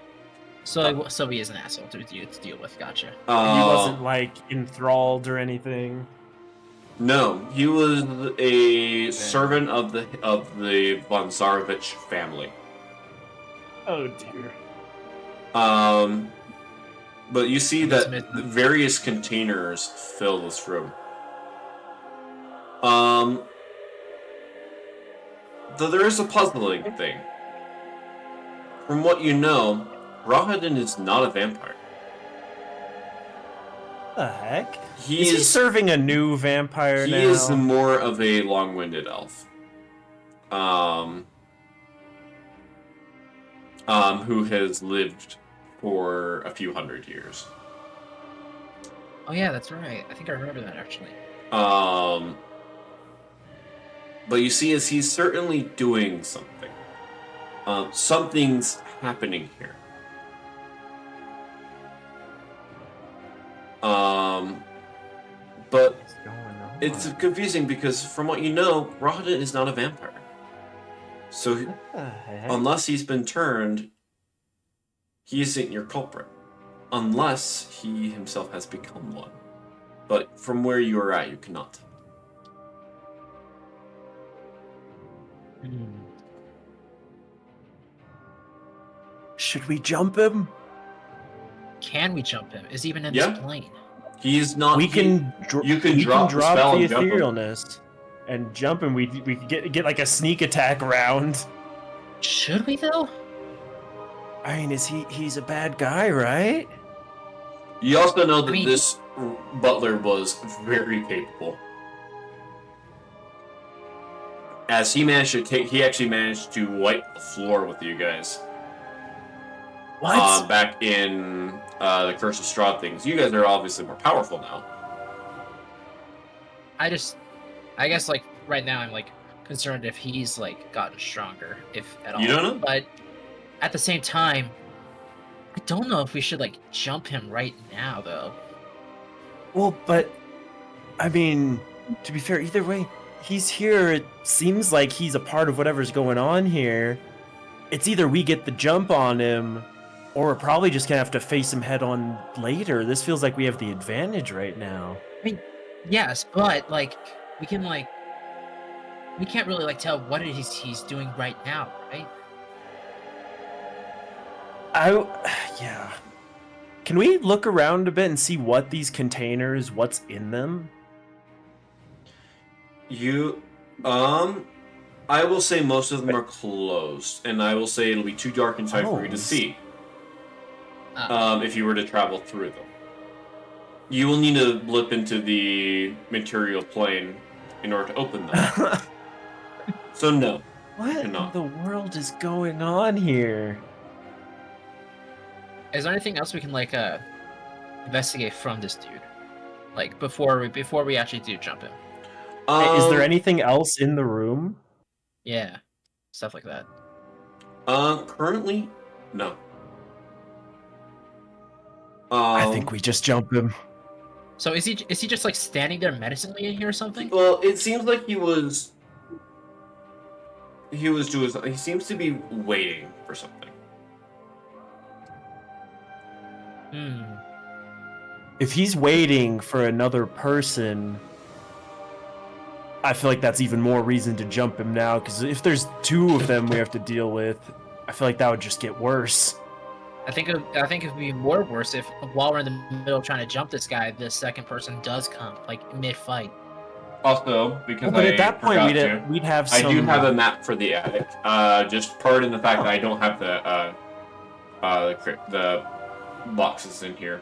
So he is an asshole to deal with. Gotcha. And he wasn't like enthralled or anything. No, he was a servant of the von Zarovich family. Oh dear. But you see that various containers fill this room. Though there is a puzzling thing. From what you know, Rahadin is not a vampire. The heck? Is He he serving a new vampire He now? is more of a long-winded elf. Who has lived for a few hundred years. Oh yeah, that's right. I think I remember that actually. But you see, as he's certainly doing something. Something's happening here. But What's going on? it's confusing because from what you know, Rahadin is not a vampire. So What the heck? unless he's been turned, he isn't your culprit. Unless he himself has become one. But from where you are at, you cannot. Should we jump him? Can we jump him? Is he even in Yeah. this plane? He's not. You can drop the spell the and jump him. etherealness and jump him. We could get like a sneak attack round. Should we though? I mean, he's a bad guy, right? You also know that I mean- this butler was very capable. As he actually managed to wipe the floor with you guys. What? Back in the Curse of Strahd things. You guys are obviously more powerful now. I guess like right now I'm like concerned if he's like gotten stronger, if at all. You don't know? But at the same time, I don't know if we should like jump him right now though. Well, but I mean, to be fair, either way, he's here. It seems like he's a part of whatever's going on here. It's either we get the jump on him, or we're probably just gonna have to face him head on later. This feels like we have the advantage right now. Yes, but like we can't really like tell what he's doing right now, right? Yeah. Can we look around a bit and see what these containers, what's in them? You, I will say most of them are closed, and I will say it'll be too dark inside for you to see. If you were to travel through them. You will need to blip into the material plane in order to open them. So no. What in cannot. the world is going on here? Is there anything else we can like investigate from this dude? Like before we actually do jump him. Is there anything else in the room? Yeah. Stuff like that. Currently, no. I think we just jump him. So is he just like standing there menacingly in here or something? Well, it seems like he seems to be waiting for something. If he's waiting for another person, I feel like that's even more reason to jump him now, because if there's two of them we have to deal with, I feel like that would just get worse. I think it'd be more worse if while we're in the middle of trying to jump this guy, the second person does come like mid-fight. Also, because But at that point, forgot we'd have I some... do have a map for the attic. Just pardon the fact that I don't have the boxes in here.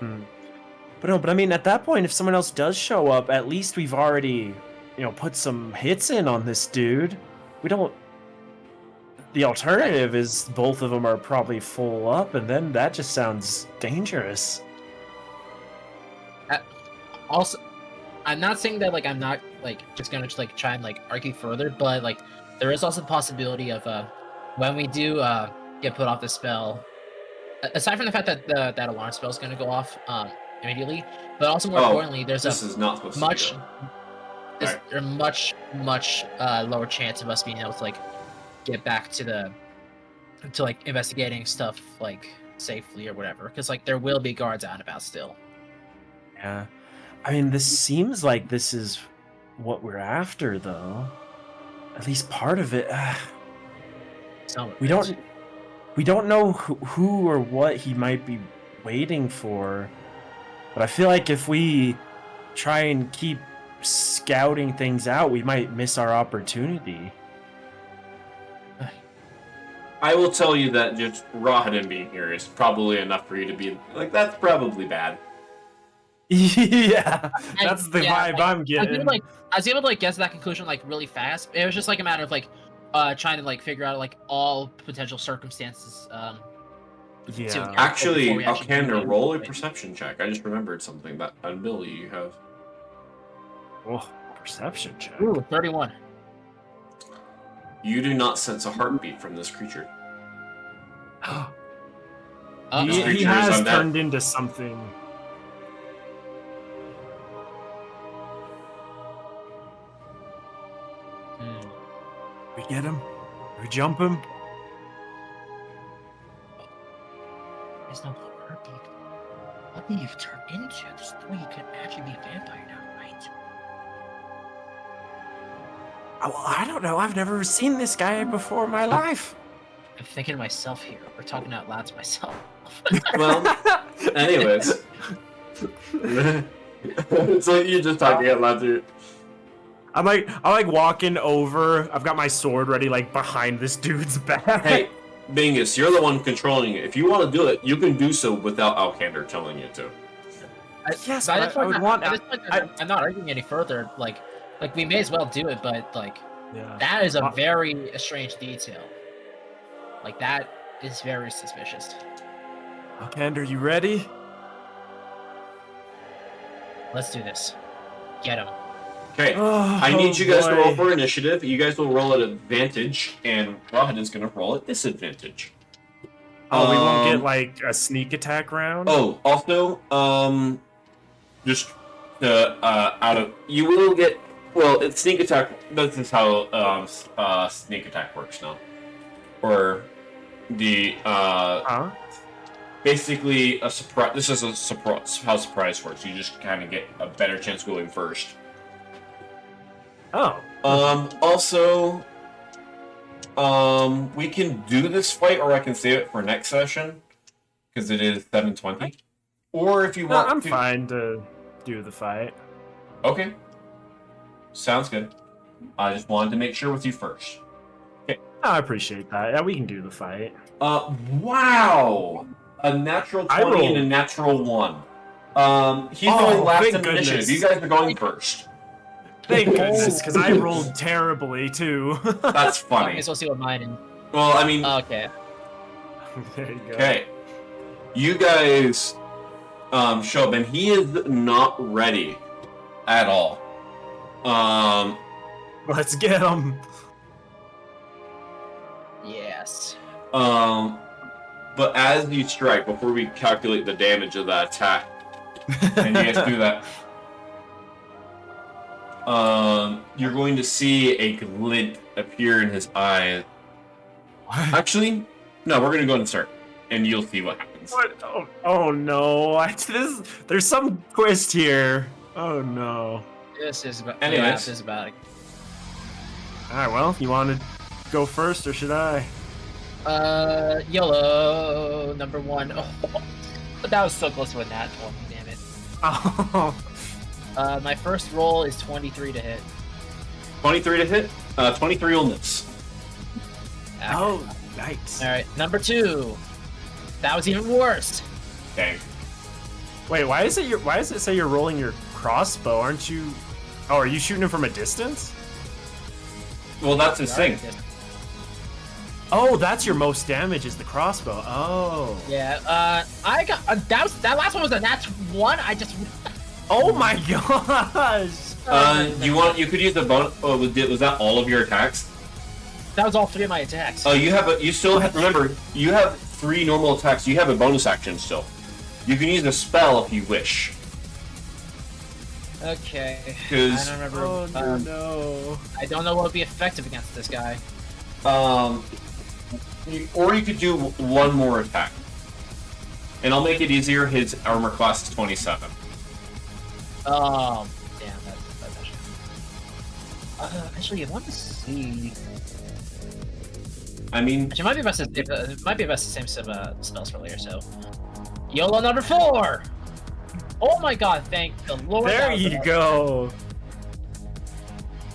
But no, but I mean, at that point, if someone else does show up, at least we've already, put some hits in on this dude. We don't... The alternative is both of them are probably full up, and then that just sounds dangerous. Also, I'm not saying that I'm not just gonna try and argue further, but there is also the possibility of when we do get put off the spell, aside from the fact that that alarm spell is gonna go off immediately, but also more importantly, there's is not supposed much to a much lower chance of us being able to get back to investigating stuff safely or whatever, because there will be guards out and about still. Yeah. I mean, this seems like this is what we're after, though. At least part of it. We don't know who or what he might be waiting for. But I feel like if we try and keep scouting things out, we might miss our opportunity. I will tell you that just Rahadin being here is probably enough for you to be that's probably bad. Yeah, that's the vibe I'm getting. I was able to guess that conclusion really fast. It was just a matter of trying to figure out all potential circumstances. Yeah. Actually, Alcander, roll a perception check. I just remembered something that ability you have. Oh, perception check. Ooh, 31. You do not sense a heartbeat from this creature. He has turned into something. We get him? We jump him? There's no heartbeat. What do you turn into? There's no way you can actually be a vampire now, right? Well, I don't know. I've never seen this guy before in my life. I'm thinking to myself here, or talking out loud to myself. Well, anyways. It's you're just talking out loud to I'm walking over. I've got my sword ready, behind this dude's back. Hey, Bingus, you're the one controlling it. If you want to do it, you can do so without Alcander telling you to. Yes, I would want. I'm not arguing any further. We may as well do it, but yeah. that is a very strange detail. That is very suspicious. Alcander, you ready? Let's do this. Get him. Okay, I need you guys to roll for initiative. You guys will roll at advantage, and Rahadin's going to roll at disadvantage. Oh, we won't get a sneak attack round? Oh, also, just you will get. Well, it's sneak attack. This is how sneak attack works now, or the basically a surprise. This is how surprise works. You just kind of get a better chance going first. Oh. Also, we can do this fight, or I can save it for next session, because it is 7:20. Or if you want, I'm fine to do the fight. Okay. Sounds good. I just wanted to make sure with you first. Okay. I appreciate that. Yeah, we can do the fight. Wow! A natural 20 and a natural 1. He's going last in initiative. You guys are going first. Thank goodness, because I rolled terribly, too. That's funny. Okay, so we'll see what mine and... Well, I mean... Okay. There you go. Okay. You guys show up, and he is not ready at all. Let's get him. Yes. But as you strike, before we calculate the damage of that attack, and you guys do that, you're going to see a glint appear in his eye. Actually, no, we're going to go and start, and you'll see what happens. What? Oh no! There's some twist here. Oh no. This is about. Anyways. Yeah, this is about it. All right. Well, you want to go first, or should I? YOLO number 1. Oh, but that was so close to a nat 20. Damn it. Oh. My first roll is 23 to hit. 23 to hit. 23 will miss. Oh, nice. All right, number 2. That was even worse. Dang. Wait, why does it say you're rolling your crossbow? Aren't you? Oh, are you shooting him from a distance? Well, that's his thing. Oh, that's your most damage is the crossbow. Oh. Yeah. I got that last one was a nat 1. I just. Oh my gosh. You could use the bonus. Oh, was that all of your attacks? That was all 3 of my attacks. Oh, you still have. Remember, you have 3 normal attacks. You have a bonus action still. You can use a spell if you wish. Okay. I Because don't remember. Oh no. I don't know what would be effective against this guy. or you could do one more attack, and I'll make it easier. His armor class is 27. Damn, that's actually, I want to see. I mean, Actually, it might be best the same spells for later. So, YOLO number 4. Oh my God! Thank the Lord. There you go.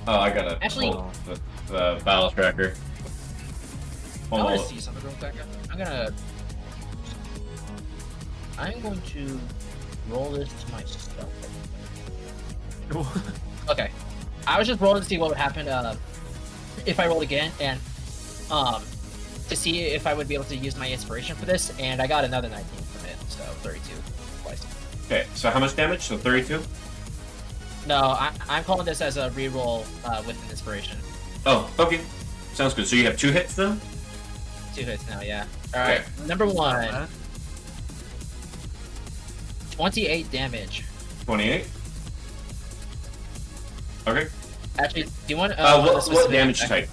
oh, I gotta Actually- pull the battle tracker. I want Hold to on. see something real quick. I'm going to roll this to myself. Okay. I was just rolling to see what would happen if I rolled again, and to see if I would be able to use my inspiration for this, and I got another 19 from it, so 32 twice. Okay, so how much damage? So 32? No, I'm calling this as a reroll with an inspiration. Oh, okay. Sounds good. So you have 2 hits then? 2 hits now, yeah. Alright, number 1. 28 damage. 28? Okay. Actually, do you want What damage type?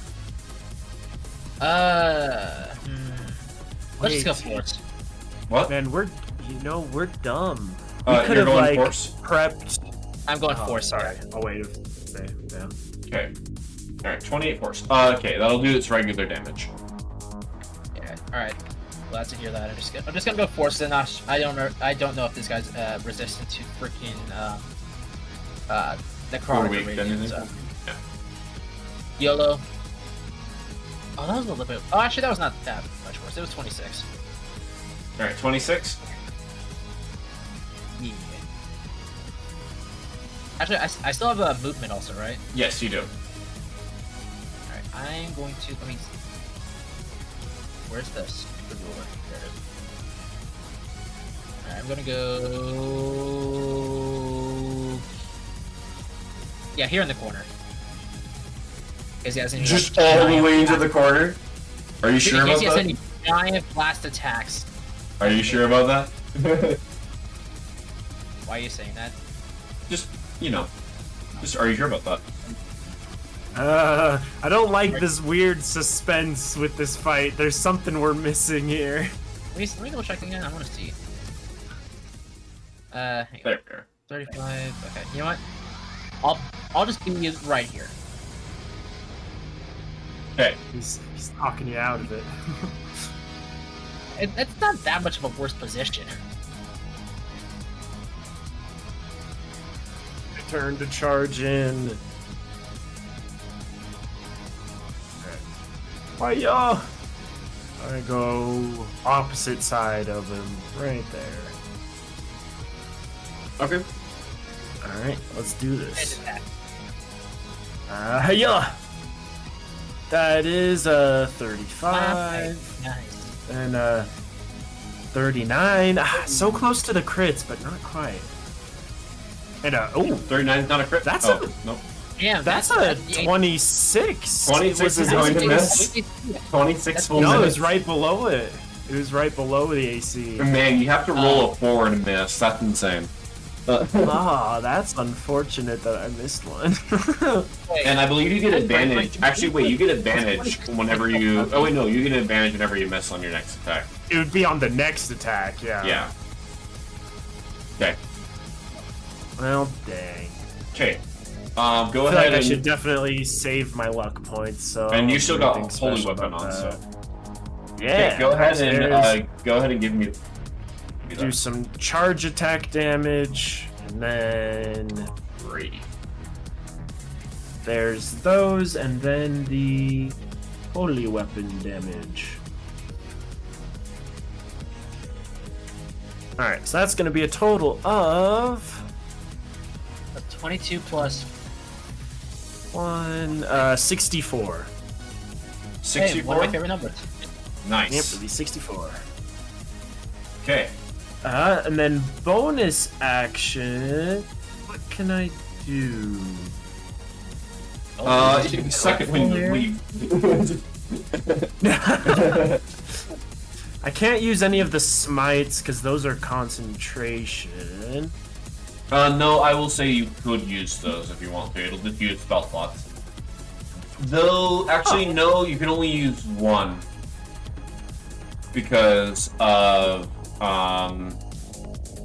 Let's just go force. What? Man, we're dumb. We could you're have going like force? prepped. I'm going force, sorry. I'll wait. Say, yeah. Okay. Alright, 28 force. Okay, that'll do its regular damage. Yeah. All right. Glad to hear that. I'm just gonna go force it. I don't know if this guy's resistant to freaking necrotic weak, radiant. anything? So. Yeah. YOLO. Oh, that was a little bit. Oh, actually, that was not that much worse. It was 26. Alright, 26. Yeah. Actually, I still have a movement also, right? Yes, you do. All right. I'm going to let me. Where's this? The ruler. There it is. Alright, I'm gonna go. Yeah, here in the corner. Because he has any. Just all the way into the corner? Are you sure about he has that? any giant blast attacks. Are you sure about that? Why are you saying that? Just, are you sure about that? I don't like this weird suspense with this fight. There's something we're missing here. Let me double check again. I want to see. Hang on. There we go. 35. Okay, you know what? I'll just be right here. Okay. He's talking you out of it. It's not that much of a worse position. Turn to charge in. Hiya! I go opposite side of him, right there. Okay. Alright, let's do this. Attack. Hiya! That is 35. Nice. And 39. So close to the crits, but not quite. And 39 is not a crit? That's nope. Damn, that's a 26. 26 is going to miss. 26 will No, it miss. was right below it. It was right below the AC. Man, you have to roll a 4 and miss. That's insane. Ah, that's unfortunate that I missed one. And I believe you get advantage. Actually, wait, you get advantage whenever you. Oh, wait, no, you get an advantage whenever you miss on your next attack. It would be on the next attack, yeah. Yeah. Okay. Well, dang. Okay. Go I feel ahead like I and. should definitely save my luck points. So And you still got nothing Holy special Weapon about on, so. that. Okay, Yeah. go ahead and there's- give me. do some charge attack damage, and then 3. There's those, and then the holy weapon damage. Alright, so that's going to be a total of... 22 plus... 64. 64? Hey, one of my favorite numbers. Nice. Yep, it'll be 64. Okay. And then bonus action... What can I do? You can suck it when you leave. I can't use any of the smites because those are concentration. No, I will say you could use those if you want to. It'll just use spell slots. Though, actually, no, you can only use one. Because of,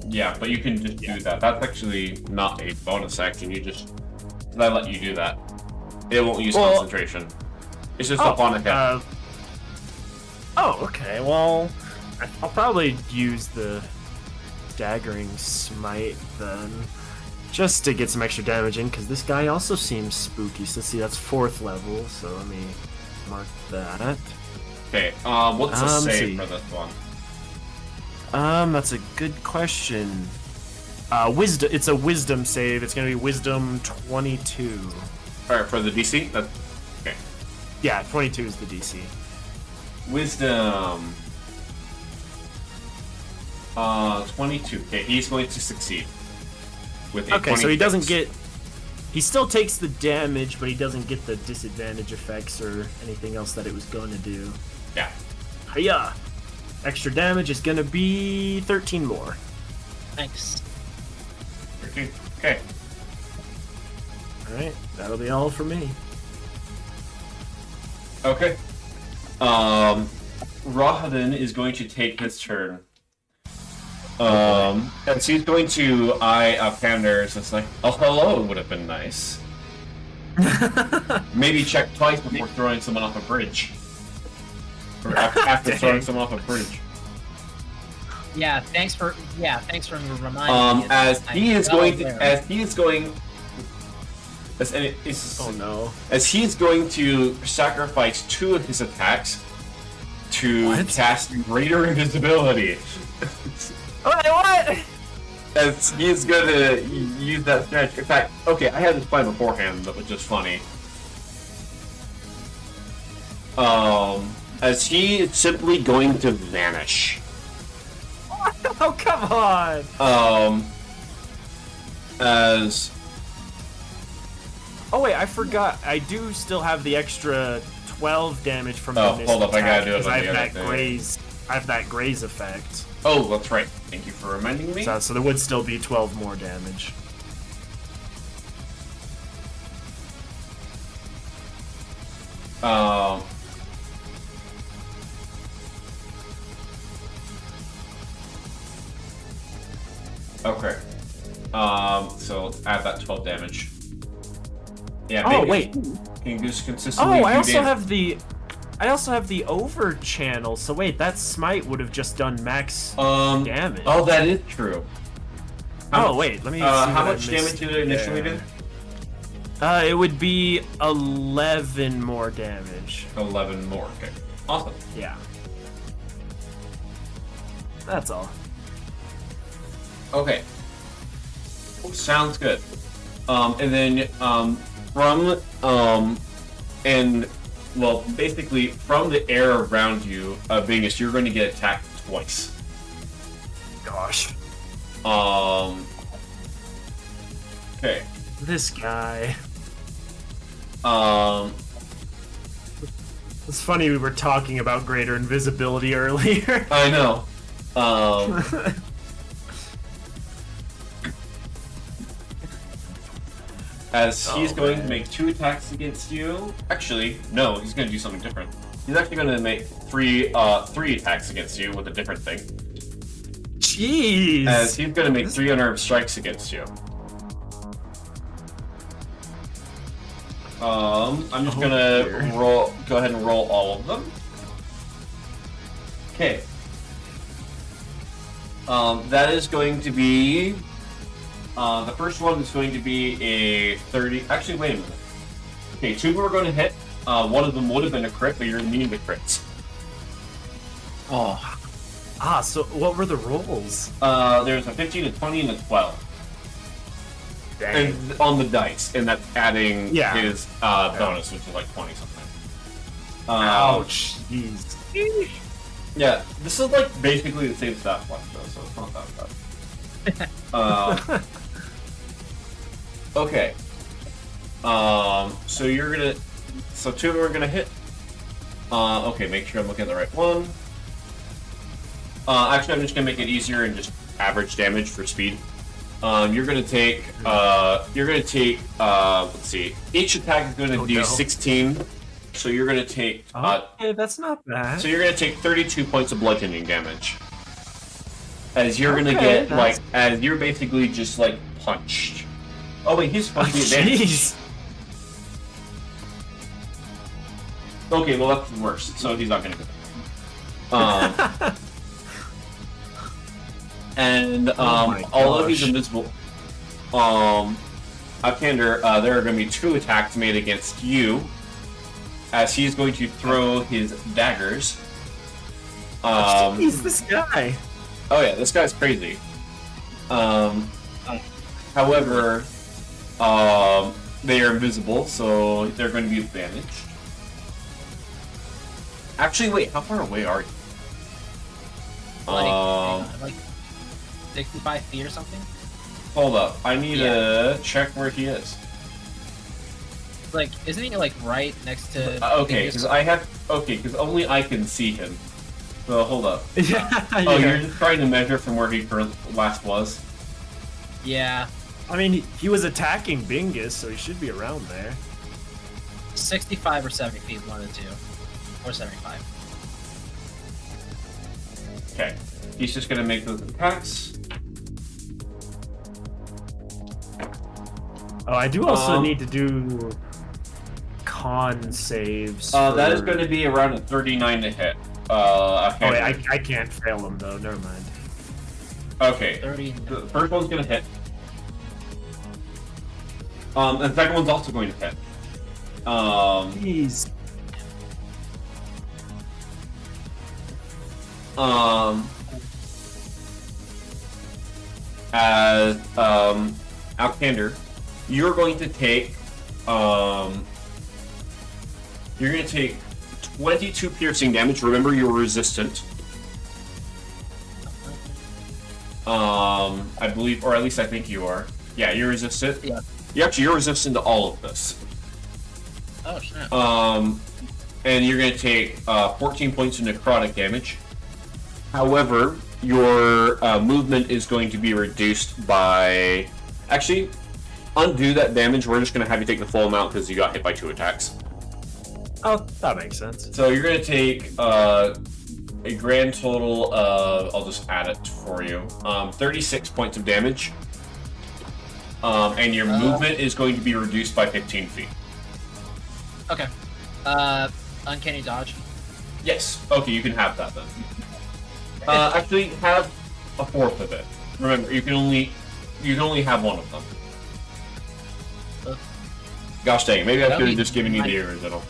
yeah, but you can just do that. That's actually not a bonus action. You just, I let you do that. It won't use concentration. It's just up on a hit. Oh, okay. Well, I'll probably use the daggering smite then, just to get some extra damage in, because this guy also seems spooky. So see, that's 4th level. So let me mark that. Okay. What's the save for this one? That's a good question. Wisdom. It's a wisdom save. It's gonna be wisdom 22. All right, for the DC. That's okay. Yeah, 22 is the DC. Wisdom. 22. Okay, he's going to succeed. With a Okay, so he 26. doesn't get. He still takes the damage, but he doesn't get the disadvantage effects or anything else that it was going to do. Yeah. Hiya! Extra damage is gonna be 13 more. Thanks. 13. Okay. Alright, that'll be all for me. Okay. Rahadin is going to take his turn. And so he's going to eye up Panders. It's like, oh, hello would have been nice. Maybe check twice before throwing someone off a bridge. Or after throwing someone off a bridge. Yeah, thanks for reminding me. As he is going to, Oh no. as he's going to sacrifice 2 of his attacks to cast greater invisibility. Wait, what? As he's gonna use that strategy. In fact, okay, I had this plan beforehand that was just funny. As he is simply going to vanish. Oh, come on! As... Oh wait, I forgot. I do still have the extra 12 damage from Oh, bonus hold up, I gotta attack, do it because on I the have other that thing. graze. I have that graze effect. Oh, that's right. Thank you for reminding me. So there would still be 12 more damage. Okay. So let's add that 12 damage. Yeah. Oh maybe wait. Can you just consistently? Oh, I do also damage? have the. I also have the over channel. So wait, that smite would have just done max damage. Oh, that is true. Oh wait, let me. See how what I much damage missed did it initially do? there. It would be 11 more damage. 11 more. Okay. Awesome. Yeah. That's all. Okay. Sounds good. And then from basically from the air around you, Bingus, you're going to get attacked twice. Gosh. Okay. This guy. It's funny we were talking about greater invisibility earlier. I know. As he's going to make 2 attacks against you. Actually, no, he's going to do something different. He's actually going to make 3 attacks against you with a different thing. Jeez. As he's going to make 3 unarmed strikes against you. I'm just gonna go ahead and roll all of them. Okay. That is going to be The first one is going to be a 30. Actually, wait a minute. Okay, 2 of them are going to hit. One of them would have been a crit, but you're immune to crits. Oh. So what were the rolls? There's a 15, a 20, and a 12. Dang. And on the dice, and that's adding his bonus, which is like 20 something. Ouch. Jeez. Yeah, this is like basically the same stat block though, so it's not that bad. Okay. So you're gonna. So 2 of them are gonna hit. Okay, make sure I'm looking at the right one. Actually, I'm just gonna make it easier and just average damage for speed. You're gonna take. Let's see. Each attack is gonna do 16. So you're gonna take. Okay, that's not bad. So you're gonna take 32 points of bludgeoning damage. As you're gonna get as you're basically just like punched. Oh wait, he's supposed to be advantage. Jeez. Okay, well that's worse. So he's not gonna get it. And all of these invisible. Alkander, there are gonna be 2 attacks made against you. As he's going to throw his daggers. He's this guy. Oh yeah, this guy's crazy. However, they are invisible, so they're going to be advantaged. Actually, wait, how far away are you? Like 65 feet or something? Hold up, I need to check where he is. Like, isn't he like right next to? Okay, because because only I can see him. So hold up. Yeah. Oh, you're just trying to measure from where he last was. Yeah. I mean, he was attacking Bingus, so he should be around there. 65 or 70 feet, one of the two, or 75. Okay, he's just gonna make those attacks. Oh, I do also need to do con saves. That is going to be around a 39 to hit. I can't fail him though. Never mind. Okay. 39. The first one's going to hit. And the second one's also going to hit. Jeez. As Alkander, you're going to take 22 piercing damage. Remember, you're resistant. I believe, or at least I think you are. Yeah, you're resistant. Yeah. You're resistant to all of this. Oh snap. And you're going to take 14 points of necrotic damage. However, your movement is going to be reduced by. Actually, undo that damage. We're just going to have you take the full amount because you got hit by 2 attacks. Oh, that makes sense. So you're going to take a grand total of, I'll just add it for you, 36 points of damage. And your movement is going to be reduced by 15 feet. Okay. Uncanny dodge. Yes. Okay, you can have that then. Actually, have a fourth of it. Remember, you can only have one of them. Gosh dang, maybe I should have just given you the original.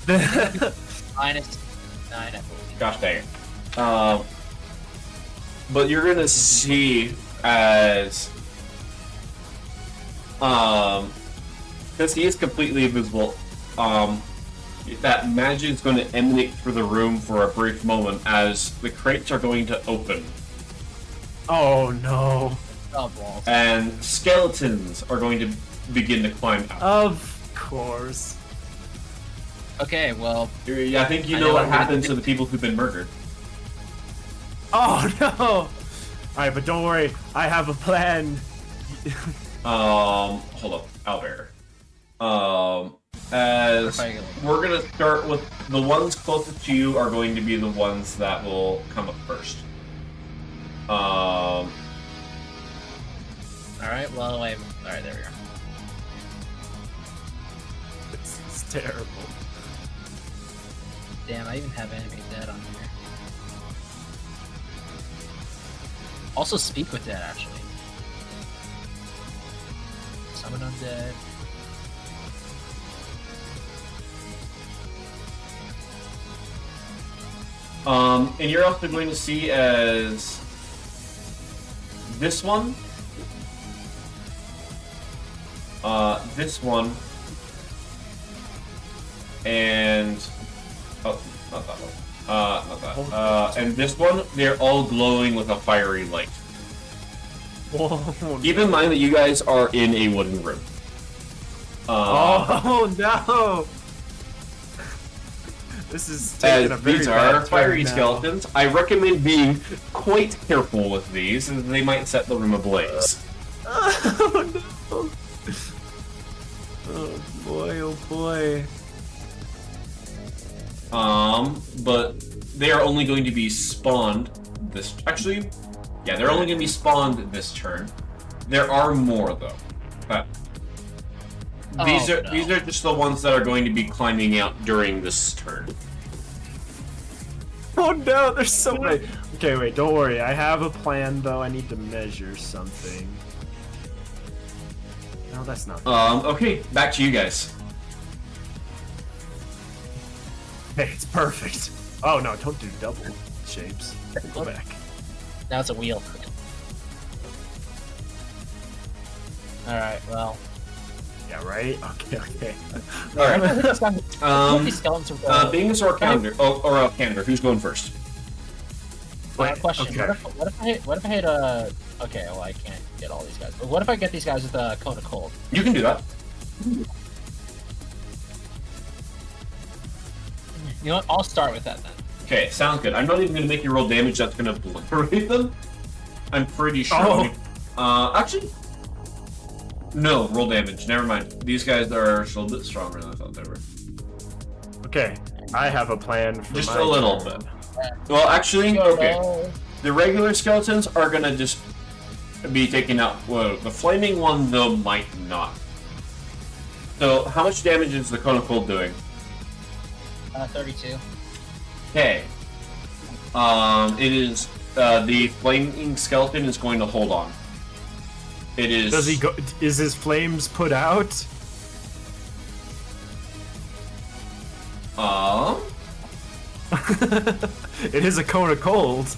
-9, I believe. Gosh dang it. But you're gonna see as because he is completely invisible, that magic is going to emanate through the room for a brief moment as the crates are going to open. Oh no. Oh, balls. And skeletons are going to begin to climb out. Of course. Okay, well. I think you know what happens to the people who've been murdered. Oh no! Alright, but don't worry, I have a plan. Hold up, Albert. As we're gonna start with the ones closest to you are going to be the ones that will come up first. Alright, well, wait. Alright, there we go. It's terrible. Damn, I even have enemy dead on here. Also, speak with dead, actually. I'm an undead. And you're also going to see as this one, this one, and not that one, not that, and this one. They're all glowing with a fiery light. Whoa. Keep in mind that you guys are in a wooden room. Oh no! This is taking a very these bad are turn fiery now. skeletons. I recommend being quite careful with these, as they might set the room ablaze. Oh no! Oh boy! Oh boy! But they are only going to be spawned this. Actually, yeah, they're only going to be spawned this turn. There are more though. But these are just the ones that are going to be climbing out during this turn. Oh no! There's so many. Okay, wait. Don't worry. I have a plan though. I need to measure something. No, that's not. Okay, back to you guys. Hey, it's perfect. Oh no! Don't do double shapes. Go back. Now it's a wheel. Alright, well. Yeah. Right. Okay. Okay. All right. These skeletons are Bingus or Calendar? Or Calendar. Who's going first? question. Okay. What if I hit a... Okay, well, I can't get all these guys. But what if I get these guys with a cone of cold? You can do that. You know what? I'll start with that then. Okay, sounds good. I'm not even going to make you roll damage that's going to obliterate them. I'm pretty sure. Oh. Actually, no, roll damage. Never mind. These guys are a little bit stronger than I thought they were. Okay. I have a plan for Just my a little turn. bit. Well, actually, okay. The regular skeletons are going to just be taken out. Well, the flaming one, though, might not. So, how much damage is the cone of cold doing? 32. Okay. It is the flaming skeleton is going to hold on. It is. Does he go? Is his flames put out? It is a cone of cold.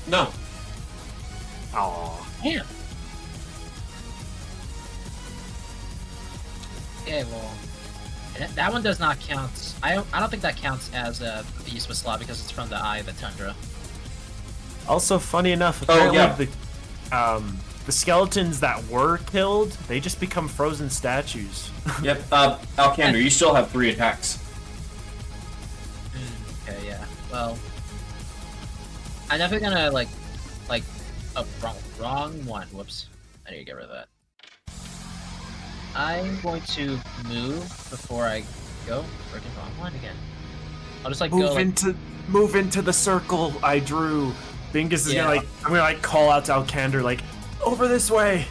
No. Aw. Damn. Okay, well, that one does not count. I don't think that counts as a useless slot because it's from the Eye of the Tundra. Also, funny enough, apparently the skeletons that were killed, they just become frozen statues. Yep. Alcander, you still have 3 attacks. Okay, yeah. Well, I'm definitely gonna wrong one. Whoops. I need to get rid of that. I'm going to move before I go. Freaking wrong one again. I'll just move into the circle I drew. Bingus is gonna I'm gonna call out to Alcander over this way.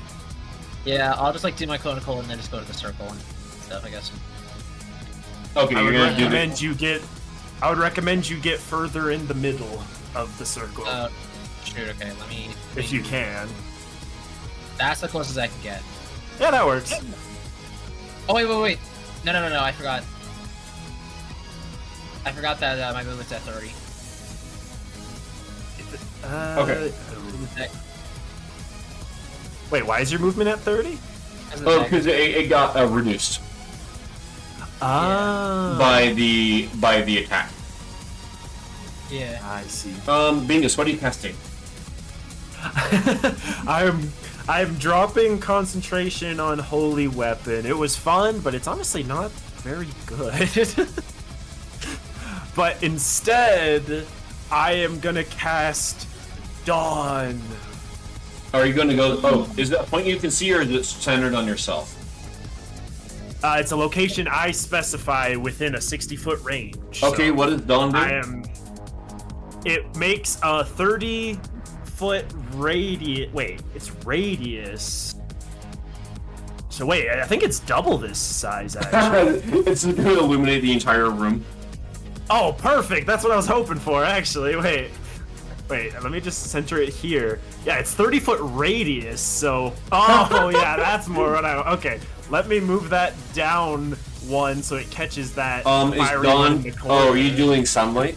Yeah, I'll just do my cone of cold and then just go to the circle and stuff, I guess. Okay, you're gonna do I would recommend you get further in the middle of the circle. Shoot, okay, let me... If you can. That's the closest I can get. Yeah, that works. Oh, wait. No, I forgot. I forgot that my movement's at 30. Okay. Wait, why is your movement at 30? Oh, because it got reduced. Ah. By the attack. Yeah. I see. Bingus, what are you casting? I'm dropping concentration on Holy Weapon. It was fun, but it's honestly not very good. But instead, I am gonna cast Dawn. Are you gonna go? Oh, is that a point you can see, or is it centered on yourself? It's a location I specify within a 60-foot range. Okay, so what does Dawn do? It makes a 30-foot radius. Wait, it's radius. So wait, I think it's double this size, actually. It's going to illuminate the entire room. Oh, perfect! That's what I was hoping for, actually. Wait, let me just center it here. Yeah, it's 30-foot radius, so... Oh, yeah, that's more what I... Okay, let me move that down one so it catches that. Is fiery dawn? one in the corner. Oh, are you doing sunlight?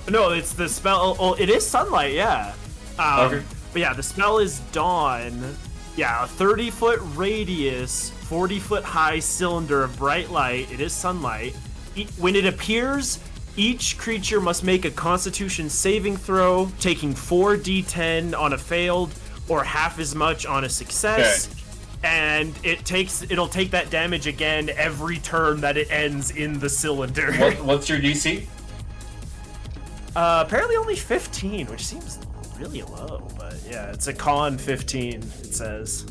No, it's the spell. Oh, it is sunlight. Yeah. Okay. But yeah, the spell is dawn. Yeah, a 30-foot radius, 40-foot high cylinder of bright light. It is sunlight. When it appears, each creature must make a Constitution saving throw, taking 4d10 on a failed, or half as much on a success. Okay. And it'll take that damage again every turn that it ends in the cylinder. What's your DC? Apparently only 15, which seems really low, but yeah, it's a con 15, it says.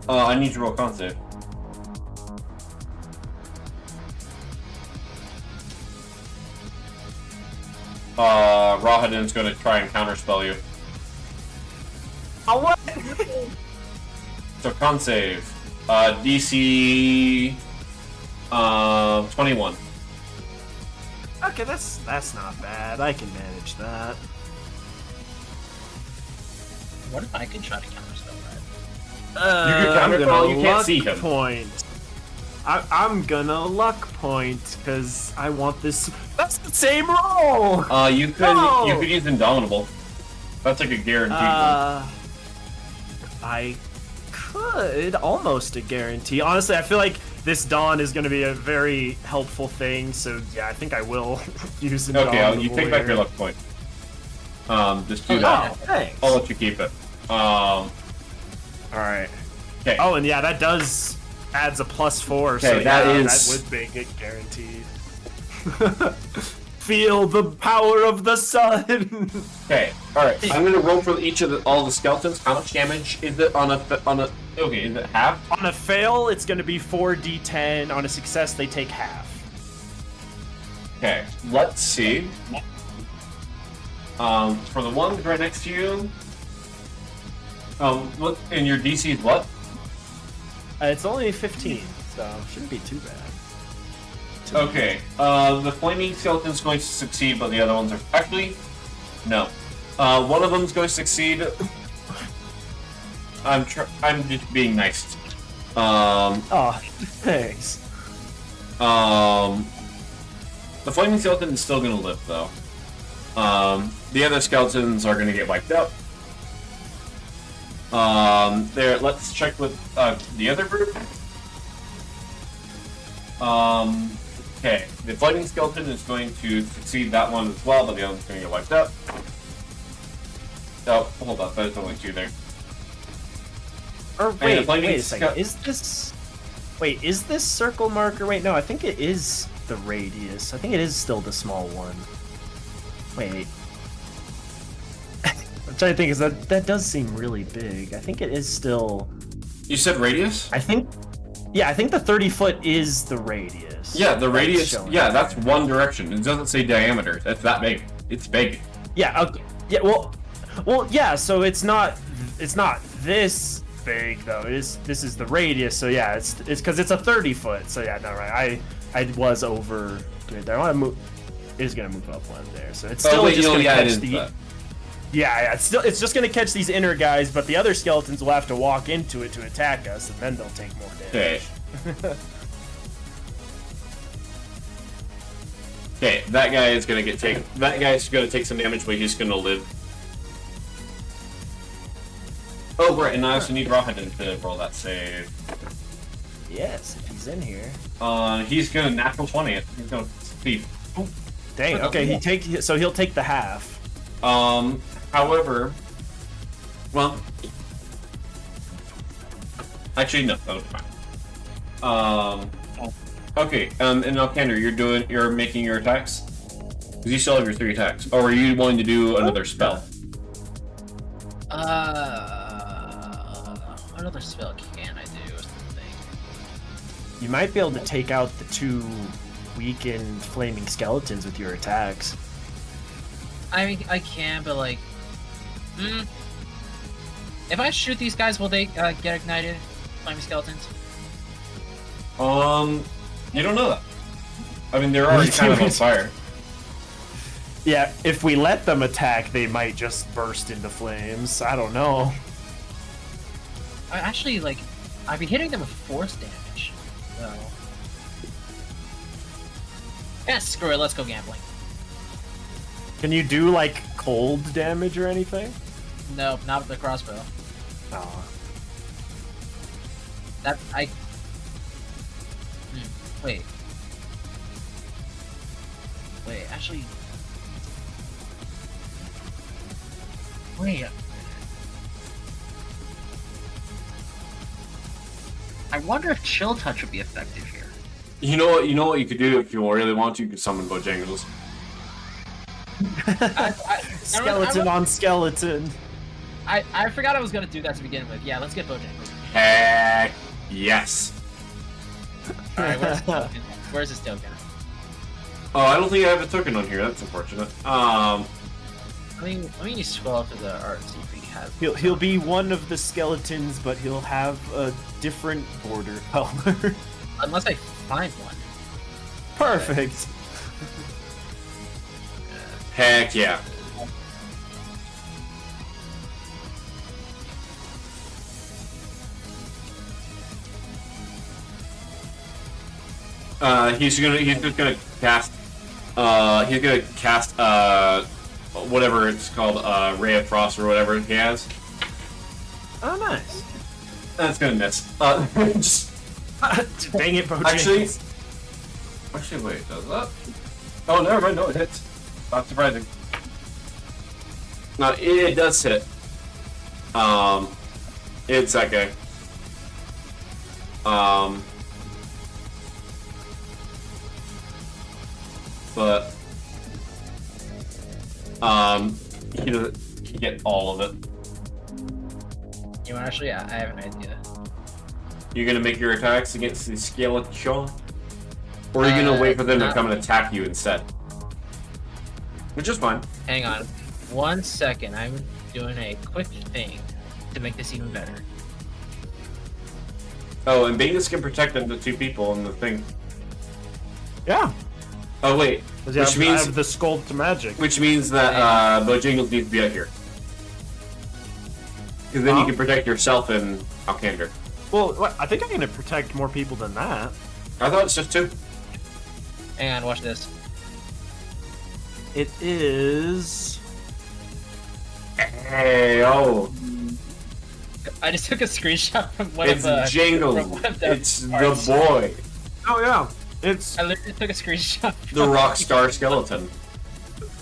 I need to roll con save. Rahadin's gonna try and counterspell you. Oh, what? So con save. DC 21. Okay, that's not bad. I can manage that. What if I could try to counterspell that? You can counterspell, you can't see him. Point. I'm gonna luck point because I want this. That's the same roll. You could use Indomitable. That's like a guaranteed one. I could almost a guarantee. Honestly, I feel like this dawn is going to be a very helpful thing. So yeah, I think I will use Indomitable. Okay, you take back your luck point. Just do that. Oh, thanks. I'll let you keep it. All right. Okay. Oh, and yeah, that does adds a +4. Okay, so that would make it guaranteed. Feel the power of the sun. Okay, all right. I'm gonna roll for each of all the skeletons. How much damage is it on a? Okay, is it half? On a fail, it's gonna be 4d10. On a success, they take half. Okay, let's see. For the one right next to you. What? And your DC is what? It's only 15, so shouldn't be too bad. Okay, the flaming skeleton's going to succeed, but the other ones are actually no. One of them's going to succeed. I'm just being nice. Oh, thanks. The flaming skeleton is still going to live, though. The other skeletons are going to get wiped out. There. Let's check with the other group. Okay, the flaming skeleton is going to succeed that one as well, but the other one's going to get wiped out. Oh, hold up, there's only two there. Or wait a second. Is this circle marker? Wait, no, I think it is the radius. I think it is still the small one. Wait. I'm trying to think, because that does seem really big. I think it is still... You said radius? I think the 30-foot is the radius. Yeah, the radius. Yeah, that's one direction. It doesn't say diameter. That's that big. It's big. Yeah. Okay. Yeah. Well. Yeah. So it's not this big though. This is the radius. So yeah, it's because it's a 30-foot. So yeah, no, right. I was over doing there. I want to move. It is gonna move up one there. So it's still just gonna catch the. Yeah, it's just gonna catch these inner guys, but the other skeletons will have to walk into it to attack us, and then they'll take more damage. Okay. Okay, that guy is gonna That guy's gonna take some damage, but he's gonna live. Oh, right, and I also need Rahadin to roll that save. Yes, if he's in here. He's gonna natural 20 it. He's gonna succeed. Dang. Okay, he'll take the half. However, well, actually no, that was fine. Okay, and Alkander, you're making your attacks? Because you still have your 3 attacks. Or are you willing to do another spell? What other spell can I do is the thing? You might be able to take out the 2 weakened flaming skeletons with your attacks. I mean, I can, but like, if I shoot these guys, will they get ignited? Flaming skeletons? You don't know that. I mean, they're already kind of on fire. Yeah, if we let them attack, they might just burst into flames. I don't know. actually, like, I'd be hitting them with force damage. So. Yeah, screw it. Let's go gambling. Can you do like cold damage or anything? No, not with the crossbow. Oh. That I. Wait. Wait, actually. Wait. I wonder if Chill Touch would be effective here. You know what? You know what you could do if you really want to. You could summon Bojangles. Skeleton on skeleton. I forgot I was gonna do that to begin with. Yeah, let's get Bojangles. Heck yes. Alright, where's this token? Where's this token? Oh, I don't think I have a token on here. That's unfortunate. Let me scroll up to the art and see if he has. He'll be one of the skeletons, but he'll have a different border color. Unless I find one. Perfect. Heck yeah. He's just gonna cast whatever it's called, Ray of Frost or whatever he has. Oh, nice. That's gonna miss. Just dang it, Bojangles. Actually, wait, does that? Oh, never mind. No, it hits. Not surprising. No, it does hit. It's that guy. But he doesn't get all of it. You want actually? I have an idea. You're gonna make your attacks against the skeleton, or are you gonna wait for them to come and attack you instead? Which is fine. Hang on, 1 second. I'm doing a quick thing to make this even better. Oh, and Bingus can protect the two people in the thing. Yeah. Oh wait, which means I have the Sculpt magic. Which means that Bojangles needs to be out here, because then you can protect yourself and Alcander. Well, I think I'm gonna protect more people than that. I thought it's just two. Hang on, watch this. It is. Hey, oh. I just took a screenshot from one It's of the. Jingle. It's the boy. Oh yeah. It's. I literally took a screenshot. The rock star skeleton.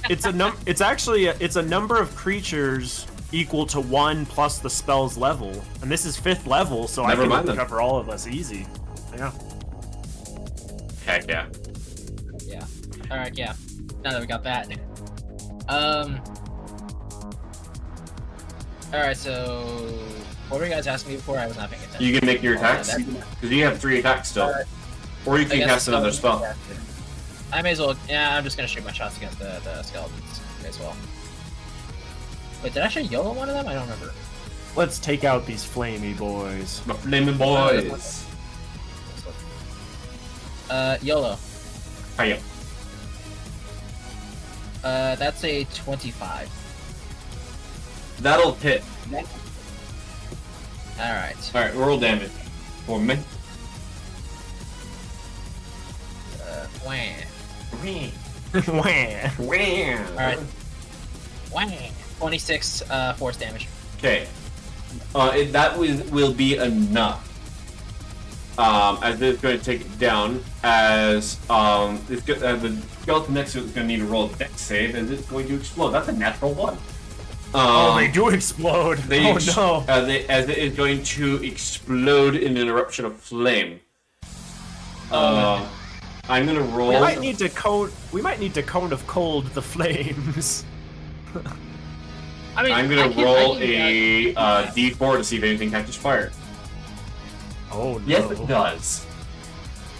It's a It's actually it's a number of creatures equal to 1 plus the spell's level, and this is 5th level, so Never I mind can then. cover all of us easy. Yeah. Heck yeah. Yeah. All right. Yeah. Now that we got that. All right. So, what were you guys asking me before? I was not paying attention. You can make your attacks because you have 3 attacks still, or you can cast another spell. I may as well. Yeah, I'm just gonna shoot my shots against the skeletons as well. Wait, did I actually YOLO one of them? I don't remember. Let's take out these flamey boys. The flaming boys. YOLO. Hiya. That's a 25. That'll hit. All right. All right, roll damage for me. Wham. Wah. Wham. All right. Wham. 26 force damage. Okay. That will be enough. As it's going to take it down, as the skeleton next to it is going to need to roll a dex save, as it's going to explode. That's a natural one. They do explode. No. As it is going to explode in an eruption of flame. I'm gonna roll. We might need to cone of cold the flames. I mean, I'm gonna roll a D4 to see if anything catches fire. Oh no. Yes, it does.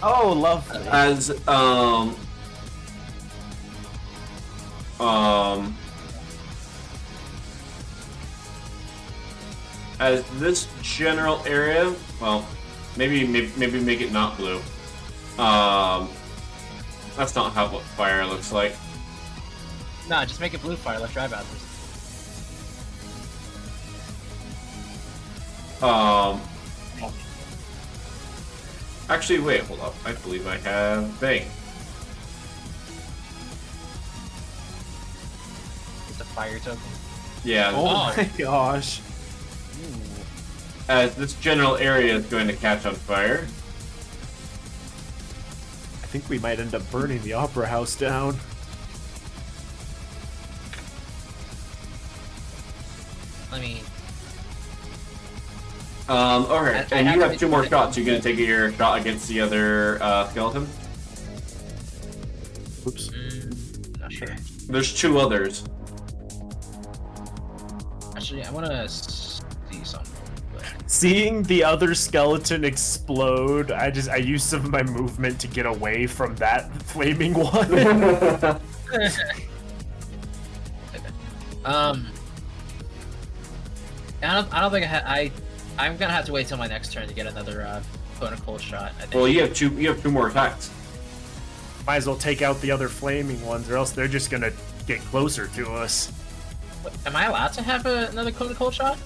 Oh, lovely. As as this general area, well, maybe make it not blue. That's not how what fire looks like. Nah, just make it blue fire. Let's drive out this. Actually, wait, hold up. I believe I have thing. It's a fire token. Yeah. Oh my gosh. As this general area is going to catch on fire. I think we might end up burning the opera house down. Let me. Okay, and you have 2 more shots. You're gonna take your shot against the other skeleton. Oops. Not sure. There's 2 others. Actually, I want to see something. But... Seeing the other skeleton explode, I used some of my movement to get away from that flaming one. I don't think I'm gonna have to wait till my next turn to get another cone of cold shot. I think. Well, you have 2 more attacks. Might as well take out the other flaming ones, or else they're just gonna get closer to us. Am I allowed to have another cone of cold shot?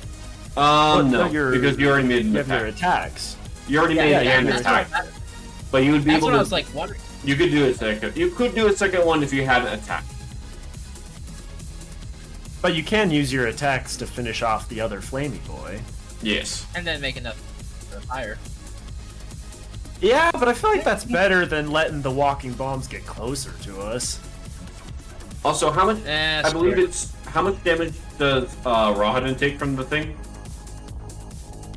No, because you already made an attack. attack. Your attacks. You already made an attack. But you would be able to. That's what I was like wondering. You could do a second. You could do a second one if you had an attack. But you can use your attacks to finish off the other flamey boy. Yes. And then make another fire. Yeah, but I feel like that's better than letting the walking bombs get closer to us. Also, how much? I believe it's how much damage does Rahadin take from the thing?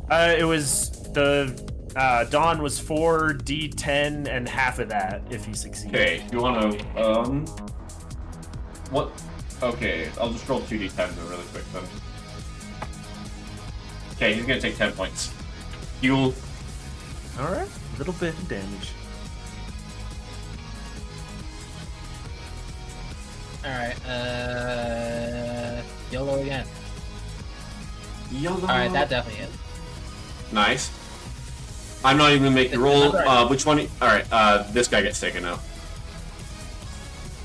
It was the Dawn was 4d10 and half of that if he succeeded. Okay, you want to what? Okay, I'll just roll 2d10 really quick then. Okay, he's gonna take 10 points. You'll. All right, a little bit of damage. All right. YOLO again. YOLO. All right, that definitely is. Nice. I'm not even gonna make the roll. Which one? All right. This guy gets taken out.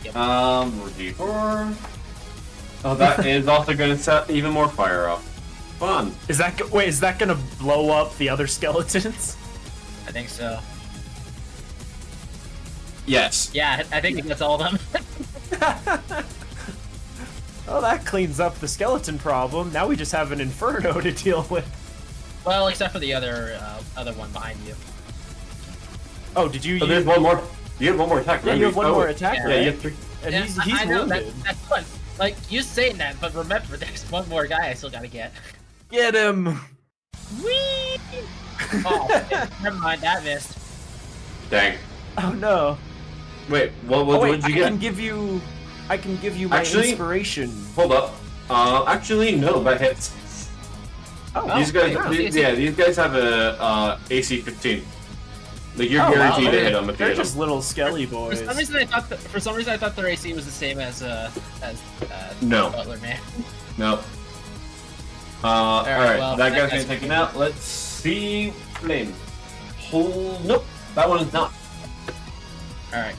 Yep. D4. Oh, that is also gonna set even more fire off. Fun. Is that wait? Is that gonna blow up the other skeletons? I think so. Yes. Yeah, I think that's all of them. Oh, that cleans up the skeleton problem. Now we just have an inferno to deal with. Well, except for the other one behind you. Oh, did you? Oh, there's one more. You have one more attack. Yeah, you have one more attack. Yeah, right? you have 3. And Yeah, he's I know, wounded. that's fun. Like, you saying that, but remember, there's one more guy I still gotta get. Get him! Whee! Oh, never mind, that missed. Dang. Oh no! Wait, what did you get? I can give you my inspiration. Hold up. Actually, no, that hits. Oh, these guys, wow. these guys have a AC 15. Like you're guaranteed to hit them if you they're hit them. just little skelly boys. For some reason, I thought their AC was the same as No. Butler Man. No. Alright, well, that guy's getting taken out. Let's see. Flame. Nope, that one is not. Alright.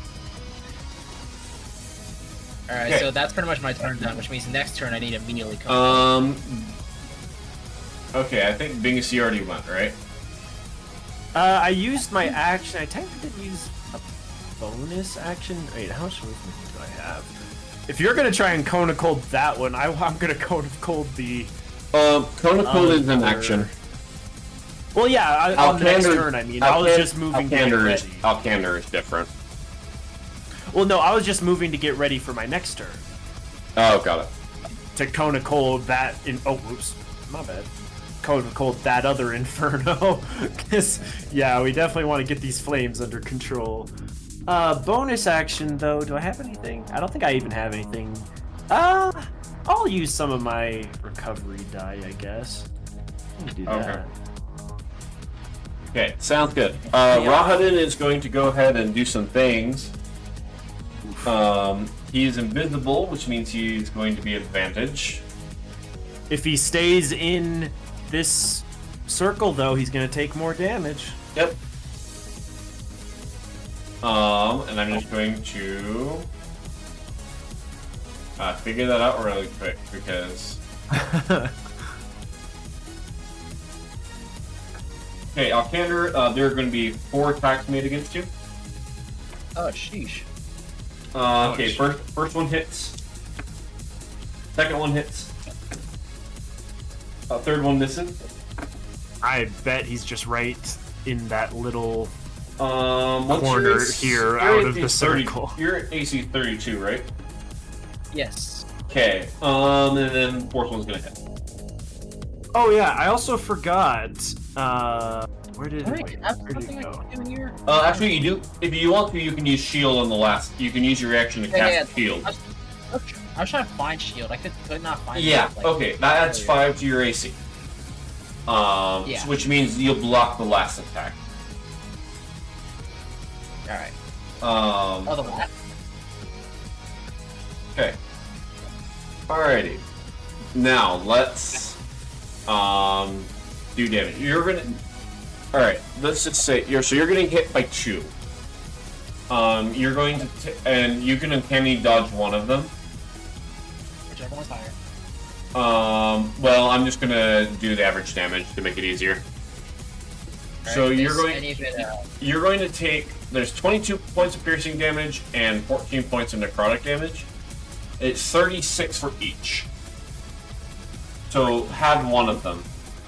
Alright, Okay. so that's pretty much my turn done, which means next turn I need to immediately come. Okay, I think Bingus already went, right? I used my action. I technically did use a bonus action. Wait, how much movement do I have? If you're gonna try and cone of cold that one, I'm gonna cone of cold the. Cone of cold is an action. Well, yeah, on the next turn. I mean, I was just moving to get ready. Alcander is different. Well, no, I was just moving to get ready for my next turn. Oh, got it. To cone of cold that in. Oh, oops, my bad. Cone of cold that other inferno. Cause yeah, we definitely want to get these flames under control. Bonus action though. Do I have anything? I don't think I even have anything. I'll use some of my recovery die, I guess. Let me do that. Okay, sounds good. Rahadin is going to go ahead and do some things. He is invisible, which means he's going to be advantage. If he stays in this circle, though, he's going to take more damage. Yep. And I'm just going to figure that out really quick because Okay, Alcander, there are going to be 4 attacks made against you. Oh, sheesh. Okay, first one hits. Second one hits. Third one misses. I bet he's just right in that little What's corner your here out of the 30, circle. Your AC is 32, right? Yes. Okay, and then fourth one's gonna hit. Oh yeah, I also forgot. Where did Wait, it go? do here? Actually, you do. If you want to, you can use shield on the last. You can use your reaction to cast shield. I was trying to find shield. I could not find Yeah. it. Like, Okay, that adds 5 to your AC. Yeah. Which means you'll block the last attack. All right. Oh, the last. Okay. Alrighty. Now let's do damage. You're gonna. All right. Let's just say you're getting hit by 2. You're going to and you can uncanny dodge one of them. Whichever one's higher. Well, I'm just gonna do the average damage to make it easier. So you're going to take. There's 22 points of piercing damage and 14 points of necrotic damage. It's 36 for each. So have one of them.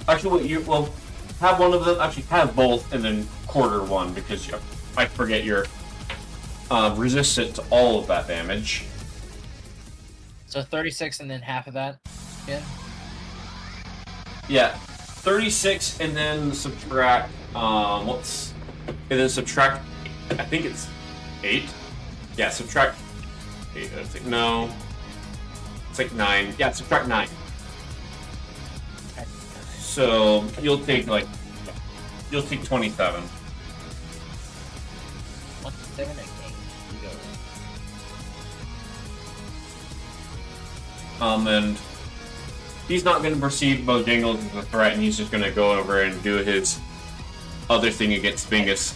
Actually, have one of them. Actually, have both, and then quarter one because I forget you're resistant to all of that damage. So 36 and then half of that. Yeah. Yeah, 36 and then subtract. And then subtract. I think it's 8. Yeah, subtract 8. I think no. It's like 9. Yeah, subtract 9. So you'll take 27. 27 again. And he's not going to perceive Bojangles as a threat, and he's just going to go over and do his other thing against Bingus.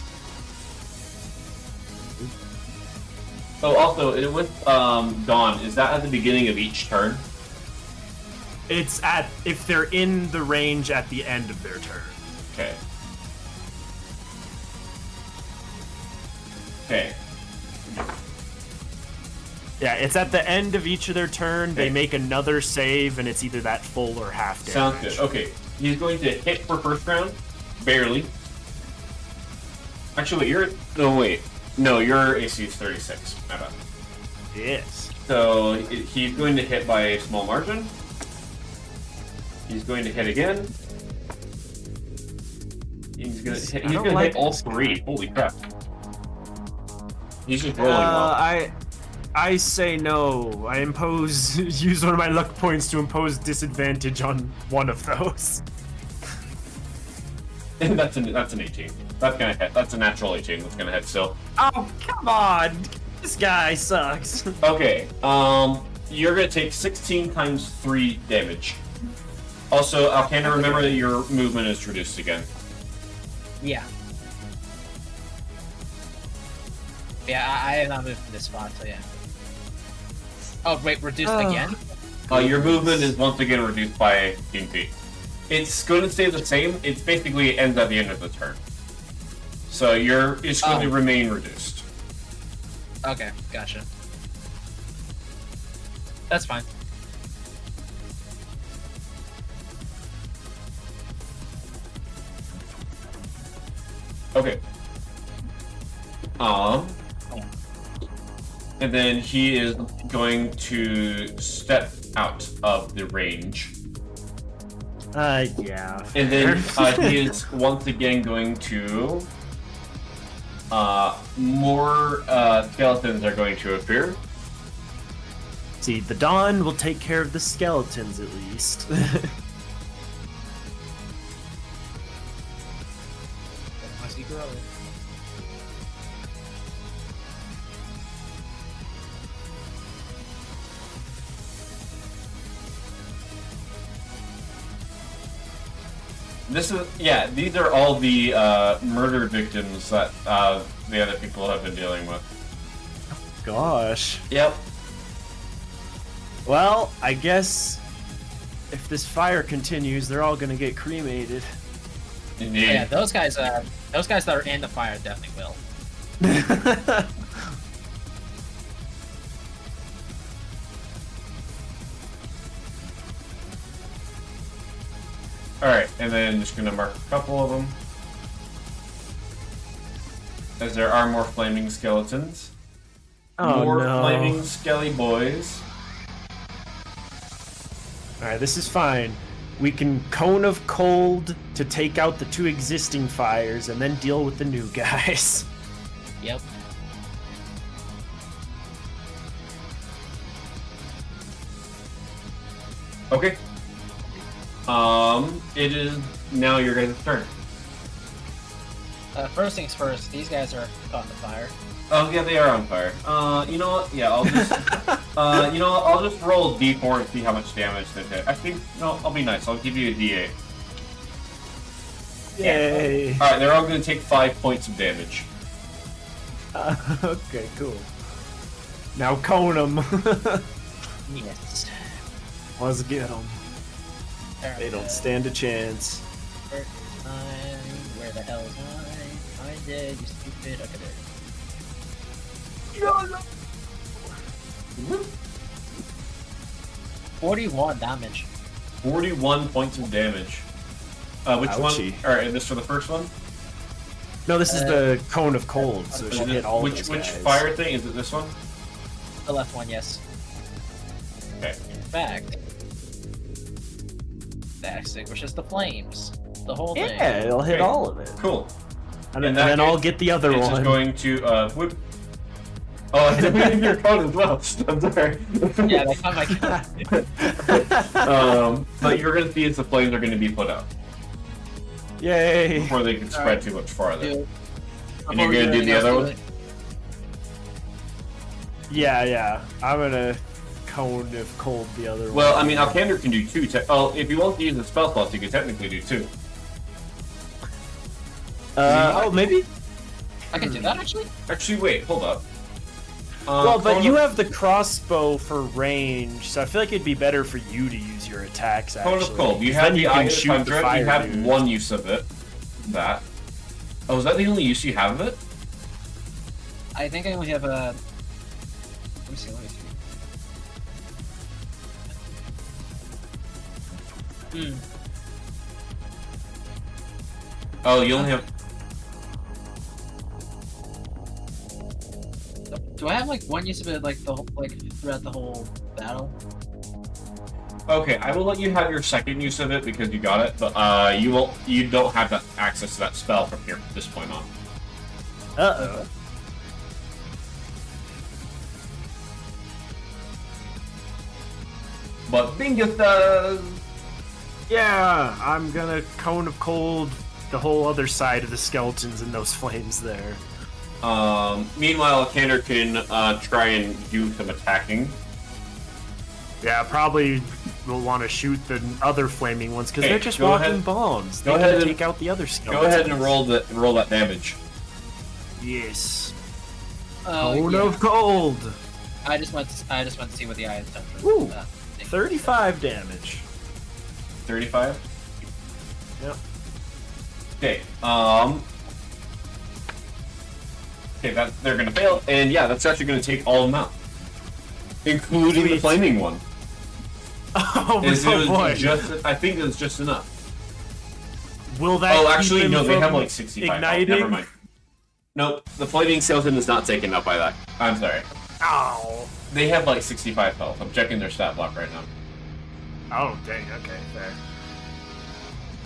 Oh, also, with Dawn, is that at the beginning of each turn? It's if they're in the range at the end of their turn. Okay. Okay. Yeah, it's at the end of each of their turn. They make another save, and it's either that full or half damage. Sounds good. Okay. He's going to hit for first round. Barely. Actually, your AC is 36. My bad. Yes. So he's going to hit by a small margin. He's going to hit again. He's going to hit all 3. Holy crap. He's just rolling well. I say no. I use one of my luck points to impose disadvantage on one of those. And that's an 18. That's gonna hit. That's a natural 18. That's gonna hit still. Oh, come on! This guy sucks. Okay. You're gonna take 16 times 3 damage. Also, Alcander, remember that your movement is reduced again. Yeah. Yeah, I have not moved from this spot, so yeah. Oh, wait, reduced again? Your movement is once again reduced by 15 feet. It's going to stay the same. It basically ends at the end of the turn. So it's going to remain reduced. Okay, gotcha. That's fine. Okay. And then he is going to step out of the range. Yeah. And then he is once again going to... more skeletons are going to appear. See, the Dawn will take care of the skeletons at least. These are all the murder victims that the other people have been dealing with. Gosh. Yep. Well, I guess if this fire continues, they're all gonna get cremated. Indeed. Yeah, those guys that are in the fire definitely will. Alright, and then just gonna mark a couple of them. As there are more flaming skeletons. Oh, more no. flaming skelly boys. Alright, this is fine. We can Cone of Cold to take out the 2 existing fires and then deal with the new guys. Yep. Okay. It is now your guys' turn. First things first, these guys are caught in the fire. Oh yeah, they are on fire. You know what? Yeah, I'll just, you know what? I'll just roll a d4 and see how much damage they did. I think, no, I'll be nice. I'll give you a d8. Yay! All right, they're all going to take 5 points of damage. Okay, cool. Now cone them. Yes. Let's get them. They don't stand a chance. Where the hell is mine? I'm dead, you stupid. Okay, there. 41 damage. 41 points of damage. Which Ouchie. one? All right, this for the first one. No, this is the Cone of Cold, so it should hit all which those guys. fire thing is it? This one? The left one, yes. Okay. In fact, that extinguishes the flames. The whole thing. Yeah, it'll hit Okay. all of it. Cool. And In then that I'll case, get the other It's one. just going to whip. Oh, I didn't your code as well. I'm sorry. Yeah, that's not my But you're gonna see as the flames are gonna be put out Yay! before they can spread Alright. too much farther. Dude. And you're gonna do the other one? Yeah. I'm gonna Cone of Cold the other one. Well, I mean, Alcander can do 2. You if you want to use the spell slots, you can technically do 2. Maybe? I can do that actually? Actually, wait, hold up. Well, but Cone you of- have the crossbow for range, so I feel like it'd be better for you to use your attacks, actually. Cone of Cold. You 'cause have then the you Eye can of shoot the Tundra. fire You have dude. one use of it. That. Oh, is that the only use you have of it? I think I only have a. Let me see. Oh, you only have. Do I have like one use of it like throughout the whole battle? Okay, I will let you have your second use of it because you got it, but you won't. You don't have that access to that spell from here this point on. Uh-oh. But Bingus does. Yeah, I'm gonna Cone of Cold the whole other side of the skeletons in those flames there. Meanwhile, Kander can try and do some attacking. Yeah, probably will want to shoot the other flaming ones because Hey, they're just go walking ahead. bombs. Go They ahead can and- take out the other skeletons. Go ahead and roll that damage. Yes. Oh, Cone yeah. of Cold. I just went to see what the eye of Tundra. Ooh. 35 damage. 35. Yep. Okay. Okay, they're gonna fail, and yeah, that's actually gonna take all of them out, including the Sweet. flaming one. Oh, Is it was boy. I think it was just enough. Will that Oh, keep actually, him no, they from have like 65 health. igniting? Never mind. Nope, the flaming skeleton is not taken up by that. I'm sorry. Ow. They have like 65 health. I'm checking their stat block right now. Oh, dang. Okay, fair.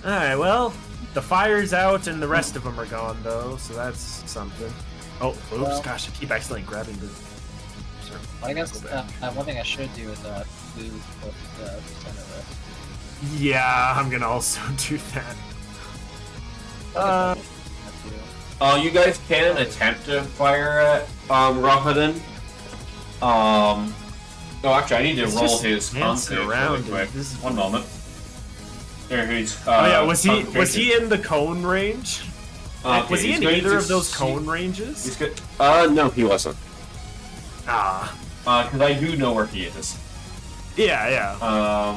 Alright, well, the fire's out and the rest of them are gone, though, so that's something. Oh, oops, Well- gosh, I keep accidentally grabbing the circle. I guess Go back. one thing I should do is move both the center of Yeah, I'm gonna also do that. You guys can attempt to fire at Raphadan. Oh, actually, I need to It's roll just his dancing concept really around quick. it. This is- One moment. There he's. Oh yeah, was he concentration. in the cone range? Okay, Was he he's in going either to of those see- cone ranges? He's good. No, he wasn't. Ah, Because I do know where he is. yeah.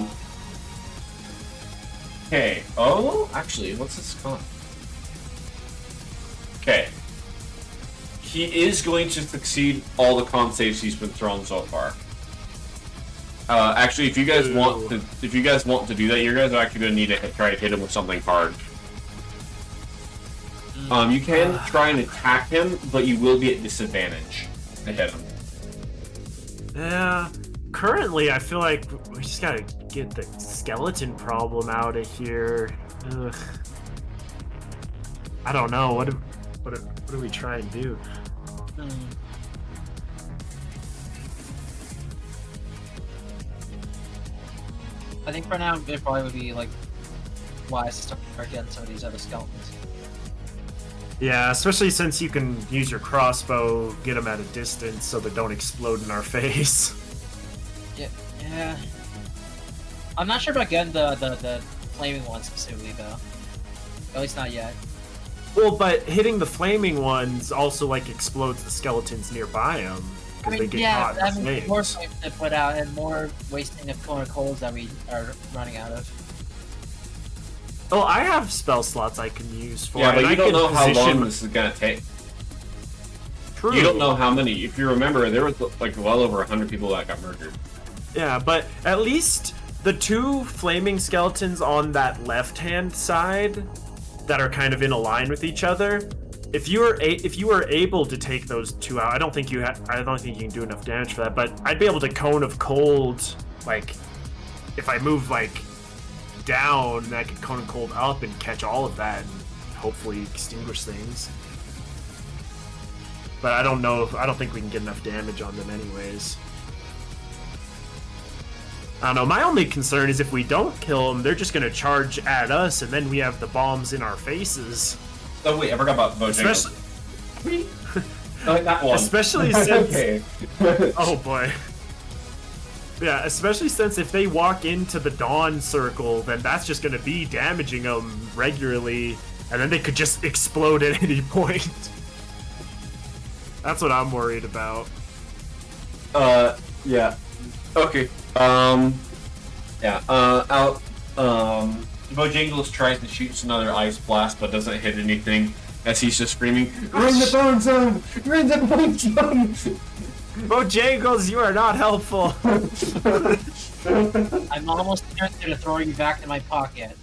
Okay. Oh, actually, what's his con? Okay. He is going to succeed all the con saves he's been thrown so far. Actually, if you guys want to do that, you guys are actually going to need to try to hit him with something hard. You can try and attack him, but you will be at disadvantage to hit him. Yeah. Currently, I feel like we just gotta get the skeleton problem out of here. Ugh. I don't know. What do we try and do? I think for now it probably would be like wise to start getting some of these other skeletons. Yeah, especially since you can use your crossbow, get them at a distance so they don't explode in our face. Yeah. I'm not sure about getting the flaming ones specifically though. At least not yet. Well, but hitting the flaming ones also like explodes the skeletons nearby them because they get caught in the flames. More flames to put out and more wasting of coals that we are running out of. Oh, I have spell slots I can use for. Yeah, but and you don't know how long this is gonna take. True. You don't know how many. If you remember, there was like well over 100 people that got murdered. Yeah, but at least the two flaming skeletons on that left-hand side that are kind of in a line with each other. If you were able to take those two out, I don't think you can do enough damage for that. But I'd be able to cone of cold, like if I move like down, I could cone of cold up and catch all of that and hopefully extinguish things. But I don't know. I don't think we can get enough damage on them anyways. I don't know. My only concern is if we don't kill them, they're just going to charge at us, and then we have the bombs in our faces. Oh wait, I forgot about Bojangles. That one. Especially since... Oh boy. Yeah, especially since if they walk into the Dawn Circle, then that's just going to be damaging them regularly, and then they could just explode at any point. That's what I'm worried about. Yeah. Okay. Bojangles tries to shoot another ice blast, but doesn't hit anything, as he's just screaming, "Ring the bone zone! Ring the bone zone!" Bojangles, you are not helpful! I'm almost tempted to throw you back in my pocket.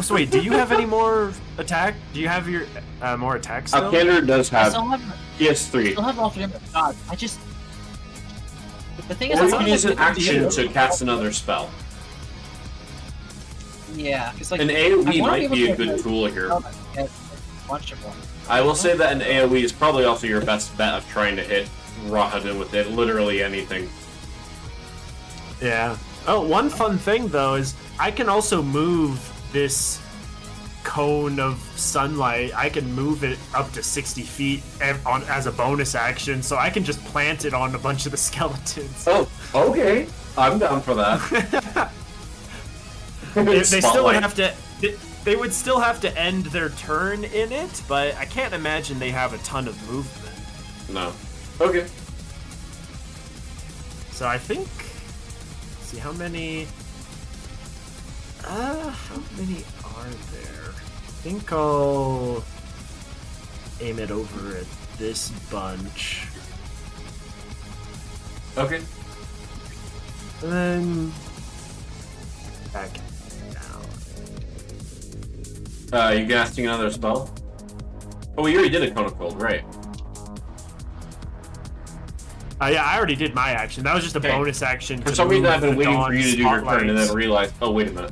So wait, do you have any more attack? Do you have your more attack still? Alcander does have. He has I 3. still have all 3 of them. God, I just... The thing is, Or you can use an action to cast another spell. Yeah, because like... An AoE might be a good tool here. I will say that an AoE is probably also your best bet of trying to hit Rahadin with it, literally anything. Yeah. Oh, one fun thing though is I can also move this cone of sunlight. I can move it up to 60 feet as a bonus action, so I can just plant it on a bunch of the skeletons. Oh, okay. I'm down for that. they still would have to. They would still have to end their turn in it, but I can't imagine they have a ton of movement. No. Okay. So I think. Let's see how many. How many are there? I think I'll aim it over at this bunch. Okay. And then back down. You casting another spell? Oh, you already did a Cone of Cold, right? Yeah, I already did my action. That was just a bonus action. For some reason, I've been waiting for you to do your turn and then realized, oh, wait a minute.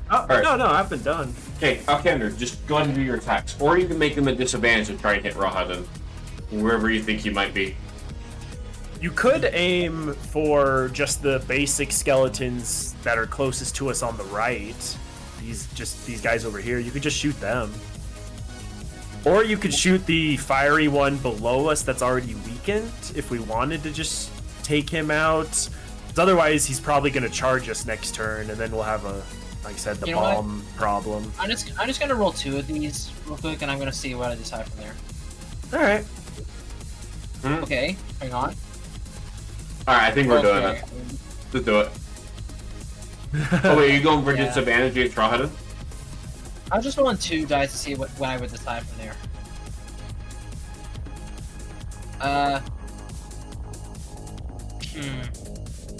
Oh, right. No, I've been done. Okay, Alcander, just go ahead and do your attacks. Or you can make them at disadvantage and try and hit Rahadin, wherever you think you might be. You could aim for just the basic skeletons that are closest to us on the right. These guys over here. You could just shoot them. Or you could shoot the fiery one below us that's already weakened if we wanted to just take him out. Otherwise, he's probably going to charge us next turn, and then we'll have like I said, the bomb problem. I'm just gonna roll 2 of these real quick, and I'm gonna see what I decide from there. All right. Okay, hang on. All right, I think we're doing it. Let's do it. Oh wait, are you going for Yeah. disadvantage against Rawhide? I'll just roll on 2 dice to see what I would decide from there.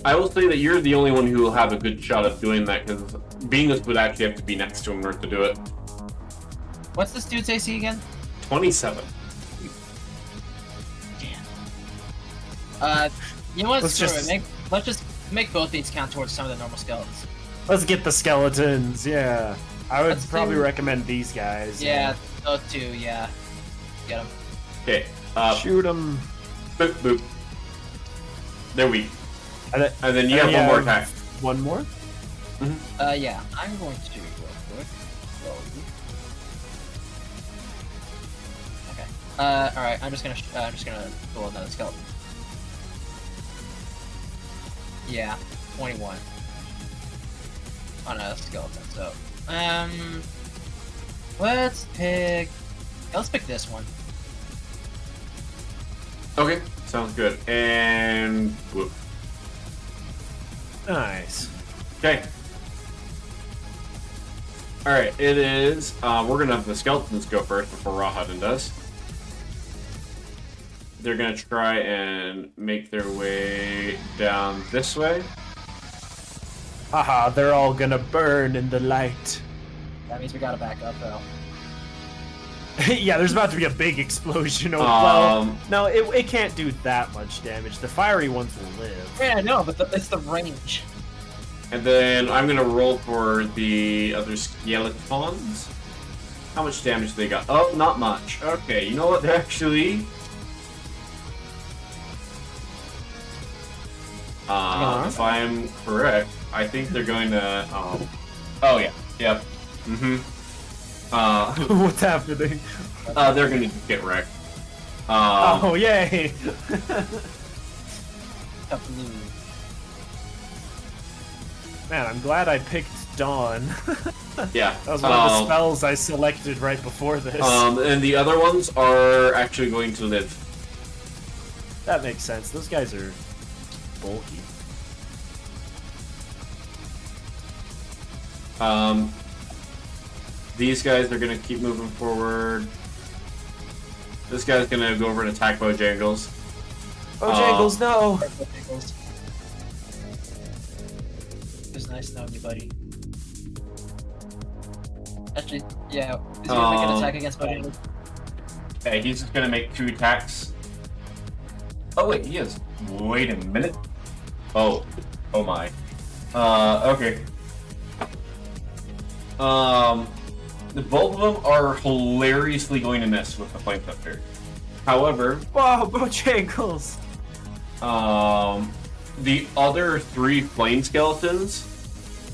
I will say that you're the only one who will have a good shot of doing that, because Venus would actually have to be next to him in order to do it. What's this dude's AC again? 27. Damn. You know what? Let's Screw just- it. Let's just make both these count towards some of the normal skeletons. Let's get the skeletons. Yeah, I would Let's probably do- recommend these guys. Yeah, those 2. Yeah, get them. Okay. Shoot them. Boop boop. They're weak. And And then you have one more attack. One more. Yeah, I'm going to do real quick. Okay. All right. I'm just gonna roll another skeleton. Yeah, 21 on a skeleton. So, let's pick this one. Okay, sounds good. And whoop. Nice. Okay. Alright, it is. We're gonna have the skeletons go first before Rawhide does. They're gonna try and make their way down this way. Haha, they're all gonna burn in the light. That means we gotta back up though. Yeah, there's about to be a big explosion. Oh, well, no, it can't do that much damage. The fiery ones will live. Yeah, I know, but it's the range. And then I'm gonna roll for the other skeletons. How much damage they got? Oh, not much. Okay, you know what? They're actually... if I'm correct, I think they're going to... oh, yeah. Yep. What's happening? They're going to get wrecked. Oh, yay! Man, I'm glad I picked Dawn. Yeah. That was one of the spells I selected right before this. And the other ones are actually going to live. That makes sense. Those guys are bulky. These guys are gonna keep moving forward. This guy's gonna go over and attack Bojangles. Bojangles, no! It's nice knowing you, buddy. Actually, yeah. Is he gonna make an attack against Bojangles? Okay, he's just gonna make 2 attacks. Oh wait, he is. Wait a minute. Oh my. Okay. Both of them are hilariously going to miss with the flamethrower. However, Wow, Bojangles! the other 3 flame skeletons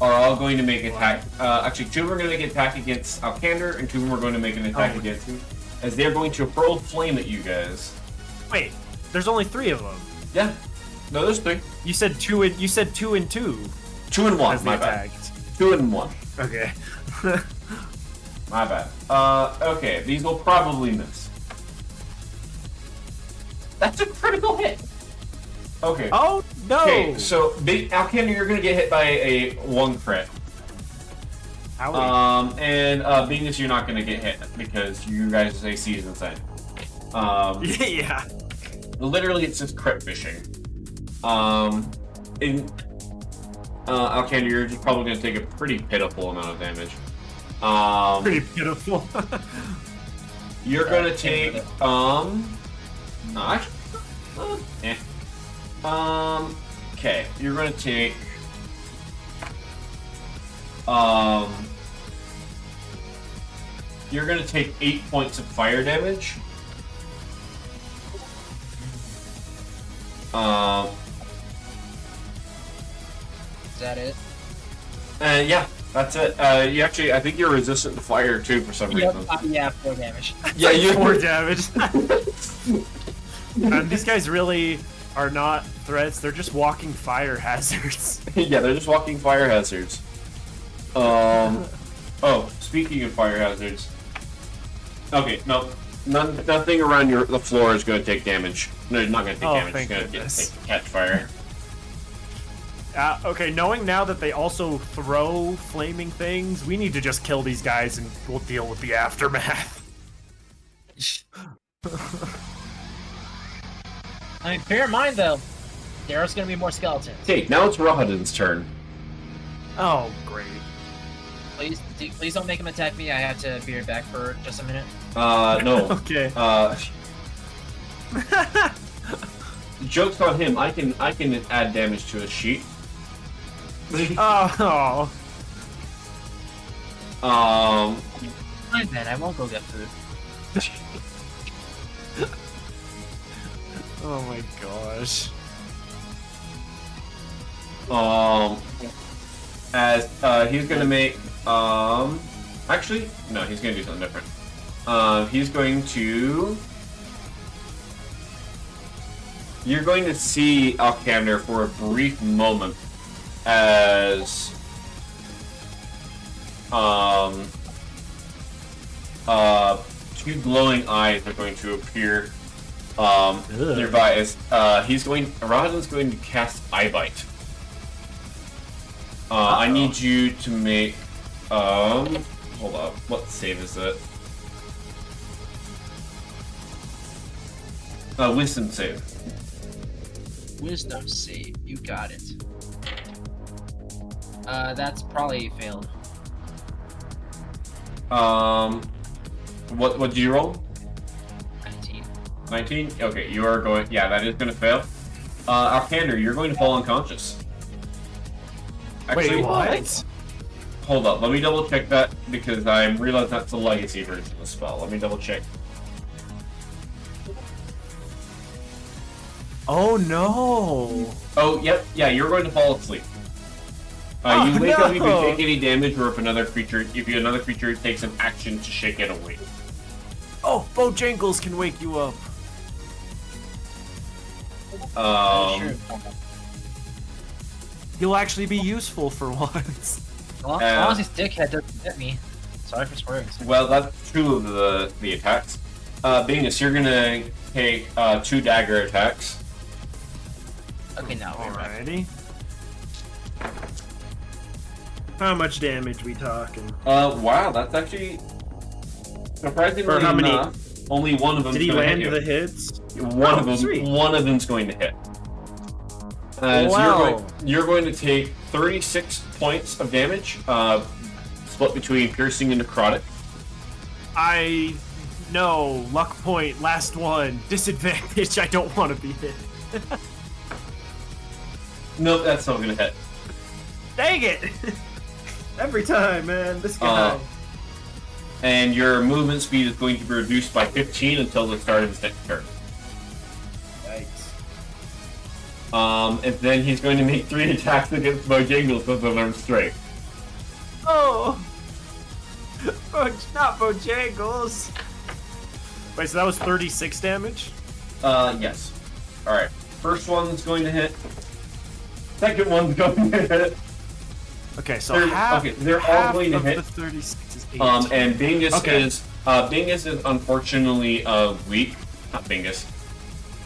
are all going to make attack. Actually, 2 of them are going to make an attack against Alkander, and 2 of them are going to make an attack against me, as they're going to hurl flame at you guys. Wait, there's only 3 of them. Yeah. No, there's 3. You said 2 and 2. 2 and 1. As My they bad. attacked. 2 and 1. Okay. My bad. Okay, these will probably miss. That's a critical hit. Okay. Oh no! Okay, so big Alkander, you're gonna get hit by a 1 crit. Owie. And Venus, you're not gonna get hit because you guys' AC is insane. Yeah. Literally, it's just crit fishing. Alkander, you're just probably gonna take a pretty pitiful amount of damage. Pretty pitiful. You're gonna take okay, you're gonna take you're gonna take 8 points of fire damage. Is that it? Yeah, that's it. You actually, I think you're resistant to fire too for some reason. Yeah, 4 damage. Yeah, you 4 damage. And these guys really are not threats. They're just walking fire hazards. Yeah, they're just walking fire hazards. Oh, speaking of fire hazards. Okay, no, nothing around the floor is going to take damage. No, it's not going to take damage. Thank It's going to goodness. catch fire. Okay, knowing now that they also throw flaming things, we need to just kill these guys and we'll deal with the aftermath. I mean, bear in mind though, there's gonna be more skeletons. Okay, now it's Rahadin's turn. Oh, great. Please don't make him attack me. I have to be right back for just a minute. No. Okay. Joke's on him. I can add damage to his sheet. Oh. Fine then, I won't go get food. Oh my gosh. As he's gonna make actually no, he's gonna do something different. He's going to. You're going to see Alkander for a brief moment as two glowing eyes are going to appear nearby. As Rahadin's going to cast Eye Bite. I need you to make hold up. What save is it? Wisdom save. Wisdom save. You got it. That's probably failed. What did you roll? 19. 19? Okay, you are going. Yeah, that is going to fail. Alkander, you're going to fall unconscious. Actually, wait, what? Hold up, let me double check that because I realized that's the legacy version of the spell. Let me double check. Oh no! Oh, yep, yeah, you're going to fall asleep. You wake up if you take any damage, or if another creature takes an action to shake it awake. Oh, Bojangles can wake you up. Sure. He'll actually be useful for once. Well, as long as this dickhead doesn't hit me. Sorry for swearing. Well, that's two of the attacks. Bingus, you're gonna take 2 dagger attacks. Okay, now we're right. Alrighty. How much damage we talking? Wow, that's actually surprisingly For how many? enough. Only one of them. Did he land the hits? One of them. Sweet. One of them's going to hit. Wow. So you're going to take 36 points of damage, split between piercing and necrotic. No, luck point, last one, disadvantage, I don't want to be hit. Nope, that's not going to hit. Dang it! Every time, man, this guy. And your movement speed is going to be reduced by 15 until the start of his next turn. Yikes. And then he's going to make 3 attacks against Bojangles with an arm straight. Oh! Not Bojangles! Wait, so that was 36 damage? Yes. Alright. First one's going to hit. Second one's going to hit. Okay, so they're all going to hit. The 36 is 18. And Bingus is unfortunately weak. Not Bingus.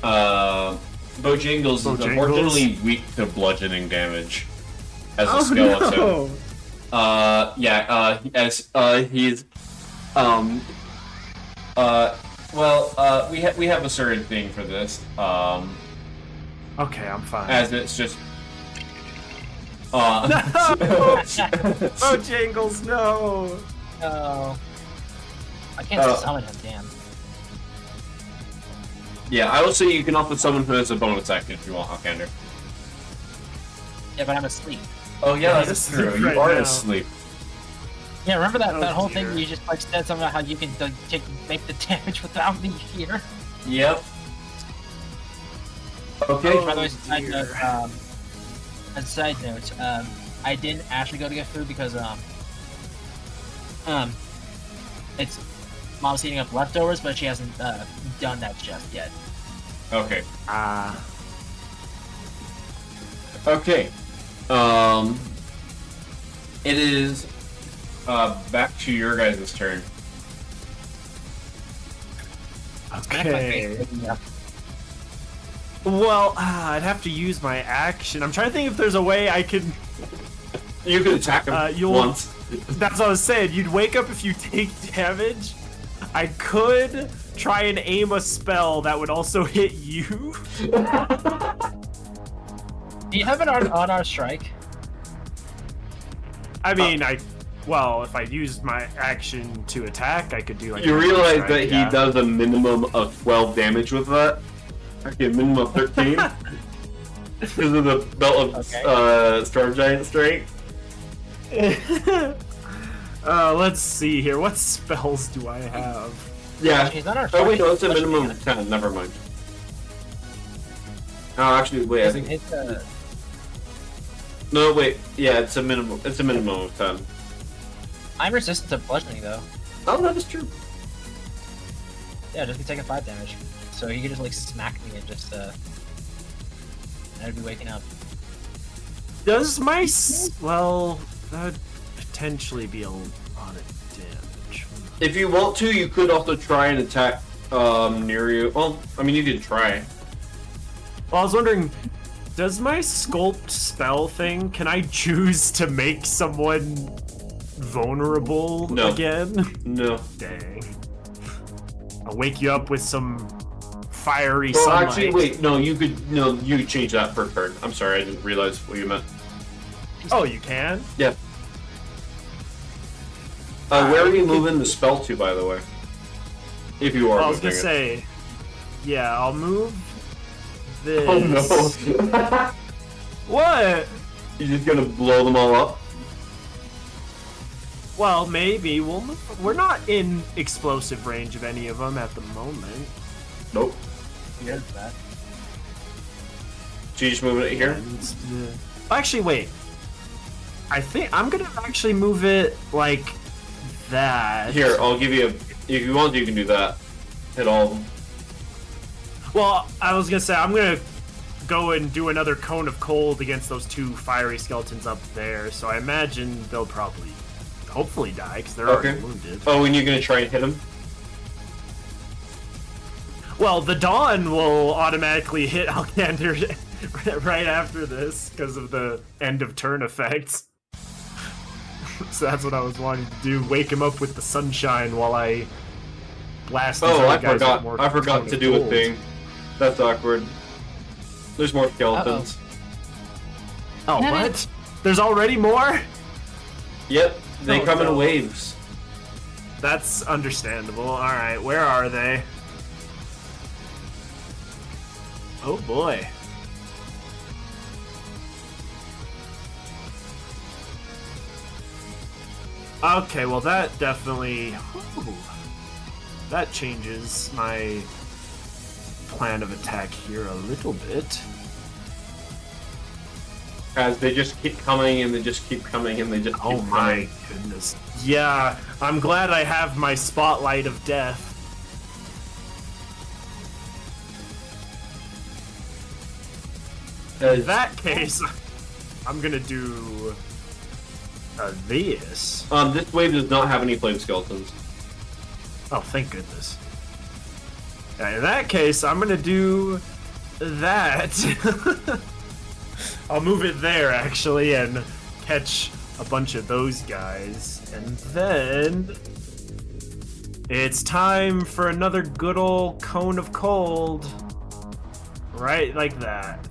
Bojangles is unfortunately weak to bludgeoning damage as a skeleton. No. He's we have a certain thing for this. Okay, I'm fine. As it's just No! Bojangles, no! No. I can't summon him, damn. Yeah, I will say you can also summon him as a bonus action if you want, Alkander. Yeah, but I'm asleep. Oh yeah, He's that's true. asleep You right are now. asleep. Yeah, remember that Oh, whole dear. thing you just said something about how you can make the damage without me here? Yep. Okay. Oh, By the way, dear. as a side note, I didn't actually go to get food because it's mom's heating up leftovers, but she hasn't done that just yet. Okay. Okay. It is back to your guys' turn. Okay. Well, I'd have to use my action. I'm trying to think if there's a way I can. You could attack him once. That's what I was saying. You'd wake up if you take damage. I could try and aim a spell that would also hit you. Do you have an on-our strike? I mean, well, if I used my action to attack, I could do like. You realize that he does a minimum of 12 damage with that? Actually, a minimum of 13. Because of the belt of Storm Giant strength. Let's see here. What spells do I have? Yeah. He's not our Oh wait, no, it's a strike. minimum of 10. Never mind. Oh, actually, wait. I think. No, wait. Yeah, it's a minimum. It's a minimum of 10. I'm resistant to bludgeoning though. Oh, that is true. Yeah, just be taking 5 damage. So he could just like smack me and just I'd be waking up. Does my well, that'd potentially be a lot of damage. If you want to, you could also try and attack near you. Well, I mean, you could try. Well, I was wondering, does my sculpt spell thing? Can I choose to make someone vulnerable again? No. Dang. I'll wake you up with some fiery well, sunlight. Actually, wait. No, you could change that per turn. I'm sorry, I didn't realize what you meant. Oh, you can? Yeah. Where are you moving the spell to, by the way? If you are. I was gonna say, yeah, I'll move this. Oh no! What? You're just gonna blow them all up? Well, maybe we're not in explosive range of any of them at the moment. Nope. Here's that. So you just moving it here? Actually, wait. I think I'm gonna actually move it like that. Here, I'll give you a. If you want, you can do that. Hit all of them. Well, I was gonna say I'm gonna go and do another cone of cold against those 2 fiery skeletons up there. So I imagine they'll probably, hopefully, die because they're already wounded. Oh, and you're gonna try and hit them? Well, the Dawn will automatically hit Alkander right after this because of the end of turn effects. So that's what I was wanting to do. Wake him up with the sunshine while I blast these other guys with more I forgot to do a cold. thing. That's awkward. There's more skeletons. Oh, what? There's already more? Yep, they come in waves. That's understandable. Alright, where are they? Oh boy. Okay, well that definitely... Ooh, that changes my plan of attack here a little bit. As they just keep coming and they just keep coming and they just keep Oh my goodness. Yeah, I'm glad I have my spotlight of death. In that case, I'm gonna do this. This wave does not have any flame skeletons. Oh, thank goodness. In that case, I'm gonna do that. I'll move it there, actually, and catch a bunch of those guys. And then... it's time for another good old cone of cold. Right like that.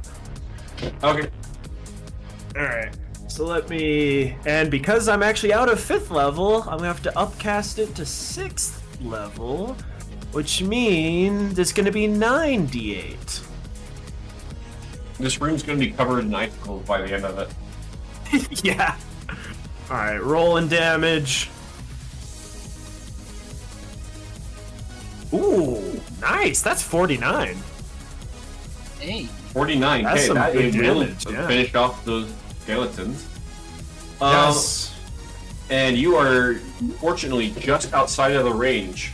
Okay. Alright. So let me... and because I'm actually out of 5th level, I'm gonna have to upcast it to 6th level, which means it's gonna be 9d8. This room's gonna be covered in icicles by the end of it. Yeah. Alright, rolling damage. Ooh, nice. That's 49. Hey. 49. That's Okay, some that good is really damage, to yeah. finish off those skeletons. Yes. And you are fortunately just outside of the range,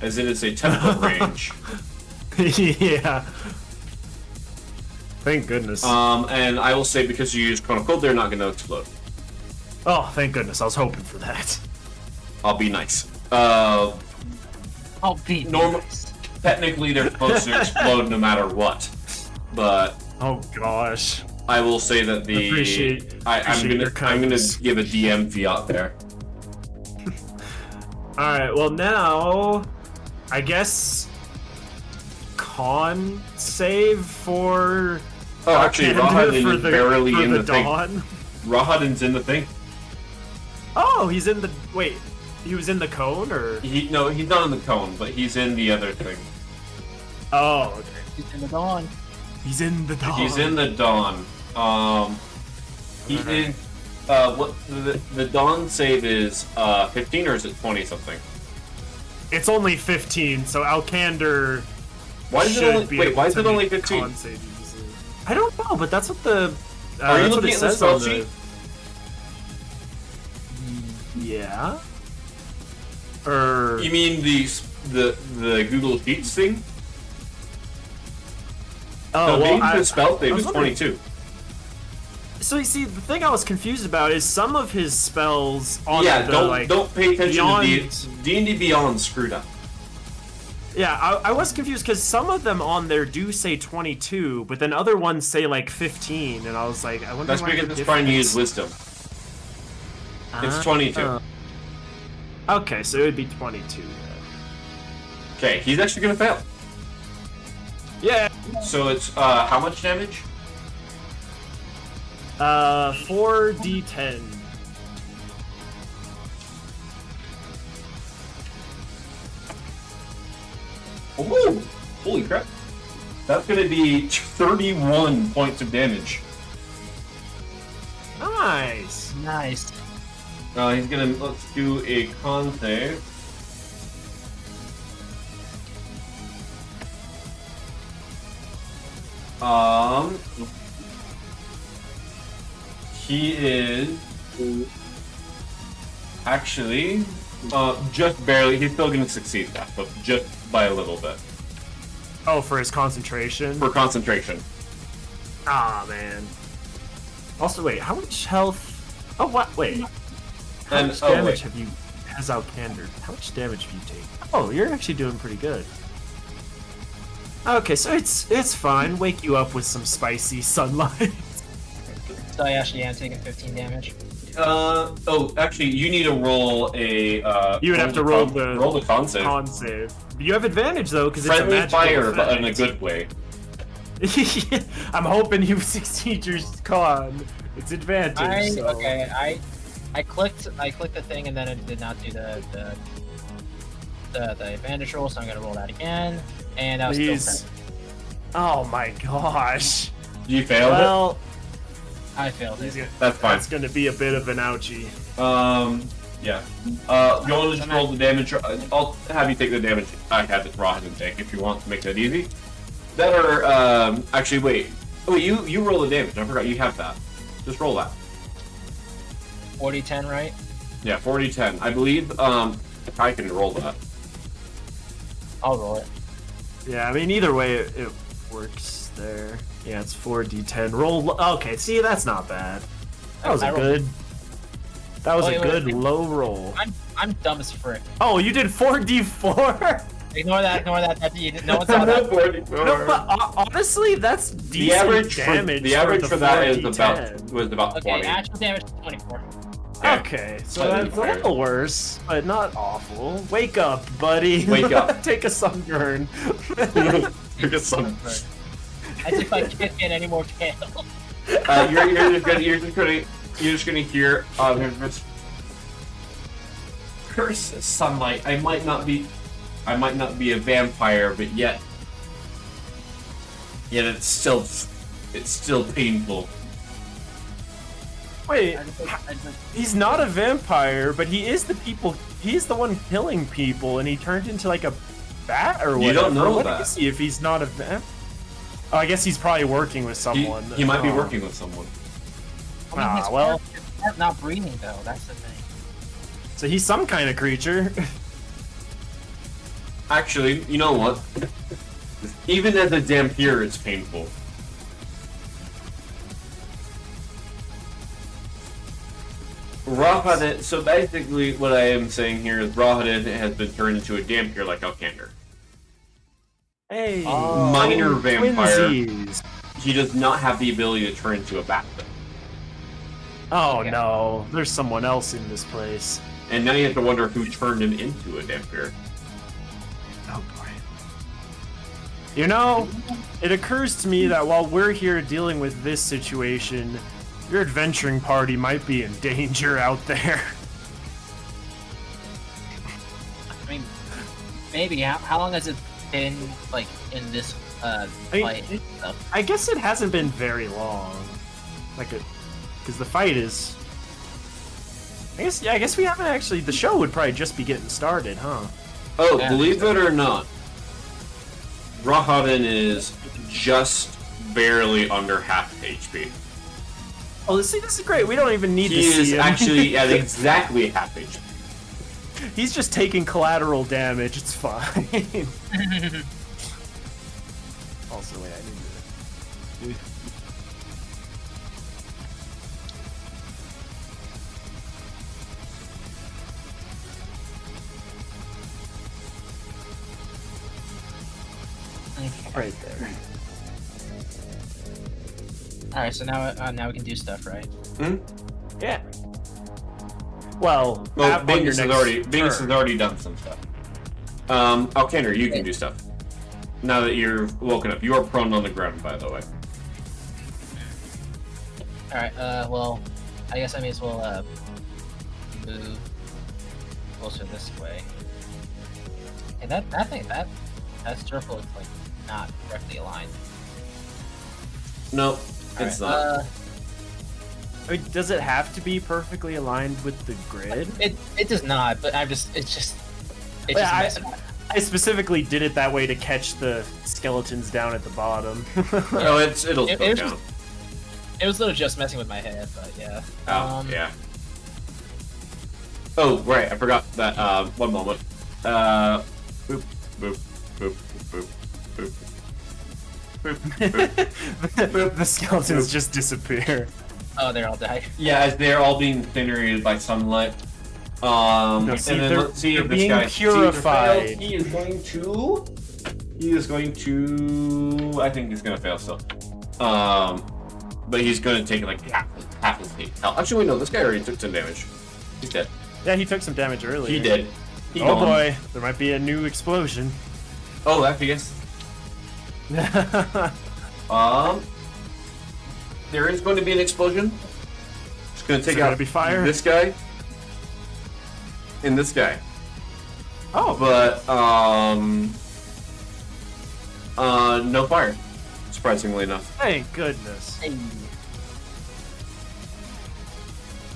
as it is a 10-foot range. Yeah. Thank goodness. And I will say because you use Cone of Cold, they're not going to explode. Oh, thank goodness. I was hoping for that. I'll be nice. I'll be Normal. nice. Technically, they're supposed to explode no matter what. but Oh gosh. I will say that I'm gonna give a DM fiat there. Alright, well now I guess con save for Actually Rahadin is barely in the thing. dawn. Rahadin's in the thing. Oh, he's in the he was in the cone or No, he's not in the cone, but he's in the other thing. Oh, okay. He's in the dawn. He's in the dawn. He's in the dawn. He is what the dawn save is 15 or is it 20 something? It's only 15, so Alcander Why is it only 15? Con save easily. I don't know, but that's what the Are you that's what looking it at the says spell on sheet? Yeah. Or You mean the Google Sheets thing? oh, No, well, maybe the spell save I was is wondering- 22. So you see, the thing I was confused about is some of his spells on Yeah, the don't pay attention beyond... to D&D Beyond screwed up. Yeah, I was confused because some of them on there do say 22, but then other ones say like 15, and I was like, I wonder That's why because the it's trying to use difference- wisdom. It's 22. Okay, so it would be 22 then. Okay, he's actually gonna fail. Yeah. So it's how much damage? 4d10. Oh, holy crap! That's gonna be 31 points of damage. Nice. Nice. He's gonna let's do a con save. He is actually just barely. He's still gonna succeed that, but just by a little bit Oh, for his concentration? for concentration. Ah, man. Also, wait, how much health... Oh, what? Wait. How And much oh, damage wait. have you... Has Alcander? How much damage have you taken? Oh, you're actually doing pretty good. Okay, so it's fine. Wake you up with some spicy sunlight. So I actually am taking 15 damage. Actually, you need to roll a. You would have to roll the con save. Con save. You have advantage though, because it's a Friendly magical fire, but in a effect. good way. I'm hoping you succeed your con. It's advantage. So. Okay, I clicked the thing and then it did not do the advantage roll, so I'm gonna roll that again. And I was still Please. friendly. Oh my gosh. You failed Well, I failed it. That's fine. That's gonna be a bit of an ouchie. Yeah. You want to just roll the damage? I'll have you take the damage I had it raw and take if you want to make that easy. That or, actually, wait. Oh, you roll the damage. I forgot you have that. Just roll that. 40-10, right? Yeah, 40-10. I believe, if I can roll that. I'll roll it. Yeah, I mean, either way, it works there. Yeah, it's 4d10. Roll. Okay, see, that's not bad. That was I a rolled- good. That was Wait, a wait, good wait. low roll. I'm dumb as frick. Oh, you did 4d4? Ignore that. No one saw that. 44. No, but honestly, that's The decent average damage. the average the for that is 4d10. about Okay, 20. actual damage is 24. Okay, so Slightly that's a fair. little worse, but not awful. Wake up, buddy. Wake up. Take a sunburn. You're just some. As if I can't get any more tail. You're just gonna hear this curse of sunlight. I might not be a vampire, but yet it's still painful. Wait, I just- he's not a vampire, but he is he's the one killing people, and he turned into like a bat or whatever. You don't know What that. is he if he's not a vampire? Oh, I guess he's probably working with He, someone. he might be Oh. working with someone. I mean, his well. heart's not breathing though. That's the thing. So he's some kind of creature. Actually, you know what? Even as a Dampier, it's painful. Rahadin, so basically what I am saying here is Rahadin has been turned into a Dampier like Alcander. Hey, Oh, Minor vampire. twinsies. he does not have the ability to turn into a bat. Oh Okay. no, there's someone else in this place. And now you have to wonder who turned him into a dampier. Oh boy. You know, it occurs to me that while we're here dealing with this situation, your adventuring party might be in danger out there. I mean, maybe. How long has it been, like, in this fight and stuff? I guess it hasn't been very long. Because the fight is... I guess we haven't actually... The show would probably just be getting started, huh? Oh, Yeah. believe it or not, Rahadin is just barely under half HP. Oh, this is great. We don't even need He to see is him. actually at exactly half HP. He's just taking collateral damage. It's fine. Also, wait, I need to... Right there. All right, so now we can do stuff, right? Yeah. Well, Well, on your Bingus next has already done some stuff. Alkander, you can do stuff. Now that you're woken up. You are prone on the ground, by the way. All right. Well, I guess I may as well move closer this way. Hey, that circle is like not directly aligned. No, it's Alright, not. I mean, does it have to be perfectly aligned with the grid? It does not, but it's just Yeah, messing. I specifically did it that way to catch the skeletons down at the bottom. Oh, it'll It go was down. It was literally just messing with my head, but yeah. Oh, yeah. Oh, right, I forgot that, one moment. Boop, boop, boop, boop, boop, boop, boop, boop. The skeletons just disappear. Oh, they're all died. Yeah, as they're all being incinerated by sunlight. No, see, and then they're- let's see they're if this being guy purified. He is going to. I think he's going to fail still. But he's going to take like half his health. Actually, wait, no, this guy already took some damage. He's dead. Yeah, he took some damage earlier. He did. He Oh gone. boy, there might be a new explosion. Oh, that yes. There is going to be an explosion. It's going to take there out gonna be fire? this guy and this guy. Oh, But no fire. Surprisingly enough. thank goodness. Hey.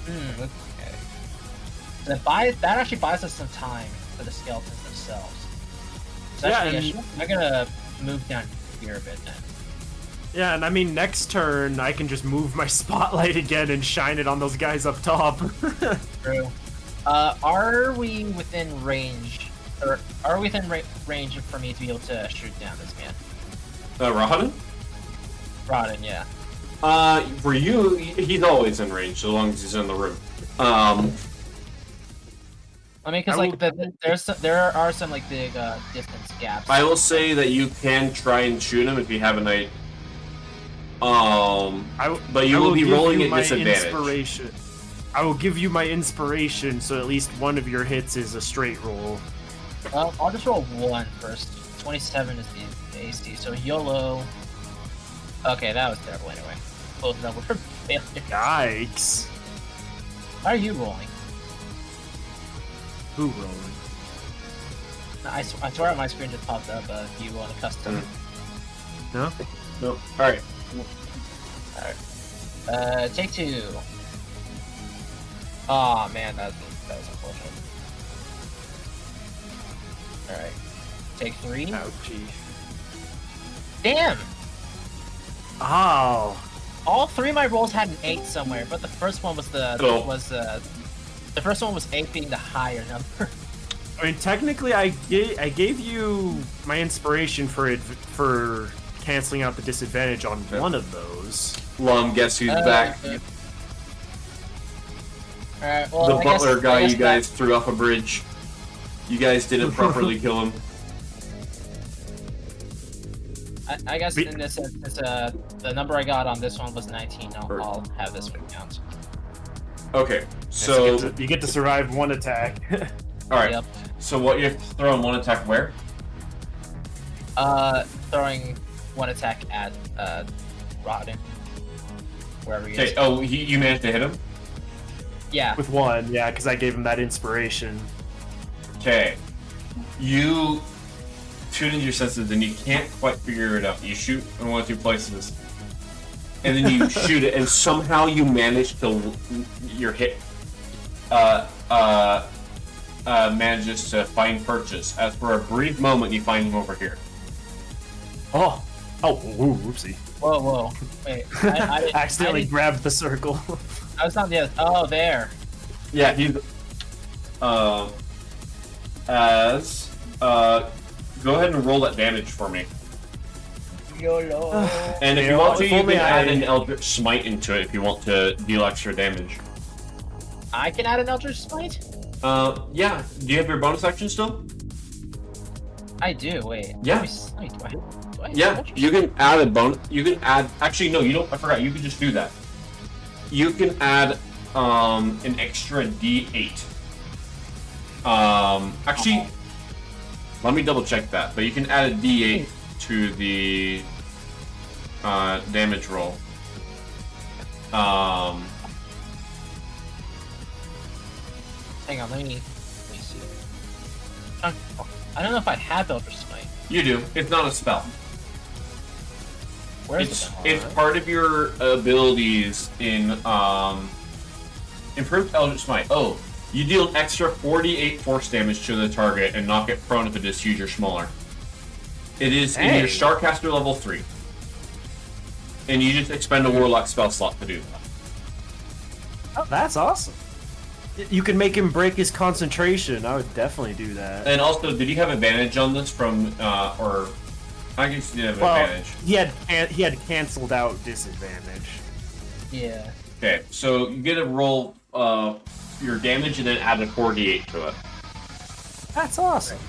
Okay. That actually buys us some time for the skeletons themselves. So Yeah, actually, and- I'm gonna move down here a bit then. Yeah, and I mean, next turn, I can just move my spotlight again and shine it on those guys up top. True. Are we within range, or are we within range for me to be able to shoot down this man? Rahadin? Rodden, yeah. For you, he's always in range, so long as he's in the room. I mean, because I like there are some like big distance gaps. I will say that you can try and shoot him if you have a knight. But you will be give rolling you at my disadvantage. Inspiration. I will give you my inspiration, so at least one of your hits is a straight roll. I'll just roll one first. 27 is the AC, so YOLO. Okay, that was terrible anyway. Both number failure. Yikes. How are you rolling? Who rolling? I swear my screen just popped up. You want a custom? No? No. Alright. Take two. Oh man, that was unfortunate. Alright. Take three. Ouchie. Damn! Oh. All three of my rolls had an 8 somewhere, but the first one was the first one was 8 being the higher number. I mean, technically, I gave you my inspiration for canceling out the disadvantage on one of those. Guess who's back? Alright, well, The I butler guess- guy I guess you guys threw off a bridge. You guys didn't properly kill him. I guess in this instance, the number I got on this one was 19. I'll have this one count. Okay, so you get to survive one attack. all right. Yep. So what you have to throw in one attack where? Throwing one attack at Rodden. Wherever he is. Okay. Oh, you managed to hit him. Yeah. With one, yeah, because I gave him that inspiration. Okay. You tune into your senses and you can't quite figure it out. You shoot in one of two places, and then you shoot it, and somehow you manage to your hit manages to find purchase. As for a brief moment, you find him over here. Oh, ooh, whoopsie. Whoa. Wait. I accidentally grabbed the circle. I was not the other. Oh, there. Yeah, he's go ahead and roll that damage for me. YOLO. And if you want to, you can add an Eldritch Smite into it if you want to deal extra damage. I can add an Eldritch Smite? Yeah. Do you have your bonus action still? I do. Wait. Yeah. Wait, do I Yeah, you can add a bonus. You can add. Actually, no, you don't. I forgot. You can just do that. You can add an extra D8. Actually, let me double check that. But you can add a D8 to the damage roll. Hang on, let me see. I don't know if I have Eldritch Smite. You do. It's not a spell. Where is It's part of your abilities in improved Eldritch Smite. Oh, you deal an extra 48 force damage to the target and knock it prone if it is huge or smaller. It is in your Starcaster level 3. And you just expend a Warlock spell slot to do that. Oh, that's awesome. You can make him break his concentration. I would definitely do that. And also, did he have advantage on this from, or... I guess he did have advantage. He had canceled out disadvantage. Yeah. Okay, so you get to roll your damage and then add a 48 to it. That's awesome.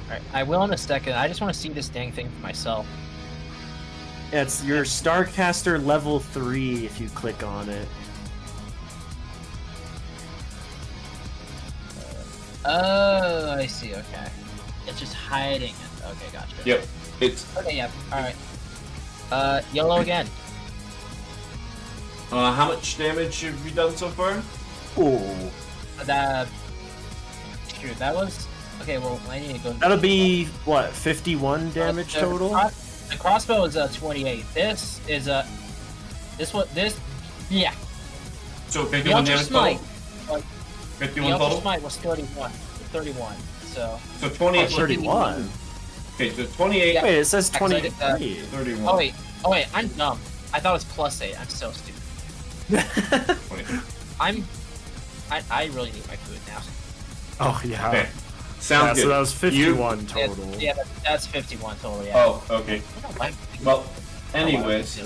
Alright, I will in a second. I just want to see this dang thing for myself. Yeah, it's your Starcaster level 3 if you click on it. Oh, I see, okay. It's just hiding it. Okay, gotcha. Yep. It's... Okay, yeah, alright. YOLO again. how much damage have you done so far? Ooh. Shoot, that was... Okay, well, I need to go... That'll be, what, 51 damage total? The crossbow is 28. This is yeah. So 51 damage total? 51 the total? Smite was 31. 31, so... So 28... 31? Okay, so 28... Yeah. Wait, it says 28. 23. Oh wait, I'm dumb. I thought it was +8. I'm so stupid. 28. I really need my food now. Oh, yeah. Okay. Sounds good. So that was 51 total. Yeah, that's 51 total, yeah. Oh, okay. I don't like Well, anyways,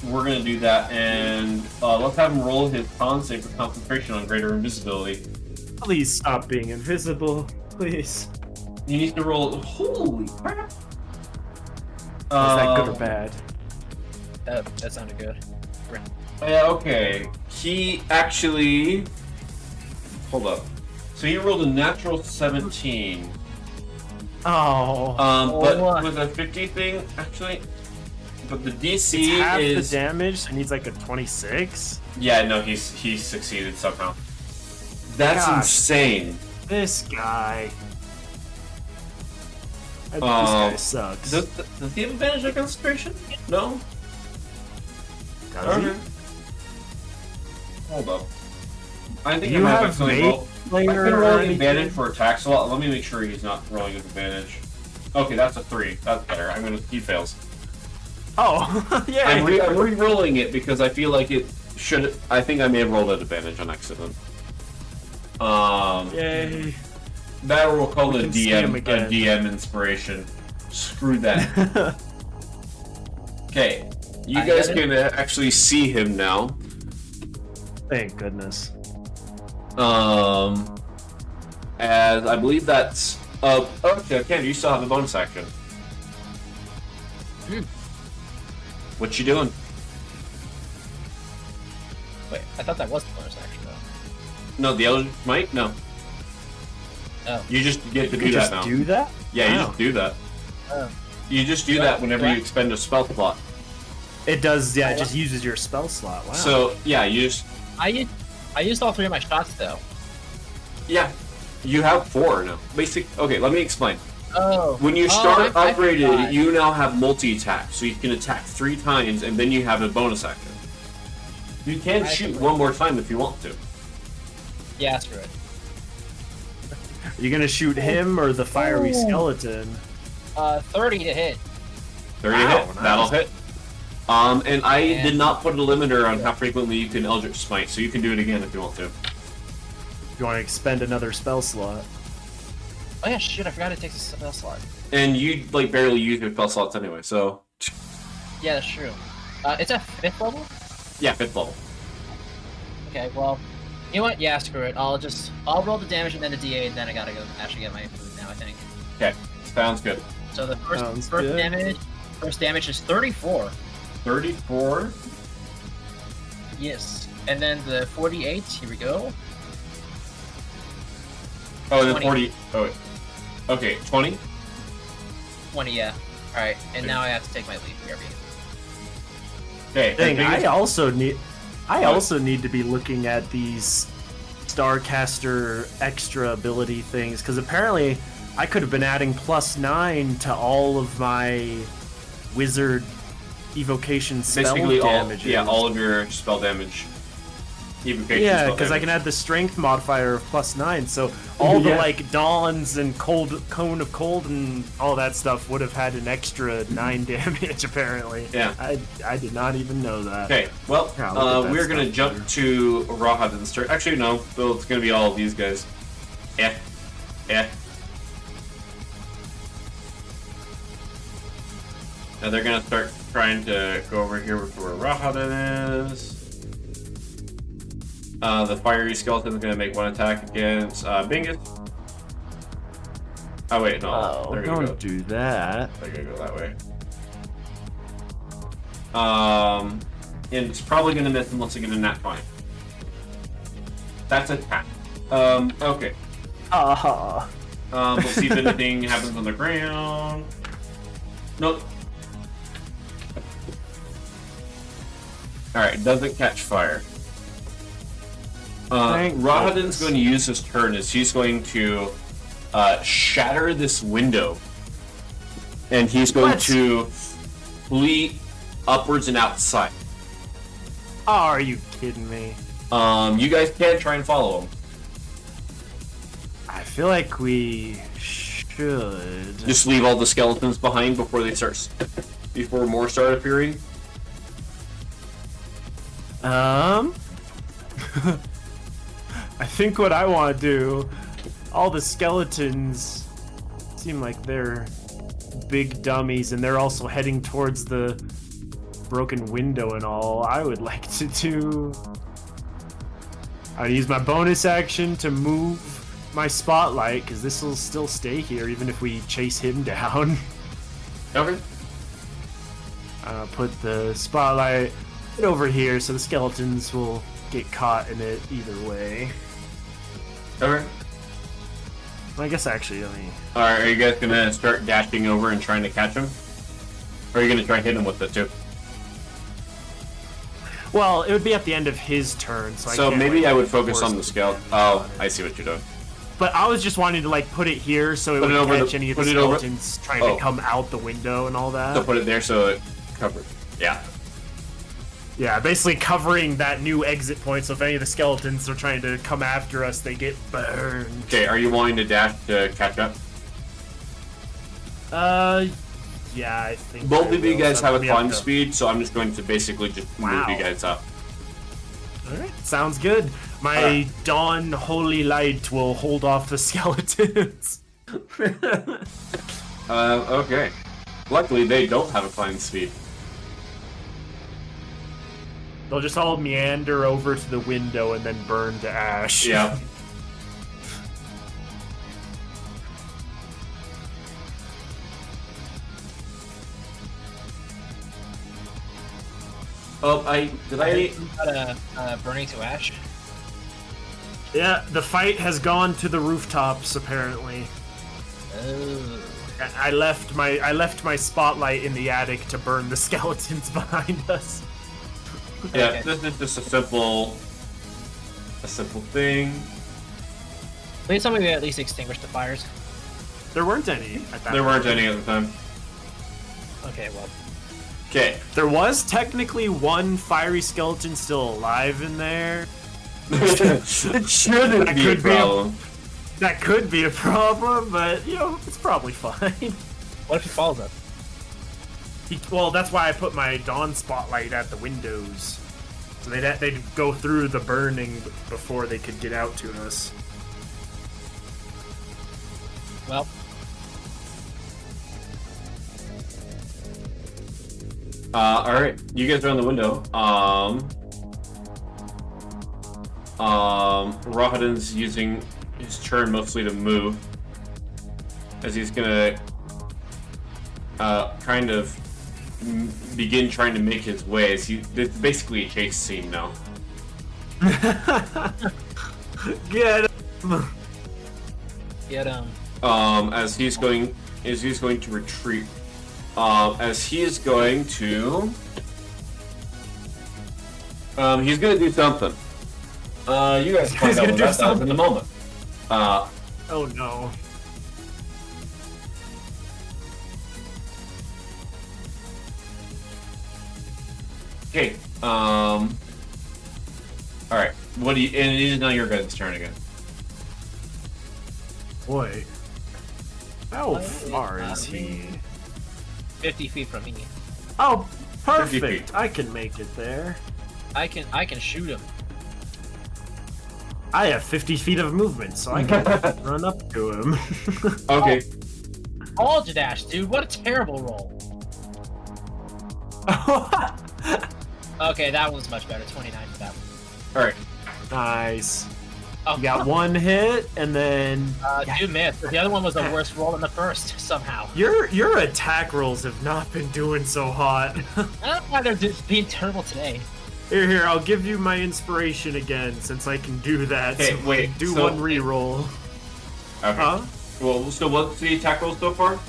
we're gonna do that, and let's have him roll his con save for concentration on greater invisibility. Please stop being invisible. Please. He needs to roll. Holy crap! Is that good or bad? That sounded good. Yeah, okay. He actually... Hold up. So he rolled a natural 17. Oh. But with a 50 thing, actually... But the DC it's half is... the damage, so he needs like a 26? Yeah, no, he succeeded somehow. That's insane. This guy. This guy sucks. Does he have advantage on concentration? No? Does he? Hold up. I think You I have accidentally mate roll. player I've been or rolling anything? advantage for attacks a lot. Let me make sure he's not rolling with advantage. Okay, that's a 3. That's better. He fails. Oh, yeah. I'm re-rolling it because I feel like it should. I think I may have rolled at advantage on accident. Yay. That we'll call it a can see him again. DM inspiration. Screw that. Okay, you guys can actually see him now. Thank goodness. As I believe that's Okay, Ken, you still have a bonus action. What you doing? Wait, I thought that was the bonus action though. No, the Eldritch Might? No. Oh. You just get to do You that just now. do that? Yeah, you Wow. just do that. Oh. You just do that whenever you expend a spell slot. It does, yeah, it just uses your spell slot. Wow. So, yeah, you just... I used all 3 of my shots though. Yeah. You have 4 now. Okay, let me explain. Oh. When you start I upgraded, forgot. you now have multi-attack, so you can attack 3 times, and then you have a bonus action. You can shoot one more time if you want to. Yeah, screw it. Are you gonna shoot him or the fiery skeleton? 30 to hit. 30 Wow, hit. nice. That'll hit. And I did not put a limiter on how frequently you can Eldritch Smite, so you can do it again if you want to. If you want to expend another spell slot. Oh yeah, shit! I forgot it takes a spell slot. And you, like, barely use your spell slots anyway, so... Yeah, that's true. It's at 5th level. Yeah, 5th level. Okay, well, you know what? Yeah, screw it. I'll roll the damage and then the DA, and then I gotta go actually get my food now. I think. Okay, sounds good. So the first good. damage is 34. 34. Yes, and then the 48. Here we go. Oh, and 20. then 40. Oh, wait. Okay, 20. 20. Yeah. All right, and now I have to take my leave. BRB. Okay. Dang, and I also need to be looking at these Starcaster extra ability things, because apparently I could have been adding +9 to all of my wizard evocation spell basically damages. all of your spell damage. Evocation Yeah, spell because I can damage. add the strength modifier of +9, so all the like dawns and cone of cold and all that stuff would have had an extra 9 damage apparently. Yeah. I did not even know that. Okay, well, Yeah, look at that we're gonna stuff jump there. to Rahat and start. Actually, no, so it's gonna be all of these guys. Yeah. Now they're gonna start trying to go over here with where Rahat is. The fiery skeleton is gonna make 1 attack against Bingus. Oh wait, no, Oh, they're gonna go. don't do that. They're gonna go that way. And it's probably gonna miss unless they get a nat 20. That's a attack. Okay. We'll see if anything happens on the ground. Nope. Alright, doesn't catch fire. Thank Rahadin's goodness. going to use his turn as he's going to shatter this window. And he's going What? to flee upwards and outside. Oh, are you kidding me? You guys can try and follow him. I feel like we should. Just leave all the skeletons behind before before more start appearing. I think what I want to do, all the skeletons seem like they're big dummies and they're also heading towards the broken window and all. I would like to do... I'd use my bonus action to move my spotlight, because this will still stay here even if we chase him down. Okay. Put the spotlight over here so the skeletons will get caught in it either way. Okay. Well, I guess actually, let me... Alright, are you guys gonna start dashing over and trying to catch him? Or are you gonna try and hit him with it too? Well, it would be at the end of his turn, so I So can't, maybe like, I would focus force on the it. skeleton. Oh, I see what you're doing. But I was just wanting to like put it here so it Put it would over catch the- any of the put it over- skeletons trying Oh. to come out the window and all that. So put it there so it covers. Yeah. Yeah, basically covering that new exit point, so if any of the skeletons are trying to come after us, they get burned. Okay, are you wanting to dash to catch up? Yeah, I think Both I of you will, guys so have a we have climb to- speed, so I'm just going to basically just Wow. move you guys up. Alright, sounds good. My dawn holy light will hold off the skeletons. Okay. Luckily, they don't have a climb speed. They'll just all meander over to the window and then burn to ash. Yeah. Oh, did I? Burning to ash. Yeah, the fight has gone to the rooftops apparently. Oh. I left my spotlight in the attic to burn the skeletons behind us. Yeah, Okay. this is just a simple thing. Please tell me we at least extinguished the fires. There weren't any at that There weren't point. any at the time. Okay, well. Okay. There was technically one fiery skeleton still alive in there. It shouldn't That be a could be a- problem. That could be a problem, but you know, it's probably fine. What if he follows us? Well, that's why I put my dawn spotlight at the windows. So they'd go through the burning before they could get out to us. Well, Alright, you guys are on the window. Rahadin's using his turn mostly to move. As he's gonna kind of begin trying to make his way. It's basically a chase scene now. Get him! get As he's going to retreat. As he is going to he's gonna do something. You guys find out what that does in a moment. Oh no. Okay. All right. What do you? And it is now your guys' turn again. Boy. How What far is is he? 50 feet from me. Oh, 50 feet. perfect. I can make it there. I can shoot him. I have 50 feet of movement, so I can run up to him. Okay. All dash, dude. What a terrible roll. Okay, that one's much better. 29 for that one. All right. Nice. Oh, You got one hit, and then two missed. The other one was a worse roll than the first, somehow. your attack rolls have not been doing so hot. I don't know why they're just being terrible today. Here, I'll give you my inspiration again, since I can do that. Okay, so wait, do so- one reroll. Okay. Huh? Well, so what's the attack roll so far?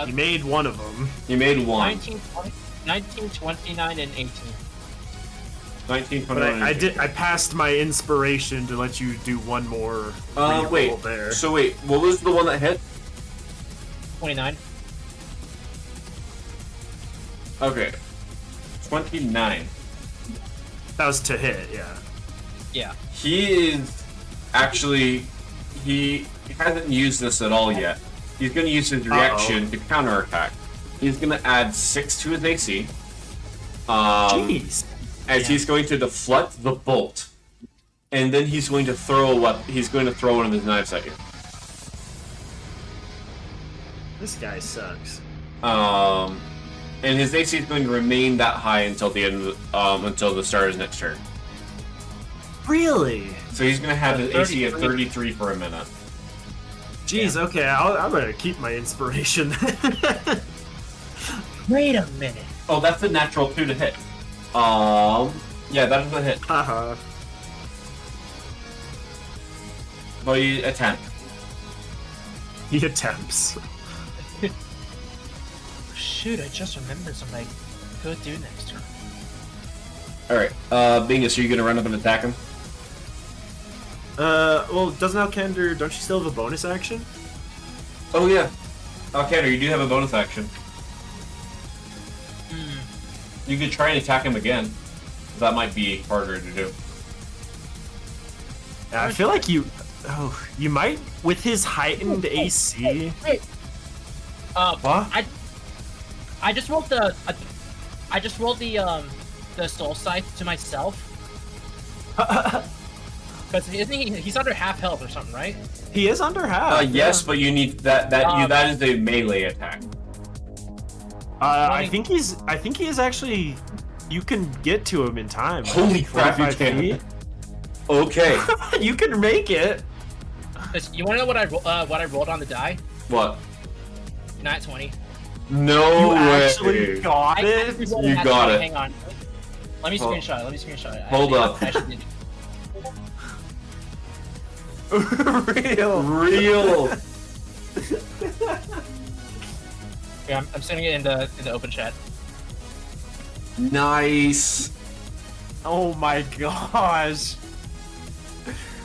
You made one of them. You made one. 19, 20, 19, 29, and 18. 19, But 21, I passed my inspiration to let you do one more reroll wait. there. So wait, what was the one that hit? 29. Okay. 29. That was to hit, yeah. Yeah. He is actually he hasn't used this at all yet. He's going to use his reaction to counterattack. He's going to add 6 to his AC. Jeez. As he's going to deflect the bolt, and then he's going to throw one of his knives at you. This guy sucks. And his AC is going to remain that high until the end of until the start of his next turn. Really? So he's going to have his AC at 33 for a minute. Jeez, okay, I'm gonna keep my inspiration. Wait a minute. Oh, that's a natural 2 to hit. Yeah, that is a hit. Haha. But you attempt. He attempts. Shoot, I just remembered something I could do next turn. Alright, Bingus, are you going to run up and attack him? Well, doesn't Alkander, don't you still have a bonus action? Oh, yeah. Alcander, you do have a bonus action. You could try and attack him again. That might be harder to do. Yeah, I feel like you might, with his heightened AC. Wait. What? I just rolled the soul scythe to myself. Because he's under half health or something, right? He is under half. Yes, but you need that is a melee attack. I think he is actually. You can get to him in time. Holy crap, you 45 can. feet. Okay. You can make it. You want to know what I rolled on the die? What? Nat 20. No You way. actually got it? You got it. Hang on. Let me screenshot it. Let me screenshot it. Hold up. Real. Yeah, I'm sending it in the open chat. Nice. Oh my gosh.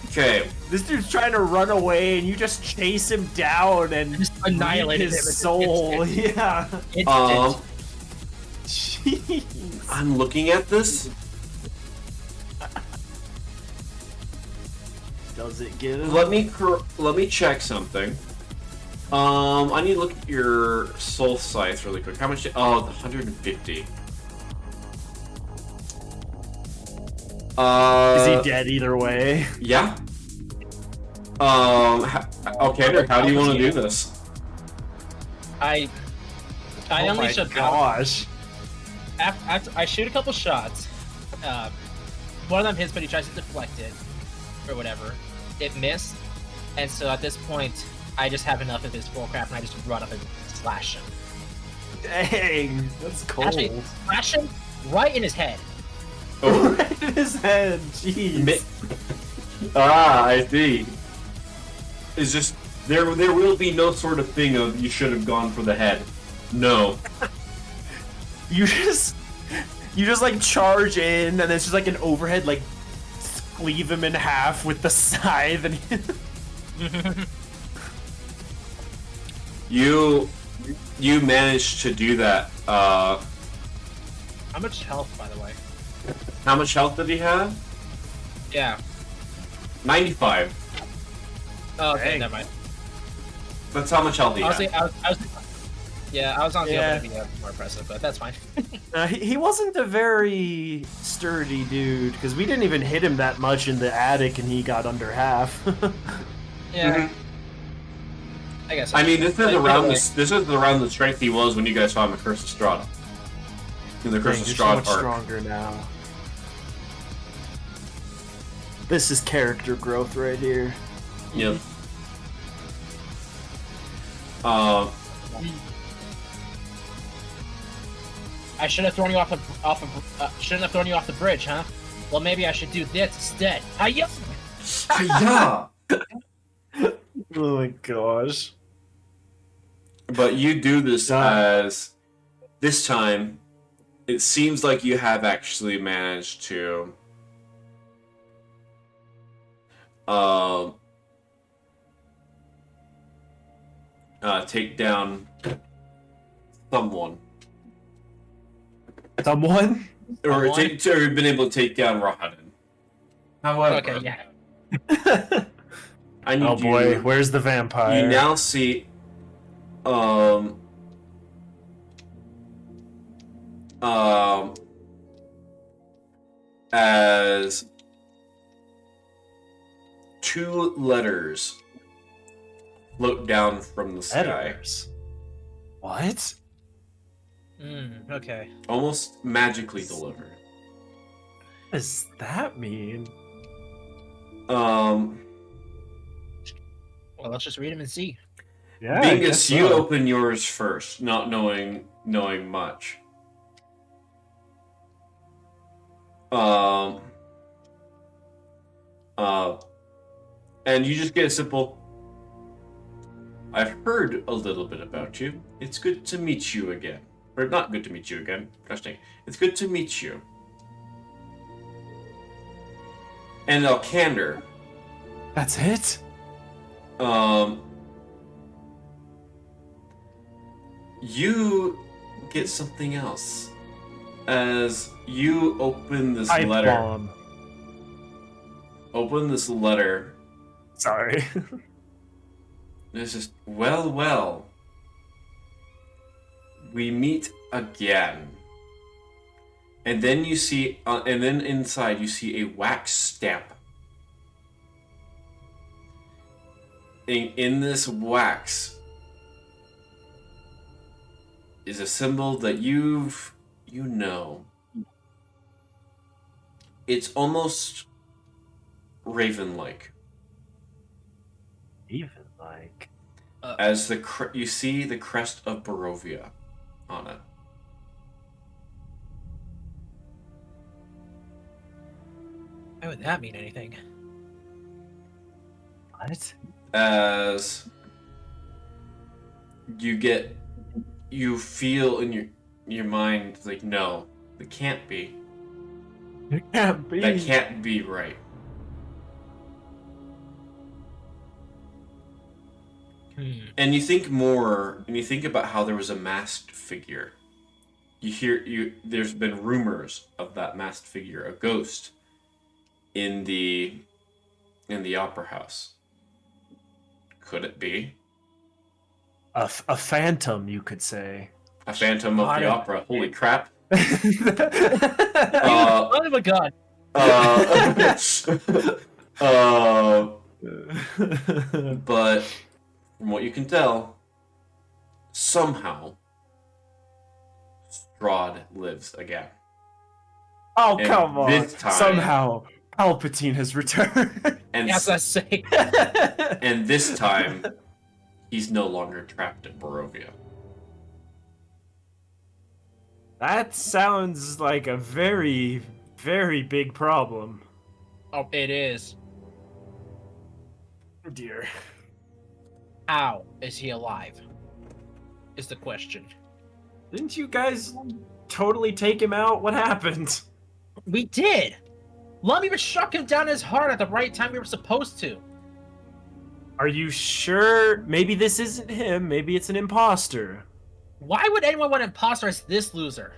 Okay. This dude's trying to run away and you just chase him down and Just annihilated his him. soul. Yeah. Jeez. I'm looking at this. Does it get him? Let me check something. I need to look at your soul scythe really quick. How much? Oh, the 150. Is he dead either way? Yeah. Okay, how do you want to do this? I Oh unleash my a gosh. after I shoot a couple shots. One of them hits, but he tries to deflect it, or whatever. It missed, and so at this point, I just have enough of his bullcrap, and I just run up and slash him. Dang, that's cold. Actually, slash him right in his head. Oh. Right in his head, jeez. I see. It's just there will be no sort of thing of you should have gone for the head. No. You just like charge in, and it's just like an overhead, like cleave him in half with the scythe, and you managed to do that. How much health, by the way? How much health did he have? Yeah. 95. Oh, okay, Dang. never mind. That's how much health he Honestly, had. I was on the Yeah. other to be more impressive, but that's fine. he wasn't a very sturdy dude, because we didn't even hit him that much in the attic, and he got under half. Yeah. I guess. I mean, this is But around anyway, this is around the strength he was when you guys saw him at Curse of Strahd. In the Curse Dang, of you're so Strahd much arc. stronger now. This is character growth right here. Yep. I should have thrown you shouldn't have thrown you off the bridge, huh? Well, maybe I should do this instead. Hiya! Yeah. Oh my gosh. But you do this as this time. It seems like you have actually managed to take down someone. Someone? Or been able to take down Rahadin. However, Okay, yeah. I need Oh boy, you. where's the vampire? You now see, as two letters float down from the sky. Letters? What? Okay. Almost magically delivered. What does that mean? Well, let's just read them and see. Yeah, I guess Bingus, you so. open yours first, not knowing much. And you just get a simple. I've heard a little bit about you. It's good to meet you again. Or not good to meet you again. Gosh dang. It's good to meet you. And Alcander. That's it? You get something else. As you open this Pipe letter. bomb. Open this letter. Sorry. It's just, well. We meet again. And then you see, and then inside you see a wax stamp. In this wax is a symbol that you know. It's almost raven-like. Even like. As you see the crest of Barovia. on it. Why would that mean anything? What? As you feel in your mind like, no, it can't be. It can't be. That can't be right. And you think more, and you think about how there was a masked figure. There's been rumors of that masked figure, a ghost, in the opera house. Could it be? A phantom, you could say. A phantom of the opera. Holy crap. Oh my god. But from what you can tell, somehow Strahd lives again. Oh, And come on. this time- Somehow, Palpatine has returned. And Yes, I say. and this time, he's no longer trapped in Barovia. That sounds like a very, very big problem. Oh, it is. Oh dear. How is he alive? Is the question. Didn't you guys totally take him out? What happened? We did. Lummy was struck him down his heart at the right time we were supposed to. Are you sure? Maybe this isn't him. Maybe it's an imposter. Why would anyone want an imposter as this loser?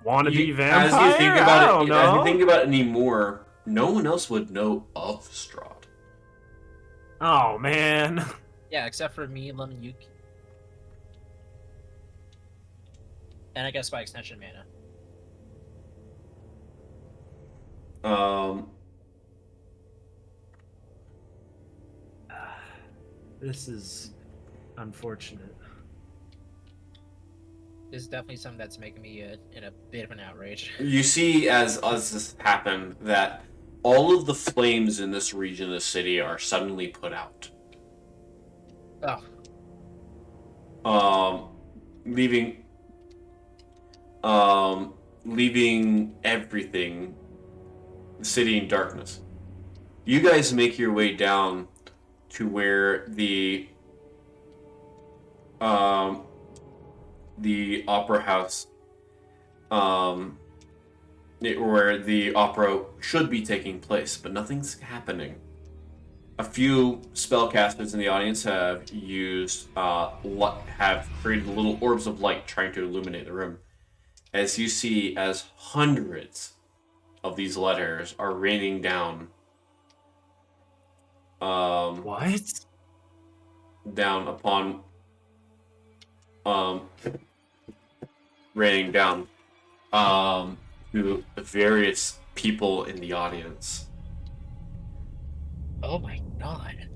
Want to be As vampire? you think I about don't it, know. as you think about it anymore, no one else would know of Strahd. Oh man. Yeah, except for me, Lemon Yuki. And I guess by extension, Mana. This is unfortunate. This is definitely something that's making me in a bit of an outrage. You see, as this happened, that all of the flames in this region of the city are suddenly put out. Oh. Leaving everything, the city in darkness. You guys make your way down to where the opera house, where the opera should be taking place, but nothing's happening. A few spellcasters in the audience have have created little orbs of light trying to illuminate the room. As you see, as hundreds of these letters are raining down. What? Down upon raining down to the various people in the audience. Oh my god.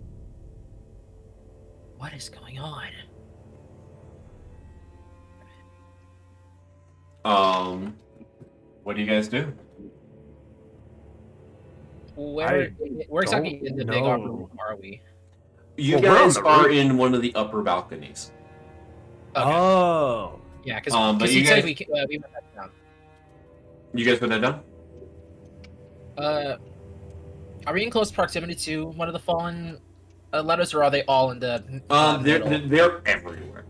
What is going on? What do you guys do? Where exactly in the big know. opera room are we? You Well, we're on guys the are roof. in one of the upper balconies. Okay. Oh. Yeah, because but he you said guys- we went back down. You guys put that down? Are we in close proximity to one of the fallen letters, or are they all in the middle? They're everywhere.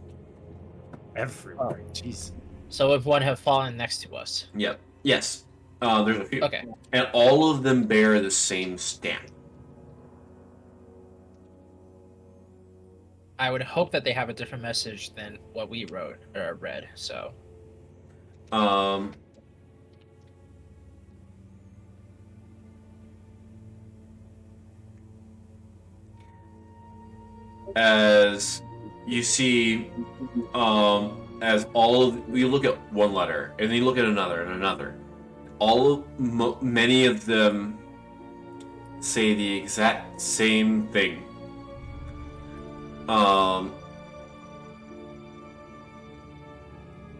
Everywhere. Jeez. So if one have fallen next to us. Yep. Yes. There's a few. Okay. And all of them bear the same stamp. I would hope that they have a different message than what we wrote or read. So as you see, as all of you look at one letter and then you look at another and another, many of them say the exact same thing.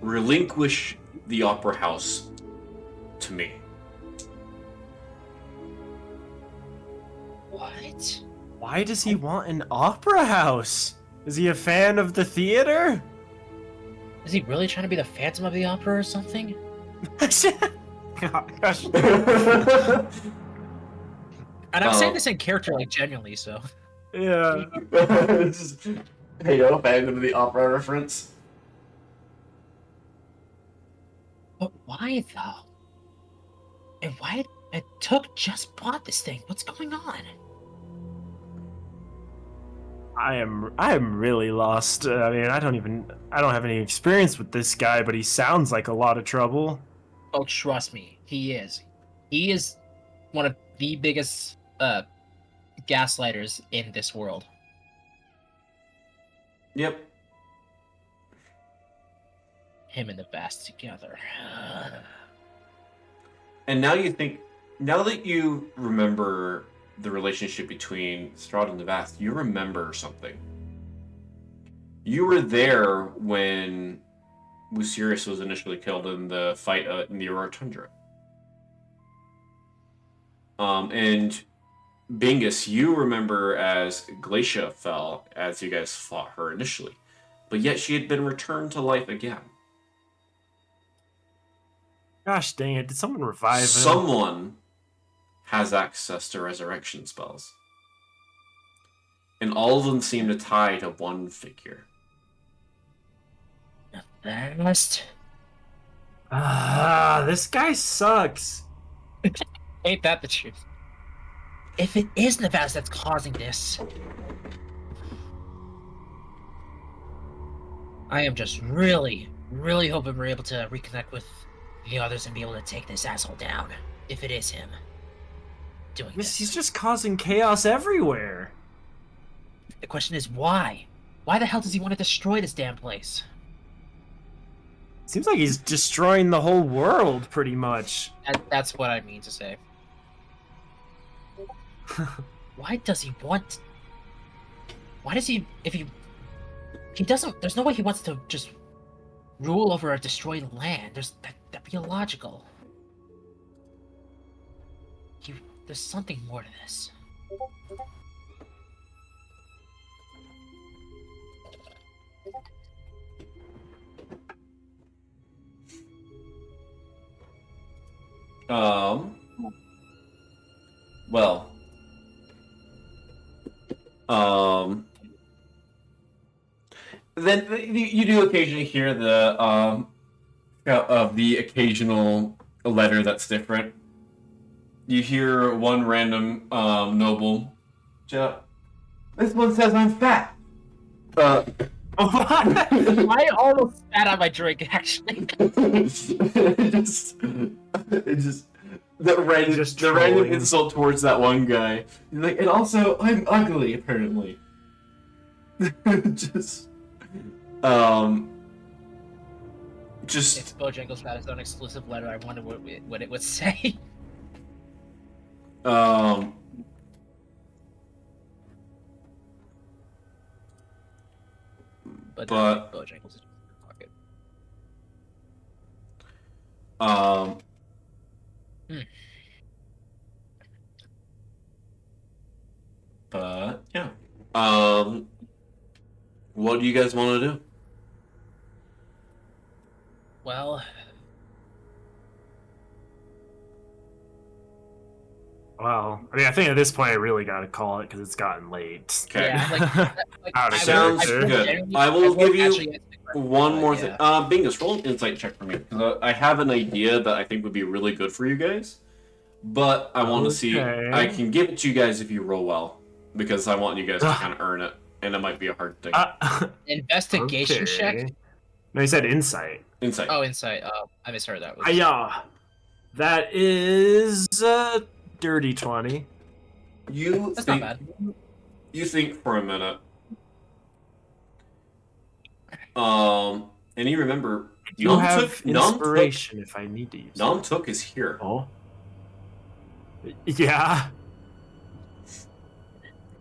Relinquish the opera house to me. what? Why does he want an opera house? Is he a fan of the theater? Is he really trying to be the Phantom of the Opera or something? Gosh. And I'm saying this in character, like, genuinely, so. Yeah. Just, hey, yo, Phantom of the Opera reference. But why, though? And why? Took just bought this thing. What's going on? I am really lost. I mean, I don't have any experience with this guy, but he sounds like a lot of trouble. Oh, trust me, he is. He is one of the biggest gaslighters in this world. Yep. Him and the Vast together. And now that you remember the relationship between Strahd and the Vast, you remember something. You were there when Lucerys was initially killed in the fight in the Aurora Tundra. And Bingus, you remember as Glacia fell as you guys fought her initially, but yet she had been returned to life again. Gosh dang it, did someone revive him? Someone has access to resurrection spells. And all of them seem to tie to one figure. The Vast. This guy sucks. Ain't that the truth? If it is the Vast that's causing this, I am just really, really hoping we're able to reconnect with the others and be able to take this asshole down. If it is him doing this. He's just causing chaos everywhere. The question is why? Why the hell does he want to destroy this damn place? Seems like he's destroying the whole world, pretty much. That's what I mean to say. Why does he want... Why does he... If he doesn't... There's no way he wants to just rule over or destroy land. That'd be illogical. There's something more to this. Well. Then you do occasionally hear the of the occasional letter that's different. You hear one random noble. This one says I'm fat. I almost spat on my drink, actually. it just the random insult towards that one guy. You're like, and also I'm ugly, apparently. just If Bojangles had his own exclusive letter, I wonder what it would say. But Bojangles is in his pocket. But yeah. What do you guys want to do? Well, Well, I mean, I think at this point I really got to call it because it's gotten late. Okay. yeah, Out of Sounds character. good. I will give you one more thing. Bingus, roll an insight check for me. Because I have an idea that I think would be really good for you guys. But I want to see... I can give it to you guys if you roll well. Because I want you guys to kind of earn it. And it might be a hard thing. Investigation check? No, he said insight. Insight. Oh, insight. I misheard that. Yeah. That is dirty 20. That's not bad. You think for a minute. And you remember... You have inspiration if I need to use it. Namtuk is here. Oh. Yeah.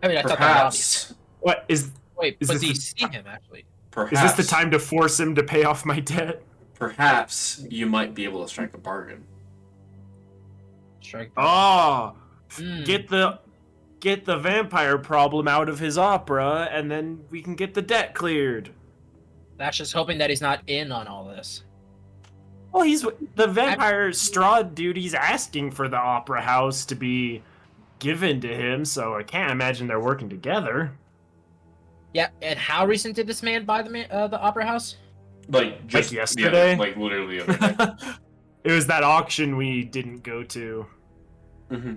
I mean, I thought that was obvious. What is... Wait, is but this do you the- see him, actually? Perhaps, Is this the time to force him to pay off my debt? Perhaps you might be able to strike a bargain. Strike. Oh! Hmm. Get the vampire problem out of his opera, and then we can get the debt cleared. That's just hoping that he's not in on all this. Well, he's the vampire straw dude. He's asking for the opera house to be given to him, so I can't imagine they're working together. Yeah, and how recent did this man buy the opera house? Like just yesterday, like literally the other day. It was that auction we didn't go to. Mm-hmm.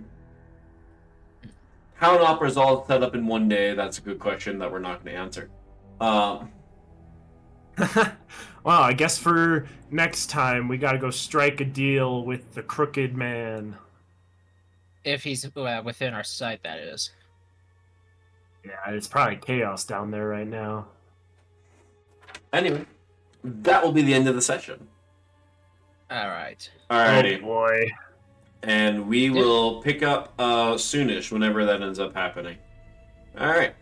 How an opera's all set up in one day? That's a good question that we're not going to answer. Well, I guess for next time we got to go strike a deal with the crooked man. If he's within our sight, that is. Yeah, it's probably chaos down there right now. Anyway, that will be the end of the session. All right. Alrighty. Oh boy. And we will pick up soonish whenever that ends up happening. All right.